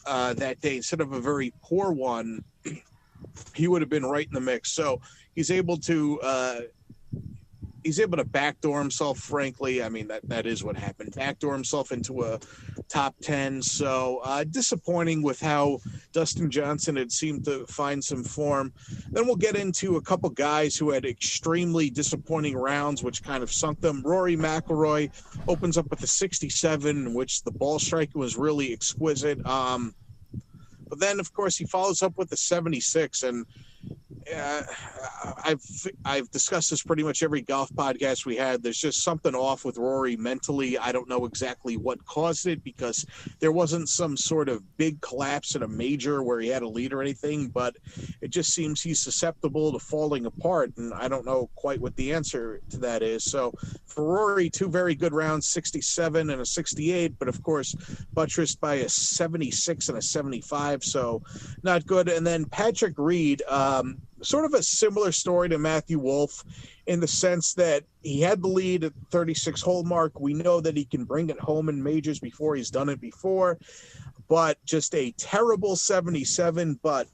that day instead of a very poor one, he would have been right in the mix. So he's able to backdoor himself, frankly. I mean, that is what happened. Backdoor himself into a top 10. So disappointing with how Dustin Johnson had seemed to find some form. Then we'll get into a couple guys who had extremely disappointing rounds, which kind of sunk them. Rory McIlroy opens up with a 67, in which the ball striking was really exquisite. But then, of course, he follows up with a 76, and I've discussed this pretty much every golf podcast we had. There's just something off with Rory mentally. I don't know exactly what caused it, because there wasn't some sort of big collapse in a major where he had a lead or anything, but it just seems he's susceptible to falling apart, and I don't know quite what the answer to that is. So for Rory, 2 very good rounds, 67 and a 68, but of course buttressed by a 76 and a 75, so not good. And then Patrick Reed, sort of a similar story to Matthew Wolff in the sense that he had the lead at the 36-hole mark. We know that he can bring it home in majors before. He's done it before, but just a terrible 77. But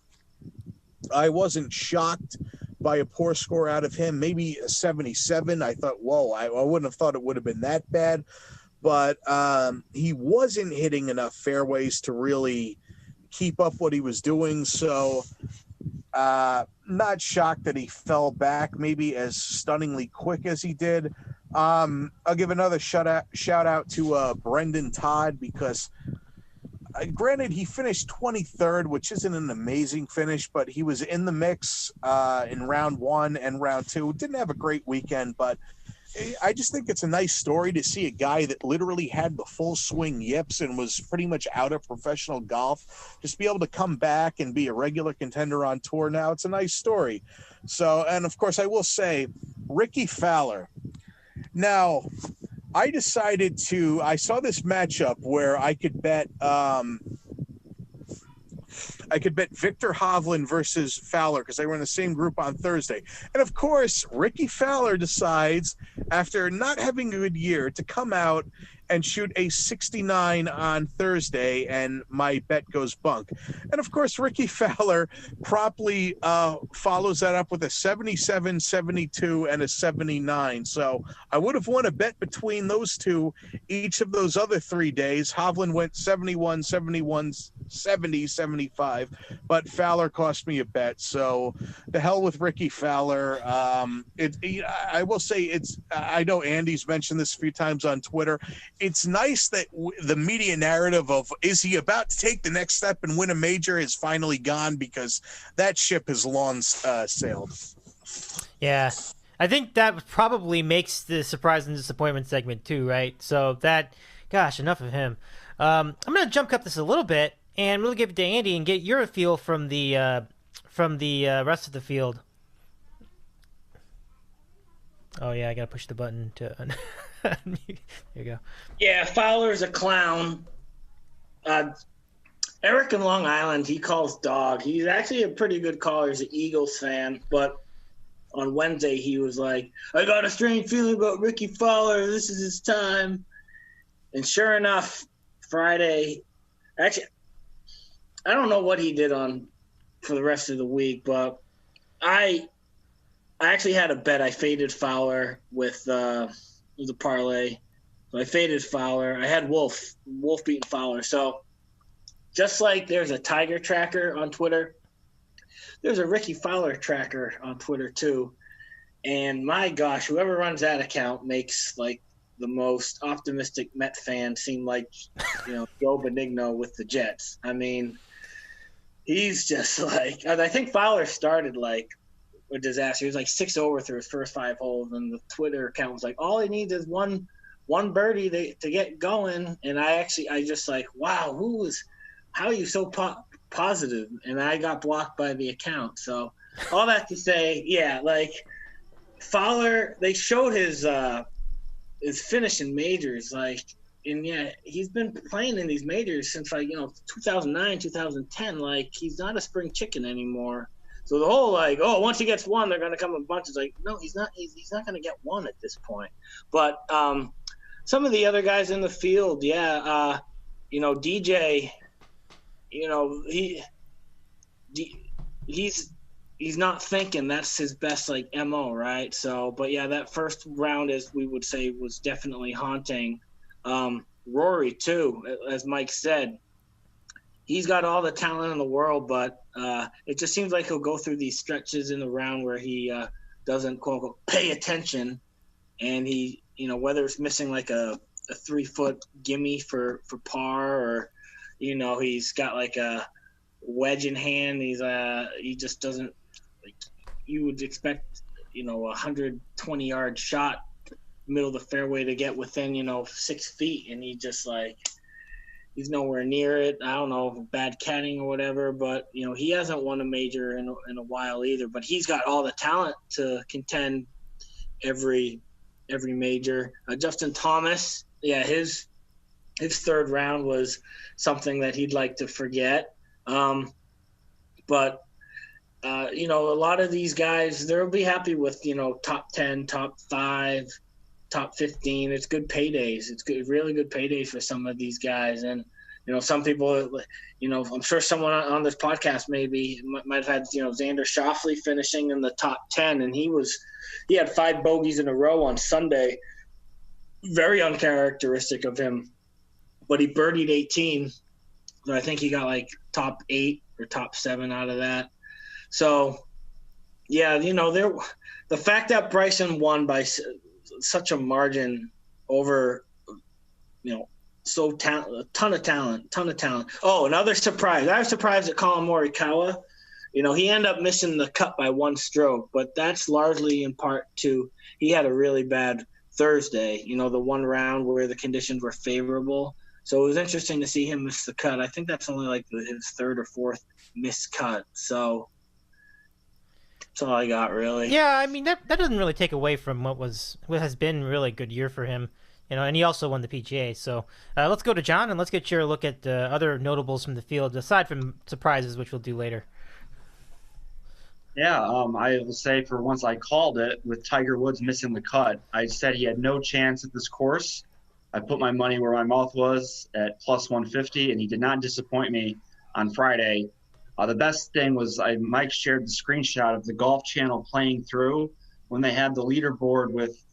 I wasn't shocked by a poor score out of him. Maybe a 77. I thought, whoa, I wouldn't have thought it would have been that bad. But he wasn't hitting enough fairways to really keep up what he was doing. So not shocked that he fell back maybe as stunningly quick as he did. I'll give another shout out to Brendan Todd, because granted he finished 23rd, which isn't an amazing finish, but he was in the mix in round 1 and round 2. Didn't have a great weekend, but I just think it's a nice story to see a guy that literally had the full swing yips and was pretty much out of professional golf just be able to come back and be a regular contender on tour now. It's a nice story. So, and of course I will say Ricky Fowler. Now, I saw this matchup where I could bet Victor Hovland versus Fowler because they were in the same group on Thursday. And of course, Ricky Fowler decides, after not having a good year, to come out and shoot a 69 on Thursday, and my bet goes bunk. And of course, Ricky Fowler promptly follows that up with a 77, 72, and a 79. So I would have won a bet between those two each of those other 3 days. Hovland went 71, 71, 70, 75, but Fowler cost me a bet. So the hell with Ricky Fowler. I will say I know Andy's mentioned this a few times on Twitter. it's nice that the media narrative of is he about to take the next step and win a major is finally gone, because that ship has long sailed. Yeah. I think that probably makes the surprise and disappointment segment too, right? So that, gosh, enough of him. I'm going to jump cut this a little bit and really give it to Andy and get your feel from the rest of the field. Oh yeah, I gotta push the button to. There you go. Yeah, Fowler's a clown. Eric in Long Island, he calls dog. He's actually a pretty good caller. He's an Eagles fan, but on Wednesday he was like, "I got a strange feeling about Ricky Fowler. This is his time." And sure enough, Friday, actually, I don't know what he did for the rest of the week, but I actually had a bet. I faded Fowler with the parlay. So I faded Fowler. I had Wolf beating Fowler. So just like there's a Tiger tracker on Twitter, there's a Ricky Fowler tracker on Twitter too. And my gosh, whoever runs that account makes like the most optimistic Met fan seem like, Joe Benigno with the Jets. I mean, he's just like, I think Fowler started like a disaster. He was like 6 over through his first 5 holes, and the Twitter account was like, all he needs is one birdie to get going. And I just like, wow, how are you so positive? And I got blocked by the account. So all that to say, yeah, like Fowler, they showed his finish in majors, like, and yeah, he's been playing in these majors since 2009, 2010. Like, he's not a spring chicken anymore. So the whole once he gets one, they're going to come a bunch. It's like, no, he's not. He's not going to get one at this point. But some of the other guys in the field, yeah, DJ, he's not thinking that's his best MO, right? So, but yeah, that first round, as we would say, was definitely haunting. Rory too, as Mike said. He's got all the talent in the world, but it just seems like he'll go through these stretches in the round where he doesn't, quote unquote, pay attention. And he, whether it's missing like a 3-foot gimme for par, or, he's got like a wedge in hand. He just doesn't, like, you would expect, a 120-yard shot middle of the fairway to get within, 6 feet. And he just he's nowhere near it. I don't know, bad caddying or whatever, but he hasn't won a major in a while either. But he's got all the talent to contend every major. Justin Thomas, yeah, his third round was something that he'd like to forget. But a lot of these guys, they'll be happy with top 10, top 5. Top 15. It's good paydays. It's good, really good paydays for some of these guys. And some people, I'm sure someone on this podcast might have had Xander Schauffele finishing in the top 10, and he had 5 bogeys in a row on Sunday. Very uncharacteristic of him, but he birdied 18. So I think he got top 8 or top 7 out of that. So yeah, the fact that Bryson won by such a margin over, a ton of talent. Oh, another surprise. I was surprised at Colin Morikawa. He ended up missing the cut by 1 stroke, but that's largely in part to he had a really bad Thursday, the one round where the conditions were favorable. So it was interesting to see him miss the cut. I think that's only his 3rd or 4th missed cut. So that's all I got, really. Yeah, I mean, that doesn't really take away from what has been a really good year for him, and he also won the PGA. So let's go to John, and let's get your look at other notables from the field, aside from surprises, which we'll do later. Yeah, I will say for once I called it with Tiger Woods missing the cut. I said he had no chance at this course. I put my money where my mouth was at plus 150, and he did not disappoint me on Friday. The best thing was Mike shared the screenshot of the Golf Channel playing through when they had the leaderboard with,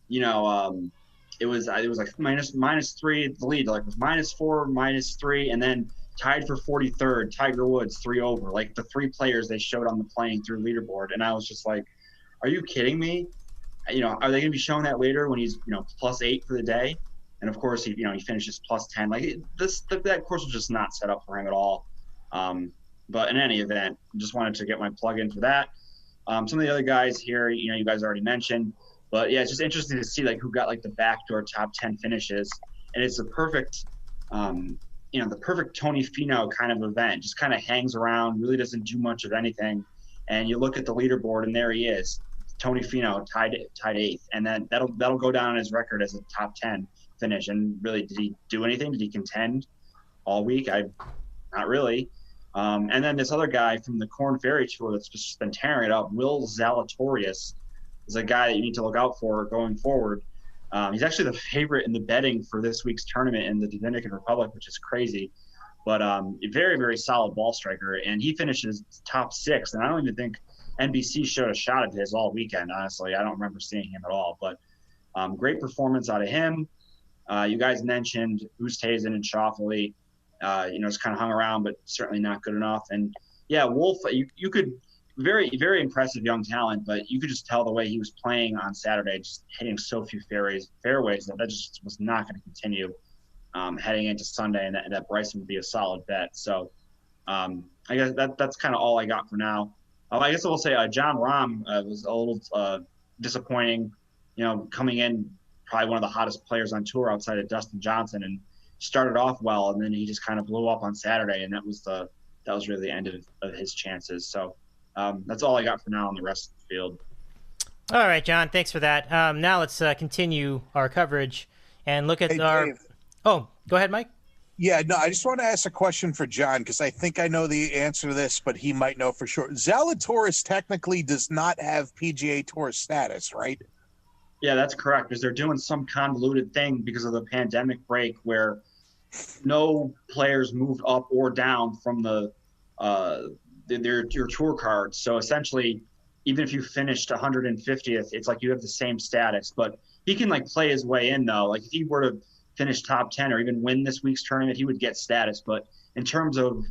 it was like minus 3 the lead, like it was -4, -3, and then tied for 43rd, Tiger Woods 3 over, like the 3 players they showed on the playing through leaderboard. And I was just like, are you kidding me? Are they going to be showing that later when he's, +8 for the day? And of course, he finishes plus 10. Like that course was just not set up for him at all. But in any event, just wanted to get my plug in for that. Some of the other guys here, you guys already mentioned, but yeah, it's just interesting to see like who got like the backdoor top 10 finishes. And it's the perfect, the perfect Tony Finau kind of event. Just kind of hangs around, really doesn't do much of anything. And you look at the leaderboard, and there he is, Tony Finau, tied 8th, and then that'll go down on his record as a top 10 finish. And really, did he do anything? Did he contend all week? Not really. And then this other guy from the Corn Ferry Tour that's just been tearing it up, Will Zalatoris, is a guy that you need to look out for going forward. He's actually the favorite in the betting for this week's tournament in the Dominican Republic, which is crazy. But a very, very solid ball striker. And he finishes top 6. And I don't even think NBC showed a shot of his all weekend, honestly. I don't remember seeing him at all. But great performance out of him. You guys mentioned Oosthuizen and Schauffele. Just kind of hung around, but certainly not good enough. And, yeah, Wolf, you could – very, very impressive young talent, but you could just tell the way he was playing on Saturday, just hitting so few fairways that just was not going to continue heading into Sunday, and that Bryson would be a solid bet. So I guess that's kind of all I got for now. I guess I will say John Rahm was a little disappointing, coming in probably one of the hottest players on tour outside of Dustin Johnson, and started off well, and then he just kind of blew up on Saturday, and that was really the end of his chances. So that's all I got for now on the rest of the field. All right, John, thanks for that. Now let's continue our coverage and look at our. Dave. Oh, go ahead, Mike. Yeah, no, I just want to ask a question for John because I think I know the answer to this, but he might know for sure. Zalatoris technically does not have PGA Tour status, right? Yeah, that's correct, because they're doing some convoluted thing because of the pandemic break where no players moved up or down from your tour cards. So essentially, even if you finished 150th, it's like you have the same status. But he can like play his way in though. Like if he were to finish top 10 or even win this week's tournament, he would get status. But in terms of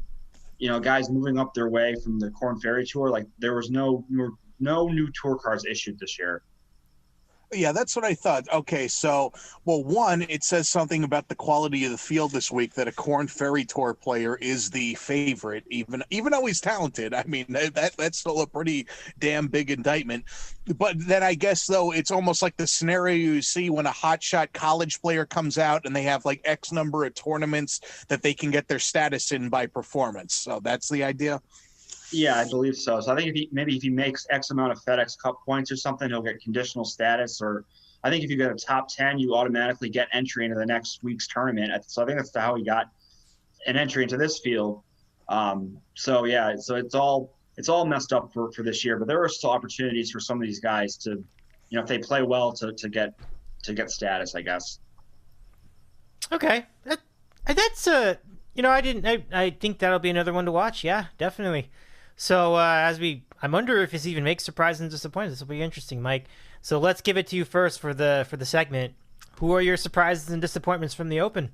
guys moving up their way from the Corn Ferry Tour, like there was no new tour cards issued this year. Yeah, that's what I thought. Okay, so, well, one, it says something about the quality of the field this week that a Corn Ferry Tour player is the favorite, even though he's talented. I mean, that's still a pretty damn big indictment. But then I guess, though, it's almost like the scenario you see when a hotshot college player comes out and they have like X number of tournaments that they can get their status in by performance. So that's the idea. Yeah, I believe so. So I think if he makes X amount of FedEx Cup points or something, he'll get conditional status. Or I think if you get a top 10, you automatically get entry into the next week's tournament. So I think that's how he got an entry into this field. So it's all messed up for this year. But there are still opportunities for some of these guys to, if they play well, to get status, I guess. Okay, that's I think that'll be another one to watch. Yeah, definitely. So I wonder if this even makes surprises and disappointments. This will be interesting, Mike. So let's give it to you first for the segment. Who are your surprises and disappointments from the Open?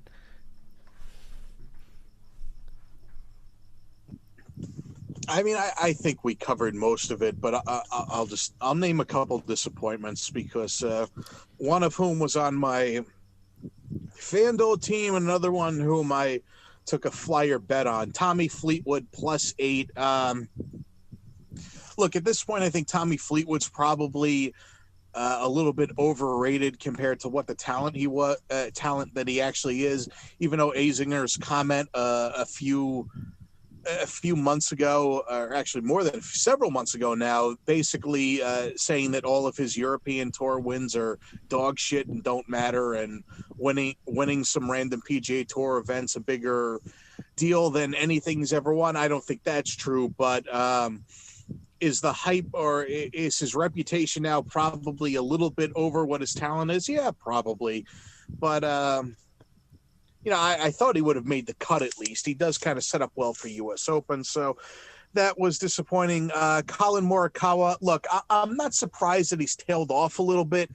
I mean, I think we covered most of it, but I'll name a couple disappointments because one of whom was on my FanDuel team, another one whom I took a flyer bet on. Tommy Fleetwood +8. Look, at this point, I think Tommy Fleetwood's probably a little bit overrated compared to what the talent that he actually is. Even though Azinger's comment a few months ago, or actually more than several months ago now, basically saying that all of his European Tour wins are dog shit and don't matter, and winning some random PGA Tour events a bigger deal than anything he's ever won. I don't think that's true, but is the hype or is his reputation now probably a little bit over what his talent is? Yeah, probably. But I thought he would have made the cut at least. He does kind of set up well for U.S. Open, so that was disappointing. Colin Morikawa, look, I'm not surprised that he's tailed off a little bit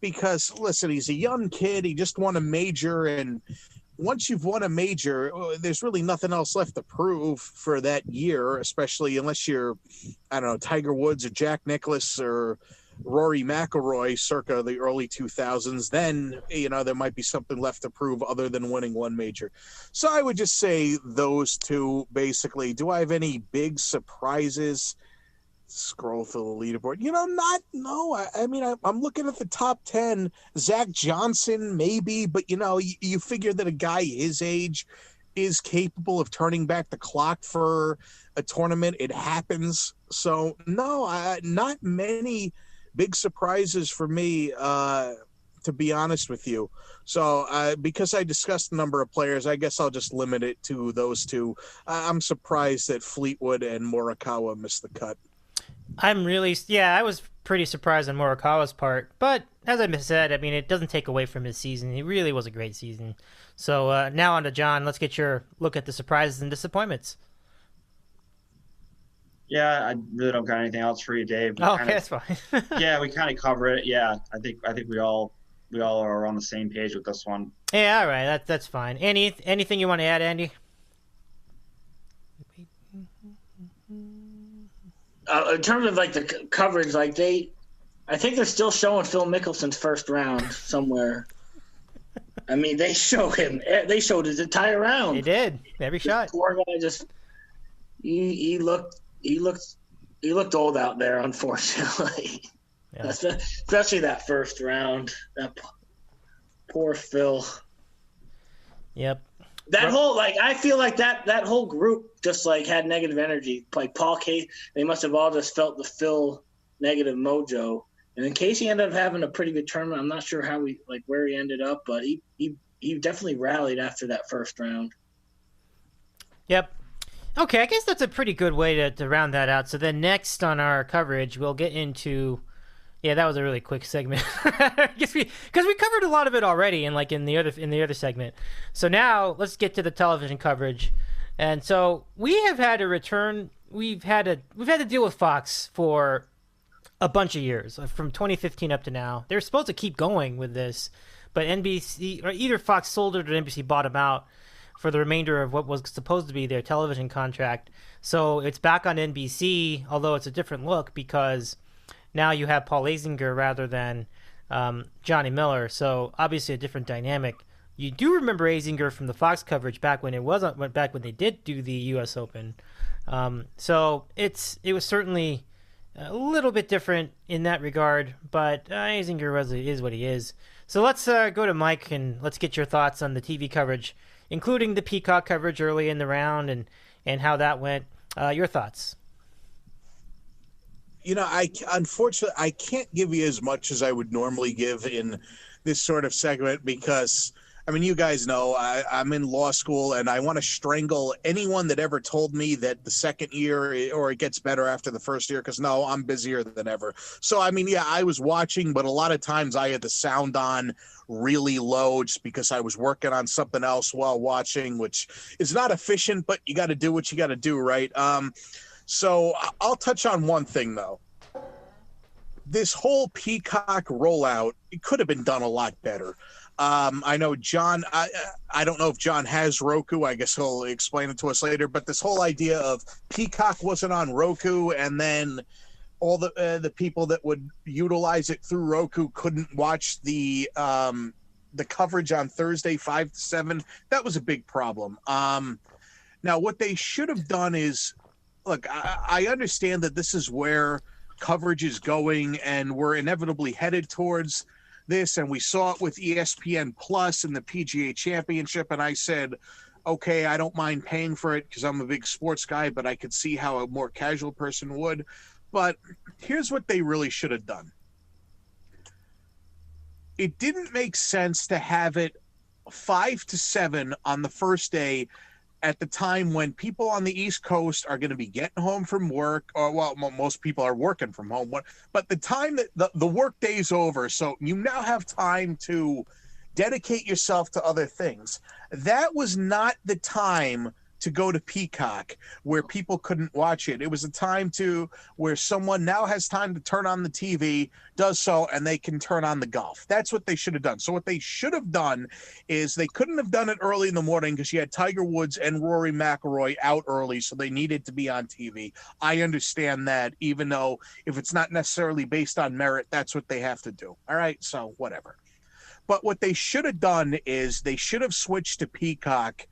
because, listen, he's a young kid. He just won a major, and once you've won a major, there's really nothing else left to prove for that year, especially unless you're, I don't know, Tiger Woods or Jack Nicklaus or Rory McIlroy circa the early 2000s, then, there might be something left to prove other than winning one major. So I would just say those two, basically. Do I have any big surprises? Scroll through the leaderboard. I'm looking at the top 10. Zach Johnson, maybe, but, you figure that a guy his age is capable of turning back the clock for a tournament. It happens. So, no, not many big surprises for me, to be honest with you. So because I discussed the number of players, I guess I'll just limit it to those two. I'm surprised that Fleetwood and Morikawa missed the cut. I was pretty surprised on Morikawa's part. But as I said, it doesn't take away from his season. It really was a great season. So now on to John. Let's get your look at the surprises and disappointments. Yeah, I really don't got anything else for you, Dave. That's fine. Yeah, we kind of cover it. Yeah, I think we all are on the same page with this one. Yeah, all right, that's fine. Anything you want to add, Andy? In terms of the coverage, I think they're still showing Phil Mickelson's first round somewhere. They show him. They showed his entire round. They did every shot. Poor guy he looked old out there, unfortunately. Yeah. Especially that first round. That poor Phil. Yep. That whole I feel like that whole group just had negative energy. Like Paul Casey, they must have all just felt the Phil negative mojo. And then Casey ended up having a pretty good tournament. I'm not sure where he ended up, but he definitely rallied after that first round. Yep. Okay, I guess that's a pretty good way to round that out. So then next on our coverage, we'll get into that was a really quick segment. Because we covered a lot of it already in the other segment. So now let's get to the television coverage. And so we have had a return. We've had to deal with Fox for a bunch of years, from 2015 up to now. They're supposed to keep going with this, but NBC, or either Fox sold it or NBC bought them out for the remainder of what was supposed to be their television contract. So it's back on NBC, although it's a different look because now you have Paul Azinger rather than Johnny Miller. So obviously a different dynamic. You do remember Azinger from the Fox coverage back when they did do the U.S. Open. So it was certainly a little bit different in that regard, but Azinger is what he is. So let's go to Mike and let's get your thoughts on the TV coverage, including the Peacock coverage early in the round and how that went. Your thoughts? Unfortunately, I can't give you as much as I would normally give in this sort of segment because, you guys know I'm in law school and I want to strangle anyone that ever told me that the second year or it gets better after the first year because, no, I'm busier than ever. So, I was watching, but a lot of times I had the sound on really low just because I was working on something else while watching, which is not efficient, but you got to do what you got to do, right? So I'll touch on one thing, though. This whole Peacock rollout, it could have been done a lot better. I know John, I don't know if John has Roku. I guess he'll explain it to us later. But this whole idea of Peacock wasn't on Roku, and then all the people that would utilize it through Roku couldn't watch the coverage on Thursday 5 to 7. That was a big problem. Now, what they should have done is, look, I understand that this is where coverage is going, and we're inevitably headed towards this, and we saw it with ESPN Plus and the PGA Championship, and I said, okay, I don't mind paying for it because I'm a big sports guy, but I could see how a more casual person would. But here's what they really should have done. It didn't make sense to have it 5 to 7 on the first day at the time when people on the East Coast are going to be getting home from work, or most people are working from home, but the time that the work day's over, so you now have time to dedicate yourself to other things. That was not the time to go to Peacock where people couldn't watch it. It was a time where someone now has time to turn on the TV, does so, and they can turn on the golf. That's what they should have done. So what they should have done is they couldn't have done it early in the morning because you had Tiger Woods and Rory McIlroy out early, so they needed to be on TV. I understand that, even though if it's not necessarily based on merit, that's what they have to do. All right, so whatever. But what they should have done is they should have switched to Peacock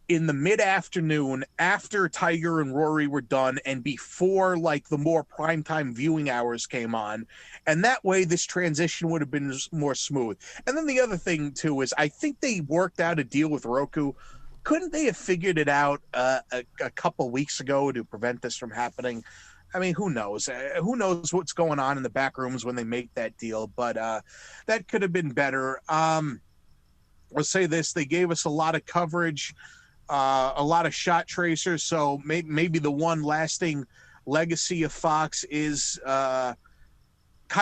in the mid-afternoon after Tiger and Rory were done and before like the more primetime viewing hours came on. And that way this transition would have been more smooth. And then the other thing too is I think they worked out a deal with Roku. Couldn't they have figured it out a couple weeks ago to prevent this from happening? I mean, who knows? Who knows what's going on in the back rooms when they make that deal? But that could have been better. I'll say this. They gave us a lot of coverage. A lot of shot tracers, so maybe the one lasting legacy of Fox is kind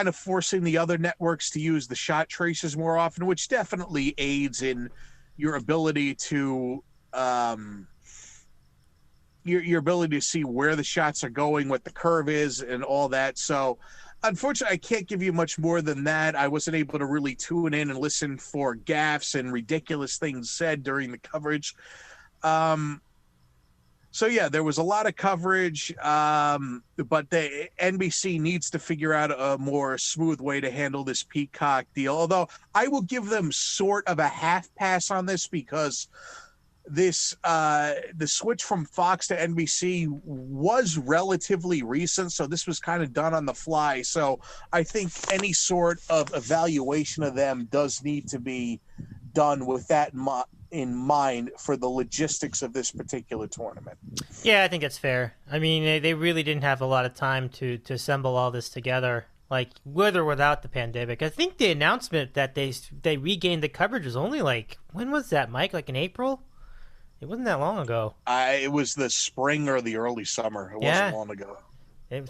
of forcing the other networks to use the shot tracers more often, which definitely aids in your ability to your ability to see where the shots are going, what the curve is, and all that. So unfortunately, I can't give you much more than that. I wasn't able to really tune in and listen for gaffes and ridiculous things said during the coverage. So yeah, there was a lot of coverage, but the NBC needs to figure out a more smooth way to handle this Peacock deal. Although I will give them sort of a half pass on this because this, the switch from Fox to NBC was relatively recent. So this was kind of done on the fly. So I think any sort of evaluation of them does need to be done with that in mind for the logistics of this particular tournament. Yeah, I think that's fair. I mean, they really didn't have a lot of time to assemble all this together, like with or without the pandemic. I think the announcement that they regained the coverage was only like, when was that, Mike? Like in April? It wasn't that long ago. It was the spring or the early summer. It wasn't long ago.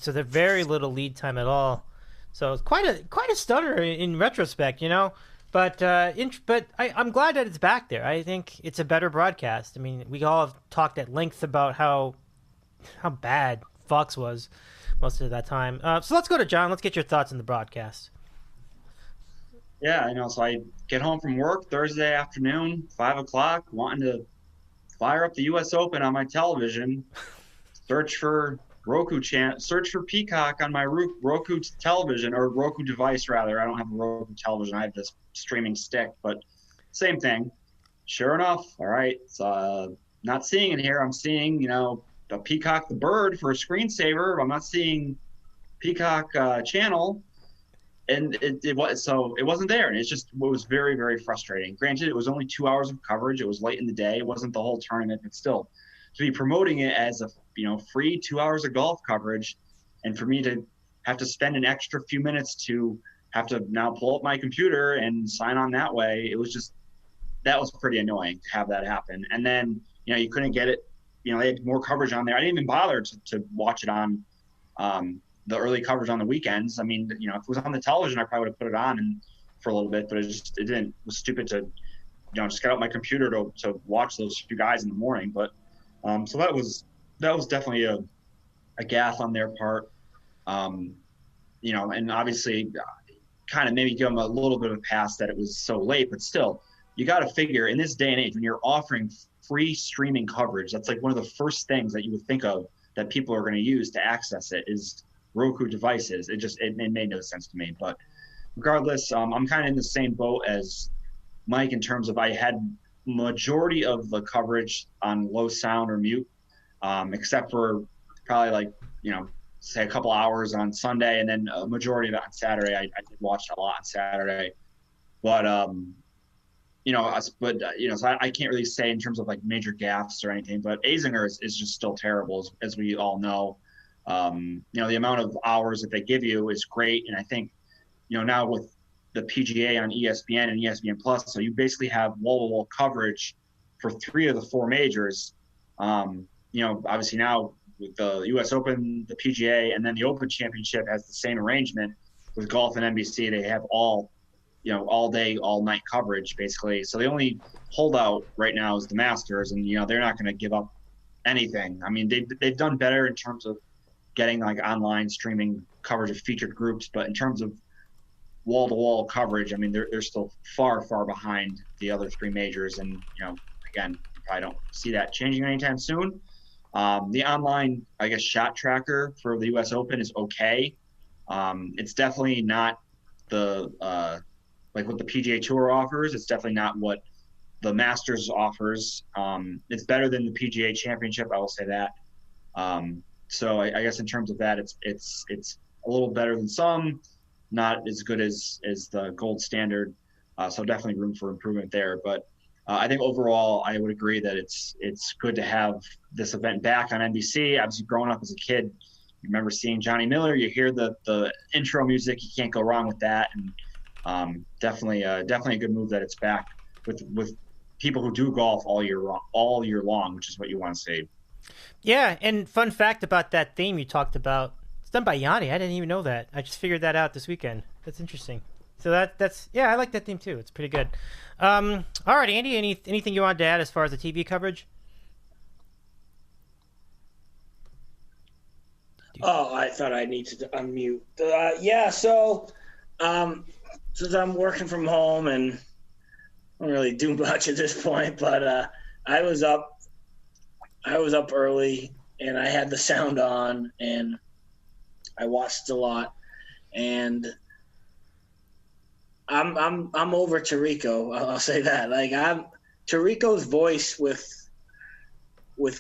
So they're very little lead time at all. So it's quite a stunner in retrospect, you know. But I'm glad that it's back there. I think it's a better broadcast. I mean, we all have talked at length about how bad Fox was most of that time. So let's go to John. Let's get your thoughts on the broadcast. Yeah, I know. So I get home from work Thursday afternoon, 5 o'clock, wanting to fire up the U.S. Open on my television, search for Peacock on my Roku television, or Roku device rather. I don't have a Roku television. I have this streaming stick, but same thing. Sure enough, all right. So not seeing it here. I'm seeing, a Peacock the bird for a screensaver. I'm not seeing Peacock channel, and it wasn't there, and it was very, very frustrating. Granted, it was only 2 hours of coverage. It was late in the day. It wasn't the whole tournament, but still, to be promoting it as a free 2 hours of golf coverage, and for me to have to spend an extra few minutes to have to now pull up my computer and sign on that way, that was pretty annoying to have that happen. And then you couldn't get it. They had more coverage on there. I didn't even bother to watch it on the early coverage on the weekends. I mean, if it was on the television, I probably would have put it on for a little bit, but it didn't. It was stupid to just get out my computer to watch those few guys in the morning. But so that was definitely a gaffe on their part. And obviously kind of maybe give them a little bit of a pass that it was so late, but still, you got to figure in this day and age when you're offering free streaming coverage, that's like one of the first things that you would think of that people are going to use to access it is Roku devices. It made no sense to me. But regardless, I'm kind of in the same boat as Mike in terms of I had majority of the coverage on low sound or mute, except for probably say a couple hours on Sunday, and then a majority of it on Saturday. I did watch a lot on Saturday, but so I can't really say in terms of like major gaffes or anything. But Azinger is just still terrible, as we all know. The amount of hours that they give you is great, and I think now with the PGA on ESPN and ESPN Plus, so you basically have wall-to-wall coverage for 3 of the 4 majors. Obviously now with the U.S. Open, the PGA, and then the Open Championship has the same arrangement with golf and NBC. They have all, all day, all night coverage basically. So the only holdout right now is the Masters, and they're not going to give up anything. I mean, they've done better in terms of getting like online streaming coverage of featured groups, but in terms of wall-to-wall coverage, I mean, they're still far behind the other three majors, and again, you probably don't see that changing anytime soon. The online, I guess, shot tracker for the U.S. Open is okay. It's definitely not the like what the PGA Tour offers. It's definitely not what the Masters offers. It's better than the PGA Championship, I will say that. So I guess in terms of that, it's a little better than some, not as good as the gold standard. So definitely room for improvement there. But I think overall, I would agree that it's good to have this event back on NBC. Obviously, growing up as a kid, you remember seeing Johnny Miller. You hear the intro music. You can't go wrong with that. And definitely a good move that it's back with people who do golf all year long, which is what you want to see. Yeah, and fun fact about that theme you talked about, it's done by Yanni. I didn't even know that. I just figured that out this weekend. That's interesting. So that's I like that theme too. It's pretty good. All right, Andy, anything you wanted to add as far as the TV coverage? Oh, I thought I needed to unmute. So since I'm working from home and I don't really do much at this point, but I was up early and I had the sound on and I watched a lot, and I'm over Tirico. I'll say that. Like Tirico's voice with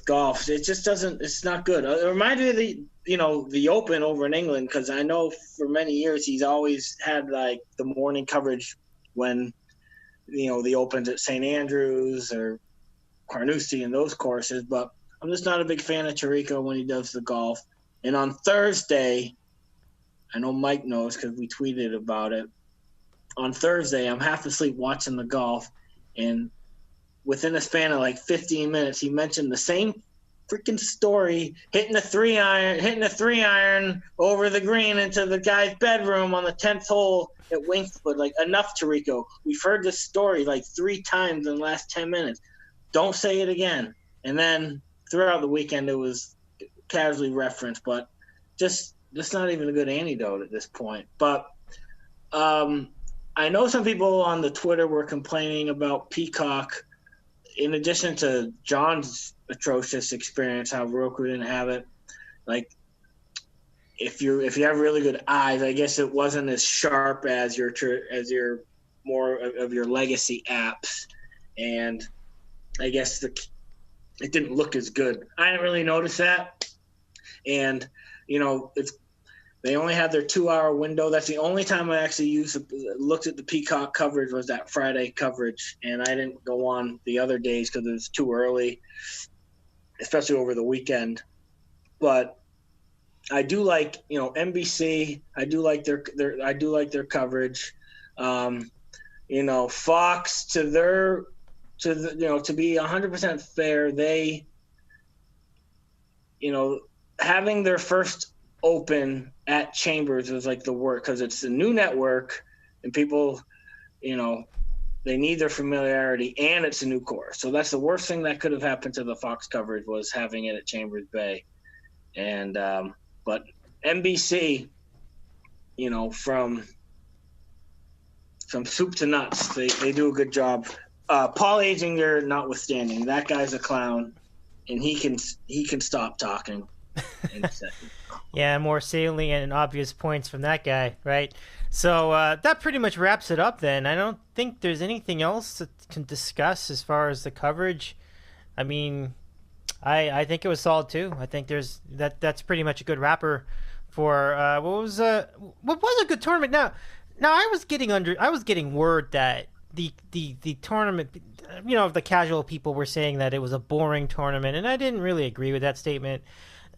golf. It just doesn't. It's not good. It reminded me of the Open over in England, because I know for many years he's always had like the morning coverage when the Opens at St. Andrews or Carnoustie and those courses. But I'm just not a big fan of Tirico when he does the golf. And on Thursday, I know Mike knows because we tweeted about it. On Thursday, I'm half asleep watching the golf, and within a span of like 15 minutes, he mentioned the same freaking story, hitting a three iron over the green into the guy's bedroom on the 10th hole at Wingfoot. Like, enough, Tirico. We've heard this story like 3 times in the last 10 minutes. Don't say it again. And then throughout the weekend, it was casually referenced, but just not even a good antidote at this point. But I know some people on the Twitter were complaining about Peacock, in addition to John's atrocious experience, how Roku didn't have it. Like, if you have really good eyes, I guess it wasn't as sharp as your more of your legacy apps, and I guess it didn't look as good. I didn't really notice that, and if they only had their 2-hour window, that's the only time I actually looked at the Peacock coverage was that Friday coverage, and I didn't go on the other days because it was too early, especially over the weekend. But I do like NBC. I do like their coverage. Fox, to be 100% fair, they having their first Open at Chambers was like the work, because it's a new network and people they need their familiarity, and it's a new course. So that's the worst thing that could have happened to the Fox coverage, was having it at Chambers Bay. And but NBC, from soup to nuts, they do a good job. Paul Aginger notwithstanding, that guy's a clown, and he can stop talking in a second. Yeah, more salient and obvious points from that guy, right? So that pretty much wraps it up then. I don't think there's anything else to discuss as far as the coverage. I mean, I think it was solid too. I think that's pretty much a good wrapper for what was a good tournament. Now I was getting word that the tournament, the casual people were saying that it was a boring tournament, and I didn't really agree with that statement.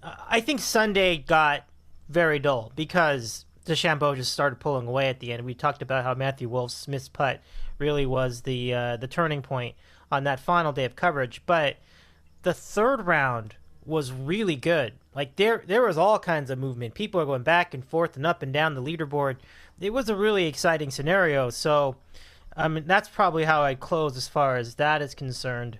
I think Sunday got very dull because DeChambeau just started pulling away at the end. We talked about how Matthew Wolff's missed putt really was the turning point on that final day of coverage. But the third round was really good. Like there was all kinds of movement. People are going back and forth and up and down the leaderboard. It was a really exciting scenario. So, I mean, that's probably how I'd close as far as that is concerned.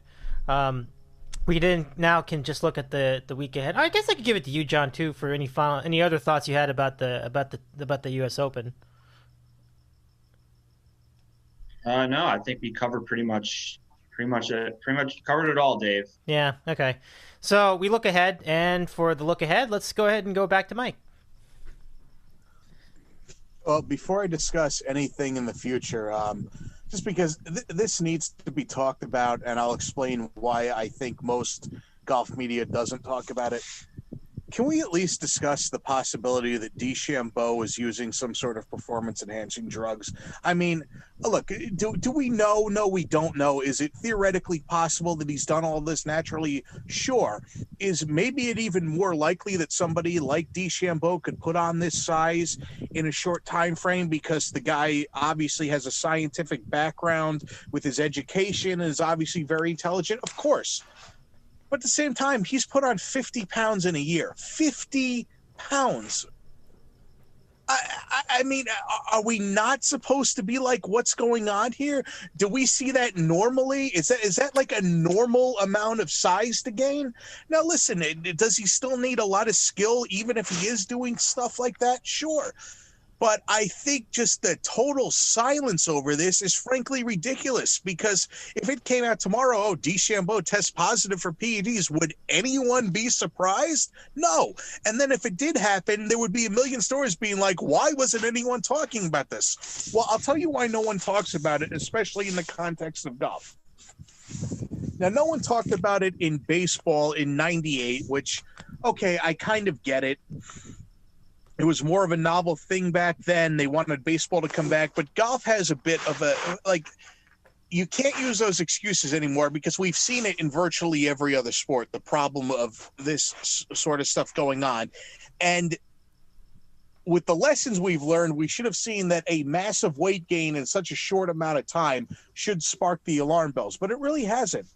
We can just look at the week ahead. I guess I could give it to you, John, too, for any other thoughts you had about the U.S. Open. No, I think we covered pretty much covered it all, Dave. Yeah. Okay. So we look ahead, and for the look ahead, let's go ahead and go back to Mike. Well, before I discuss anything in the future, just because this needs to be talked about, and I'll explain why I think most golf media doesn't talk about it. Can we at least discuss the possibility that DeChambeau is using some sort of performance-enhancing drugs? I mean, look, do we know? No, we don't know. Is it theoretically possible that he's done all this naturally? Sure. Is maybe it even more likely that somebody like DeChambeau could put on this size in a short time frame because the guy obviously has a scientific background with his education and is obviously very intelligent? Of course. But at the same time, he's put on 50 pounds in a year. 50 pounds. I mean, are we not supposed to be like, what's going on here? Do we see that normally? Is that like a normal amount of size to gain? Now, listen, does he still need a lot of skill, even if he is doing stuff like that? Sure. But I think just the total silence over this is frankly ridiculous, because if it came out tomorrow, oh, DeChambeau tests positive for PEDs, would anyone be surprised? No. And then if it did happen, there would be a million stories being like, why wasn't anyone talking about this? Well, I'll tell you why no one talks about it, especially in the context of golf. Now, no one talked about it in baseball in '98, which, okay, I kind of get it. It was more of a novel thing back then. They wanted baseball to come back, but golf has a bit of a, like, you can't use those excuses anymore because we've seen it in virtually every other sport, the problem of this sort of stuff going on. And with the lessons we've learned, we should have seen that a massive weight gain in such a short amount of time should spark the alarm bells, but it really hasn't.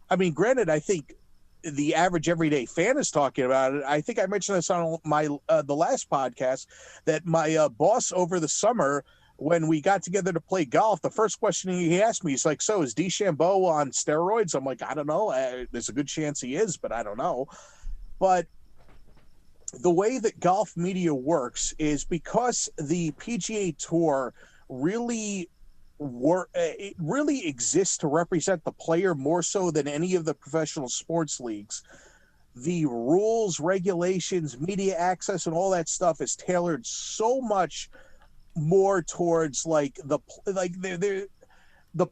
I mean, granted, I think the average everyday fan is talking about it. I think I mentioned this on my the last podcast, that my boss over the summer, when we got together to play golf, the first question he asked me, he's like, so is DeChambeau on steroids? I'm like, I don't know. There's a good chance he is, but I don't know. But the way that golf media works is because the PGA Tour really it really exists to represent the player more so than any of the professional sports leagues. The rules, regulations, media access, and all that stuff is tailored so much more towards the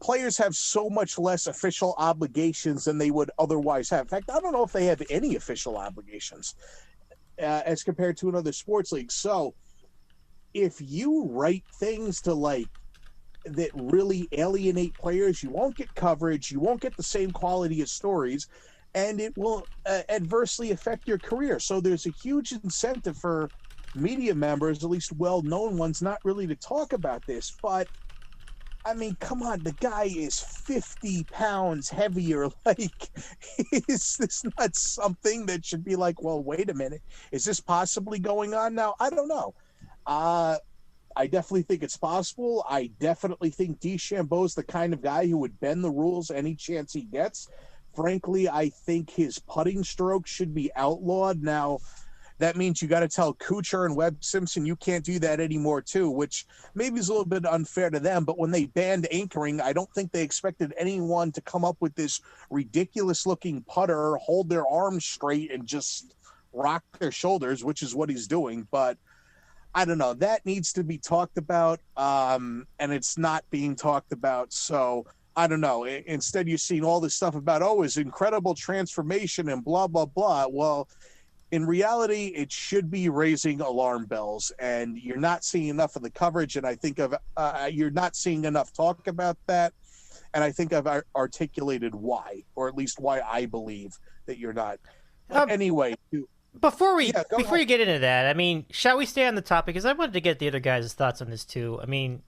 players have so much less official obligations than they would otherwise have. In fact, I don't know if they have any official obligations as compared to another sports league. So if you write things to that really alienate players, you won't get coverage, you won't get the same quality of stories, and it will adversely affect your career. So there's a huge incentive for media members, at least well-known ones, not really to talk about this. But I mean, come on, the guy is 50 pounds heavier. Is this not something that should be like, well, wait a minute, is this possibly going on now? I don't know. I definitely think it's possible. I definitely think DeChambeau's the kind of guy who would bend the rules any chance he gets. Frankly, I think his putting stroke should be outlawed. Now, that means you got to tell Kuchar and Webb Simpson you can't do that anymore too, which maybe is a little bit unfair to them. But when they banned anchoring, I don't think they expected anyone to come up with this ridiculous-looking putter, hold their arms straight, and just rock their shoulders, which is what he's doing. But I don't know. That needs to be talked about, and it's not being talked about. So I don't know. Instead, you're seeing all this stuff about, oh, his incredible transformation and blah, blah, blah. Well, in reality, it should be raising alarm bells, and you're not seeing enough of the coverage. And I think you're not seeing enough talk about that. And I think I've articulated why, or at least why I believe that you're not. Anyway. Before you get into that, I mean, shall we stay on the topic? Because I wanted to get the other guys' thoughts on this too. I mean,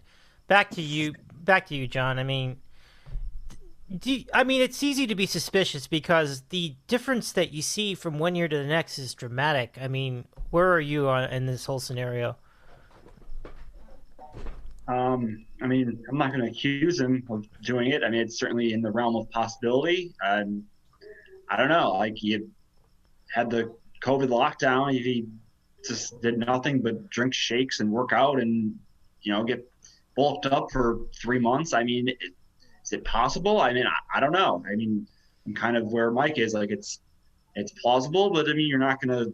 back to you, John. I mean, I mean, it's easy to be suspicious because the difference that you see from one year to the next is dramatic. I mean, where are you in this whole scenario? I mean, I'm not going to accuse him of doing it. I mean, it's certainly in the realm of possibility. I don't know. Like, he had the COVID lockdown. He just did nothing but drink shakes and work out and, get bulked up for 3 months. I mean, is it possible? I mean, I don't know. I mean, I'm kind of where Mike is. Like, it's plausible, but I mean, I'm not going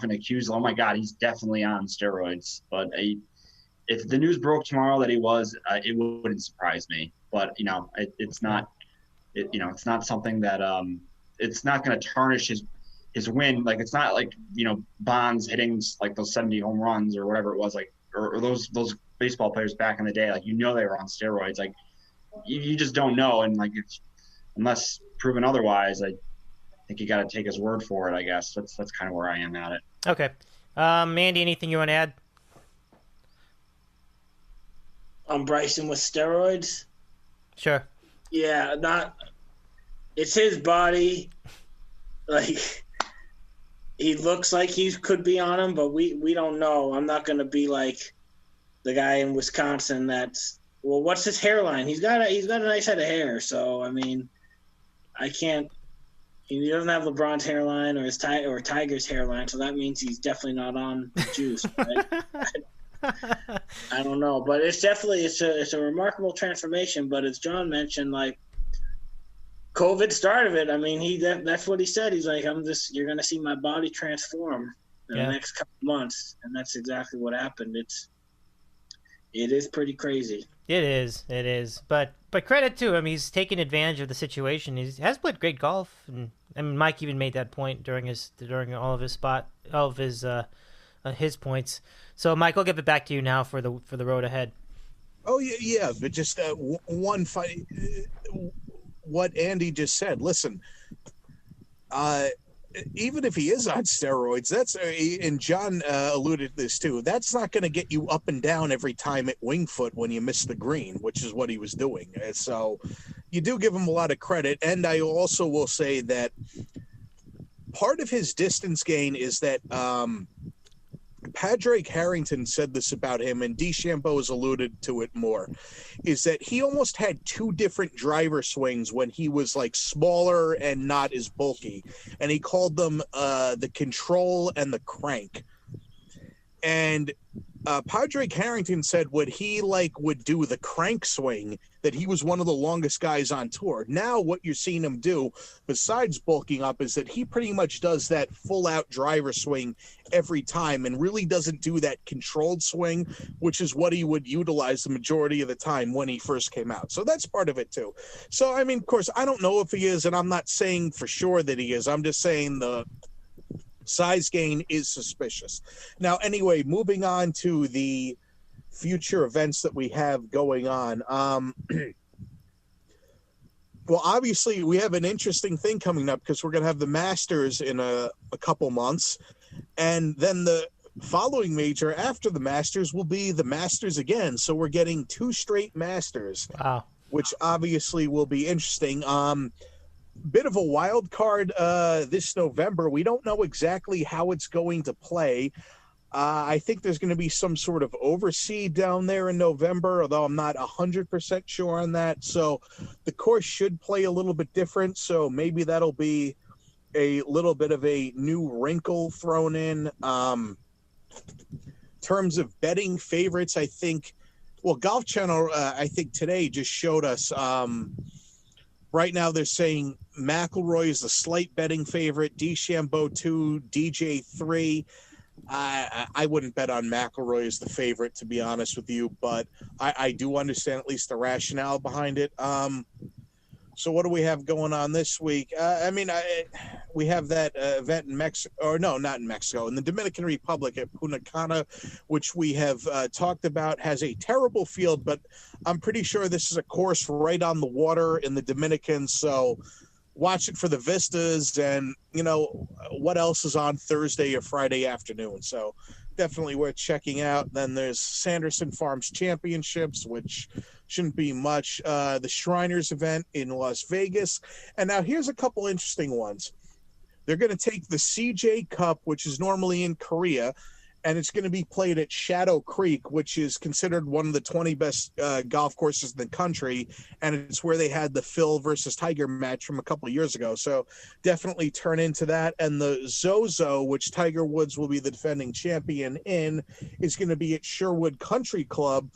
to accuse, oh my God, he's definitely on steroids. But if the news broke tomorrow that he was, it wouldn't surprise me. But it's not something that it's not going to tarnish his win. Like, it's not like Bonds hitting like those 70 home runs or whatever it was, like or those baseball players back in the day. Like, they were on steroids. Like, you just don't know, and like, unless proven otherwise, I think you got to take his word for it. I guess that's kind of where I am at it. Okay, Mandy, anything you want to add? On Bryson with steroids? Sure. Yeah, it's his body. Like, he looks like he could be on him, but we don't know. I'm not going to be like the guy in Wisconsin that's, well, what's his hairline? He's got a nice head of hair. So, I mean, I can't. He doesn't have LeBron's hairline or Tiger's hairline, so that means he's definitely not on juice. Right? I don't know, but it's definitely it's a remarkable transformation. But as John mentioned, like, COVID started it. I mean, that's what he said. He's like, you're going to see my body transform in the next couple months, and that's exactly what happened. It is pretty crazy. It is. But credit to him, he's taken advantage of the situation. He has played great golf, and I mean, Mike even made that point during all of his points. So, Mike, I'll give it back to you now for the road ahead. Oh yeah, but just one fight. What Andy just said. Listen, even if he is on steroids, that's and John alluded to this too. That's not going to get you up and down every time at Wingfoot when you miss the green, which is what he was doing. So you do give him a lot of credit. And I also will say that part of his distance gain is that Padraig Harrington said this about him, and DeChambeau has alluded to it more, is that he almost had two different driver swings when he was like smaller and not as bulky. And he called them the control and the crank. And Padraig Harrington said when he would do the crank swing, that he was one of the longest guys on tour. Now what you're seeing him do, besides bulking up, is that he pretty much does that full-out driver swing every time and really doesn't do that controlled swing, which is what he would utilize the majority of the time when he first came out. So that's part of it too. So, I mean, of course, I don't know if he is, and I'm not saying for sure that he is. I'm just saying the size gain is suspicious. Now, anyway, moving on to the future events that we have going on. Well, obviously, we have an interesting thing coming up because we're going to have the Masters in a couple months. And then the following major after the Masters will be the Masters again. So we're getting 2 straight Masters, wow, which obviously will be interesting. Bit of a wild card this November. We don't know exactly how it's going to play. I think there's going to be some sort of overseed down there in November, although I'm not 100% sure on that. So the course should play a little bit different. So maybe that'll be a little bit of a new wrinkle thrown in. Terms of betting favorites, I think, well, Golf Channel, I think today just showed us, right now they're saying McIlroy is the slight betting favorite, DeChambeau 2, DJ 3. I wouldn't bet on McIlroy as the favorite, to be honest with you, but I do understand at least the rationale behind it. So what do we have going on this week? We have that event in Mexico, or no, not in Mexico, in the Dominican Republic at Punta Cana, which we have talked about, has a terrible field, but I'm pretty sure this is a course right on the water in the Dominican, so watch it for the vistas and, what else is on Thursday or Friday afternoon. So definitely worth checking out. Then there's Sanderson Farms Championships, which Shouldn't be much. The Shriners event in Las Vegas. And now here's a couple interesting ones. They're going to take the CJ Cup, which is normally in Korea, and it's going to be played at Shadow Creek, which is considered one of the 20 best golf courses in the country, and it's where they had the Phil versus Tiger match from a couple of years ago. So definitely turn into that. And the Zozo, which Tiger Woods will be the defending champion in, is going to be at Sherwood Country Club,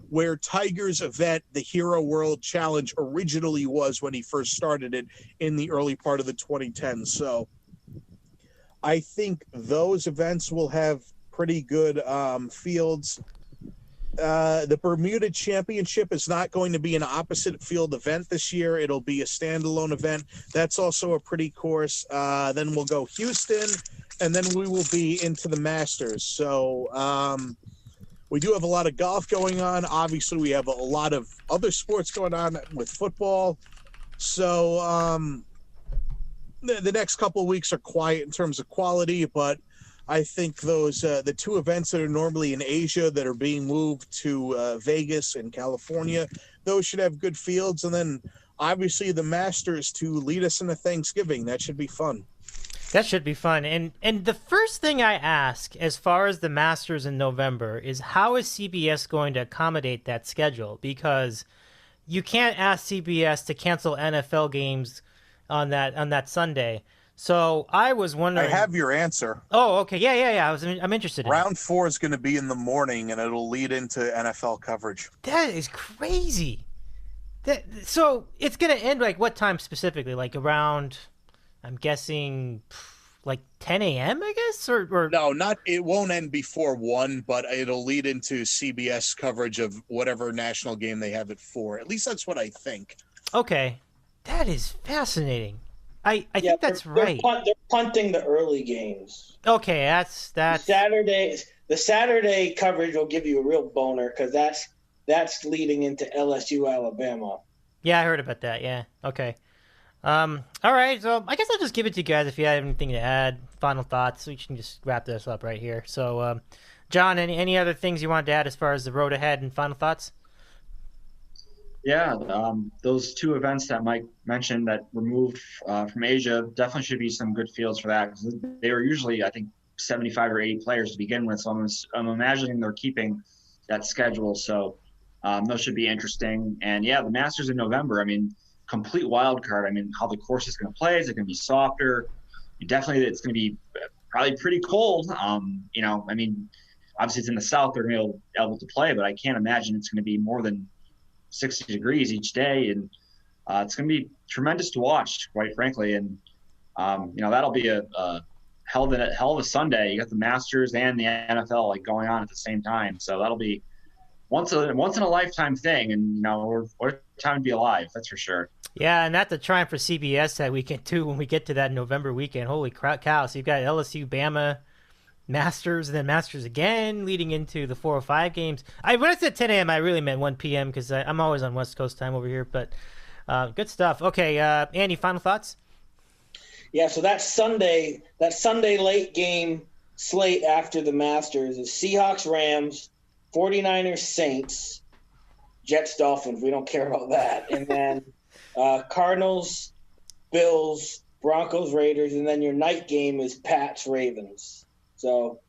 where Tiger's event, the Hero World Challenge, originally was when he first started it in the early part of the 2010s. So I think those events will have pretty good fields. The Bermuda Championship is not going to be an opposite field event this year. It'll be a standalone event. That's also a pretty course. Then we'll go Houston, and then we will be into the Masters. So we do have a lot of golf going on. Obviously, we have a lot of other sports going on with football. So the next couple of weeks are quiet in terms of quality, but I think those the two events that are normally in Asia that are being moved to Vegas and California, those should have good fields. And then obviously the Masters to lead us into Thanksgiving. That should be fun. That should be fun. And the first thing I ask as far as the Masters in November is how is CBS going to accommodate that schedule? Because you can't ask CBS to cancel NFL games on that Sunday. So I was wondering. I have your answer. Oh, okay. Yeah. I'm interested in Round 4 is going to be in the morning, and it'll lead into NFL coverage. That is crazy. So it's going to end like what time specifically? Like around, I'm guessing, like 10 a.m. I guess, or no, not. It won't end before 1, but it'll lead into CBS coverage of whatever national game they have at 4. At least that's what I think. Okay, that is fascinating. I think that's right. They're punting the early games. Okay, that's Saturday. The Saturday coverage will give you a real boner because that's leading into LSU Alabama. Yeah, I heard about that. Yeah. Okay. All right. So I guess I'll just give it to you guys if you have anything to add. Final thoughts. We can just wrap this up right here. So, John, any other things you wanted to add as far as the road ahead and final thoughts? Yeah, those two events that Mike mentioned that were moved from Asia definitely should be some good fields for that because they were usually, I think, 75 or 80 players to begin with. So I'm imagining they're keeping that schedule. So those should be interesting. And, yeah, the Masters in November, I mean, complete wild card. I mean, how the course is going to play. Is it going to be softer? Definitely it's going to be probably pretty cold. I mean, obviously it's in the South. They're going to be able to play, but I can't imagine it's going to be more than 60 degrees each day, and it's going to be tremendous to watch, quite frankly. And that'll be a hell of a Sunday. You got the Masters and the NFL like going on at the same time, so that'll be once in a lifetime thing. And what a time to be alive, that's for sure. Yeah, and that's a triumph for CBS that weekend too. When we get to that November weekend, holy cow! So you've got LSU, Bama, Masters, and then Masters again, leading into the 4 or 5 games. When I said 10 a.m., I really meant 1 p.m. because I'm always on West Coast time over here. But good stuff. Okay, Andy, final thoughts? Yeah, so that Sunday late game slate after the Masters is Seahawks, Rams, 49ers, Saints, Jets, Dolphins. We don't care about that. And then Cardinals, Bills, Broncos, Raiders, and then your night game is Pats, Ravens. So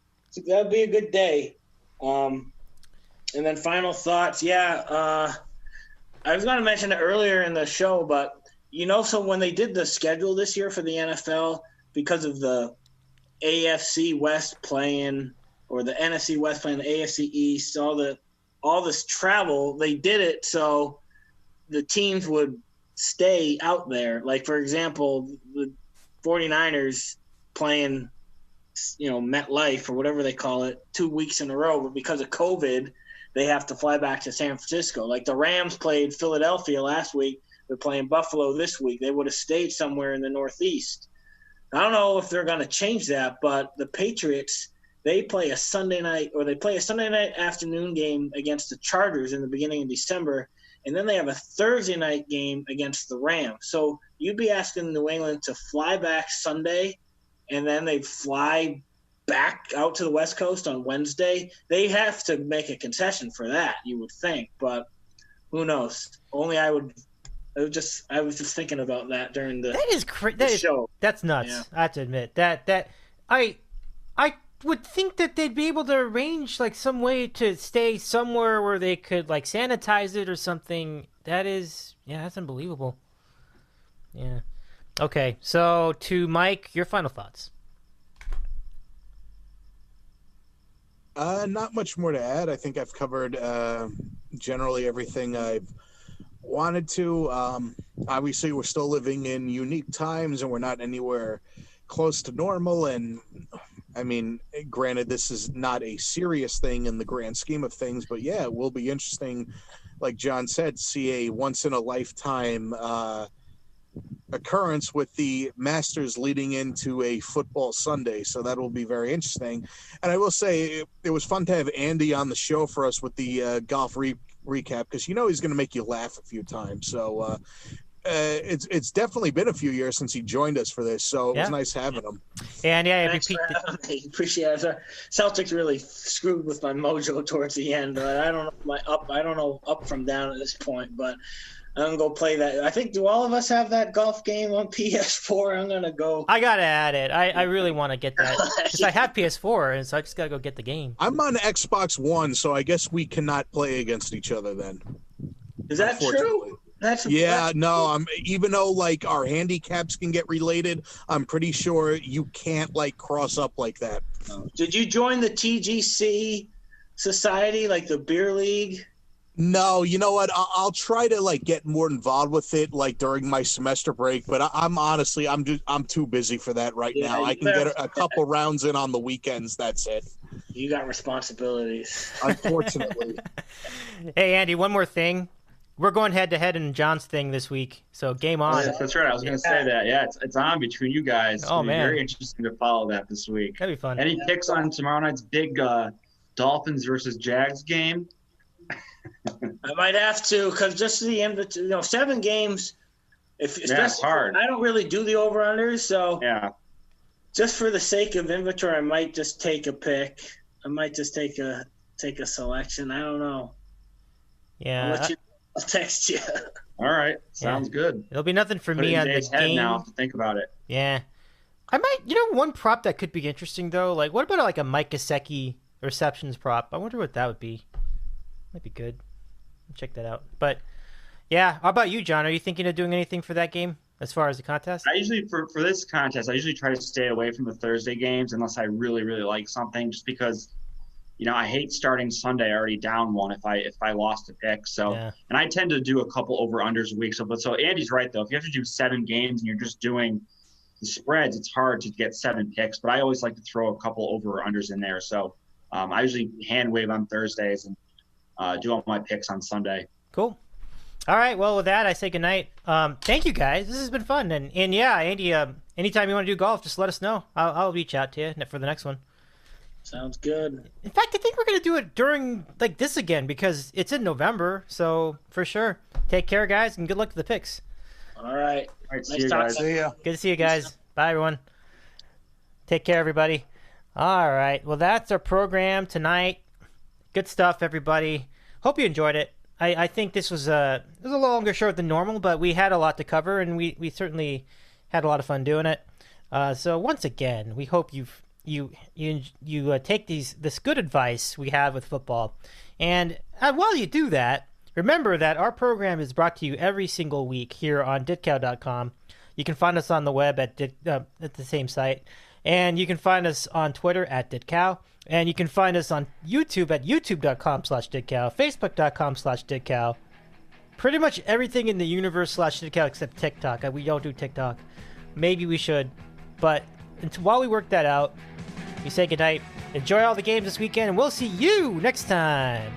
that'll be a good day. And then final thoughts. Yeah, I was going to mention it earlier in the show, but, so when they did the schedule this year for the NFL, because of the AFC West playing or the NFC West playing the AFC East, all this travel, they did it so the teams would stay out there. Like, for example, the 49ers playing – MetLife or whatever they call it 2 weeks in a row, but because of COVID, they have to fly back to San Francisco. Like the Rams played Philadelphia last week. They're playing Buffalo this week. They would have stayed somewhere in the Northeast. I don't know if they're going to change that, but the Patriots, they play a Sunday night afternoon game against the Chargers in the beginning of December, and then they have a Thursday night game against the Rams. So you'd be asking New England to fly back Sunday, and then they fly back out to the West Coast on Wednesday. They have to make a concession for that, you would think. But Who knows? Only I would. I was just thinking about that during the show. That's nuts. Yeah. I have to admit that I would think that they'd be able to arrange like some way to stay somewhere where they could like sanitize it or something. That's unbelievable. Yeah. Okay, so to Mike, your final thoughts. Not much more to add. I think I've covered generally everything I've wanted to. Obviously, we're still living in unique times, and we're not anywhere close to normal. And I mean, granted, this is not a serious thing in the grand scheme of things, but yeah, it will be interesting, like John said, see a once-in-a-lifetime occurrence with the Masters leading into a football Sunday. So that will be very interesting. And I will say it was fun to have Andy on the show for us with the golf recap, because he's going to make you laugh a few times. So it's definitely been a few years since he joined us for this, so it was nice having him. And appreciate it. Celtics really screwed with my mojo towards the end. I don't know up from down at this point, but I'm gonna go play that. I think, do all of us have that golf game on PS4? I'm gonna go. I gotta add it. I really want to get that because I have PS4, and so I just gotta go get the game. I'm on Xbox One, so I guess we cannot play against each other then. Is that true? Even though like our handicaps can get related, I'm pretty sure you can't like cross up like that. Did you join the TGC society, like the beer league? No, you know what? I'll try to like get more involved with it like during my semester break, but I'm honestly I'm too busy for that right now. I can get a couple rounds in on the weekends. That's it. You got responsibilities, unfortunately. Hey Andy, one more thing. We're going head to head in John's thing this week, so game on. Yes, that's right. I was going to say that. Yeah, it's on between you guys. Oh man, very interesting to follow that this week. That'd be fun. Any picks on tomorrow night's big Dolphins versus Jags game? I might have to, because just the 7 games. It's hard. I don't really do the over-unders, so just for the sake of inventory, I might just take a pick. I might just take a selection. I don't know. Yeah. I'll text you. All right. Sounds good. It'll be nothing for me on the game. Now to think about it. Yeah. I might, one prop that could be interesting, though. Like, what about like a Mike Gesicki receptions prop? I wonder what that would be. Might be good. Check that out. But, yeah. How about you, John? Are you thinking of doing anything for that game as far as the contest? I usually, for this contest, I usually try to stay away from the Thursday games unless I really, really like something, just because I hate starting Sunday already down one if I lost a pick. So, and I tend to do a couple over-unders a week. So Andy's right, though. If you have to do 7 games and you're just doing the spreads, it's hard to get 7 picks. But I always like to throw a couple over-unders in there. So I usually hand wave on Thursdays and do all my picks on Sunday. Cool. All right. Well, with that, I say goodnight. Thank you, guys. This has been fun. And yeah, Andy, anytime you want to do golf, just let us know. I'll reach out to you for the next one. Sounds good. In fact, I think we're going to do it during like this again because it's in November. So for sure. Take care, guys, and good luck to the picks. All right. See you guys. See ya. Good to see you guys. Bye, everyone. Take care, everybody. All right. Well, that's our program tonight. Good stuff, everybody. Hope you enjoyed it. I think this was a longer show than normal, but we had a lot to cover, and we certainly had a lot of fun doing it. So once again, we hope you take this good advice we have with football, and while you do that, remember that our program is brought to you every single week here on DITCOW.com. You can find us on the web at the same site, and you can find us on Twitter at DITCOW, and you can find us on YouTube at youtube.com/DITCOW, facebook.com/DITCOW. Pretty much everything in the universe /DITCOW except TikTok. We don't do TikTok. Maybe we should, but while we work that out, we say goodnight. Enjoy all the games this weekend, and we'll see you next time.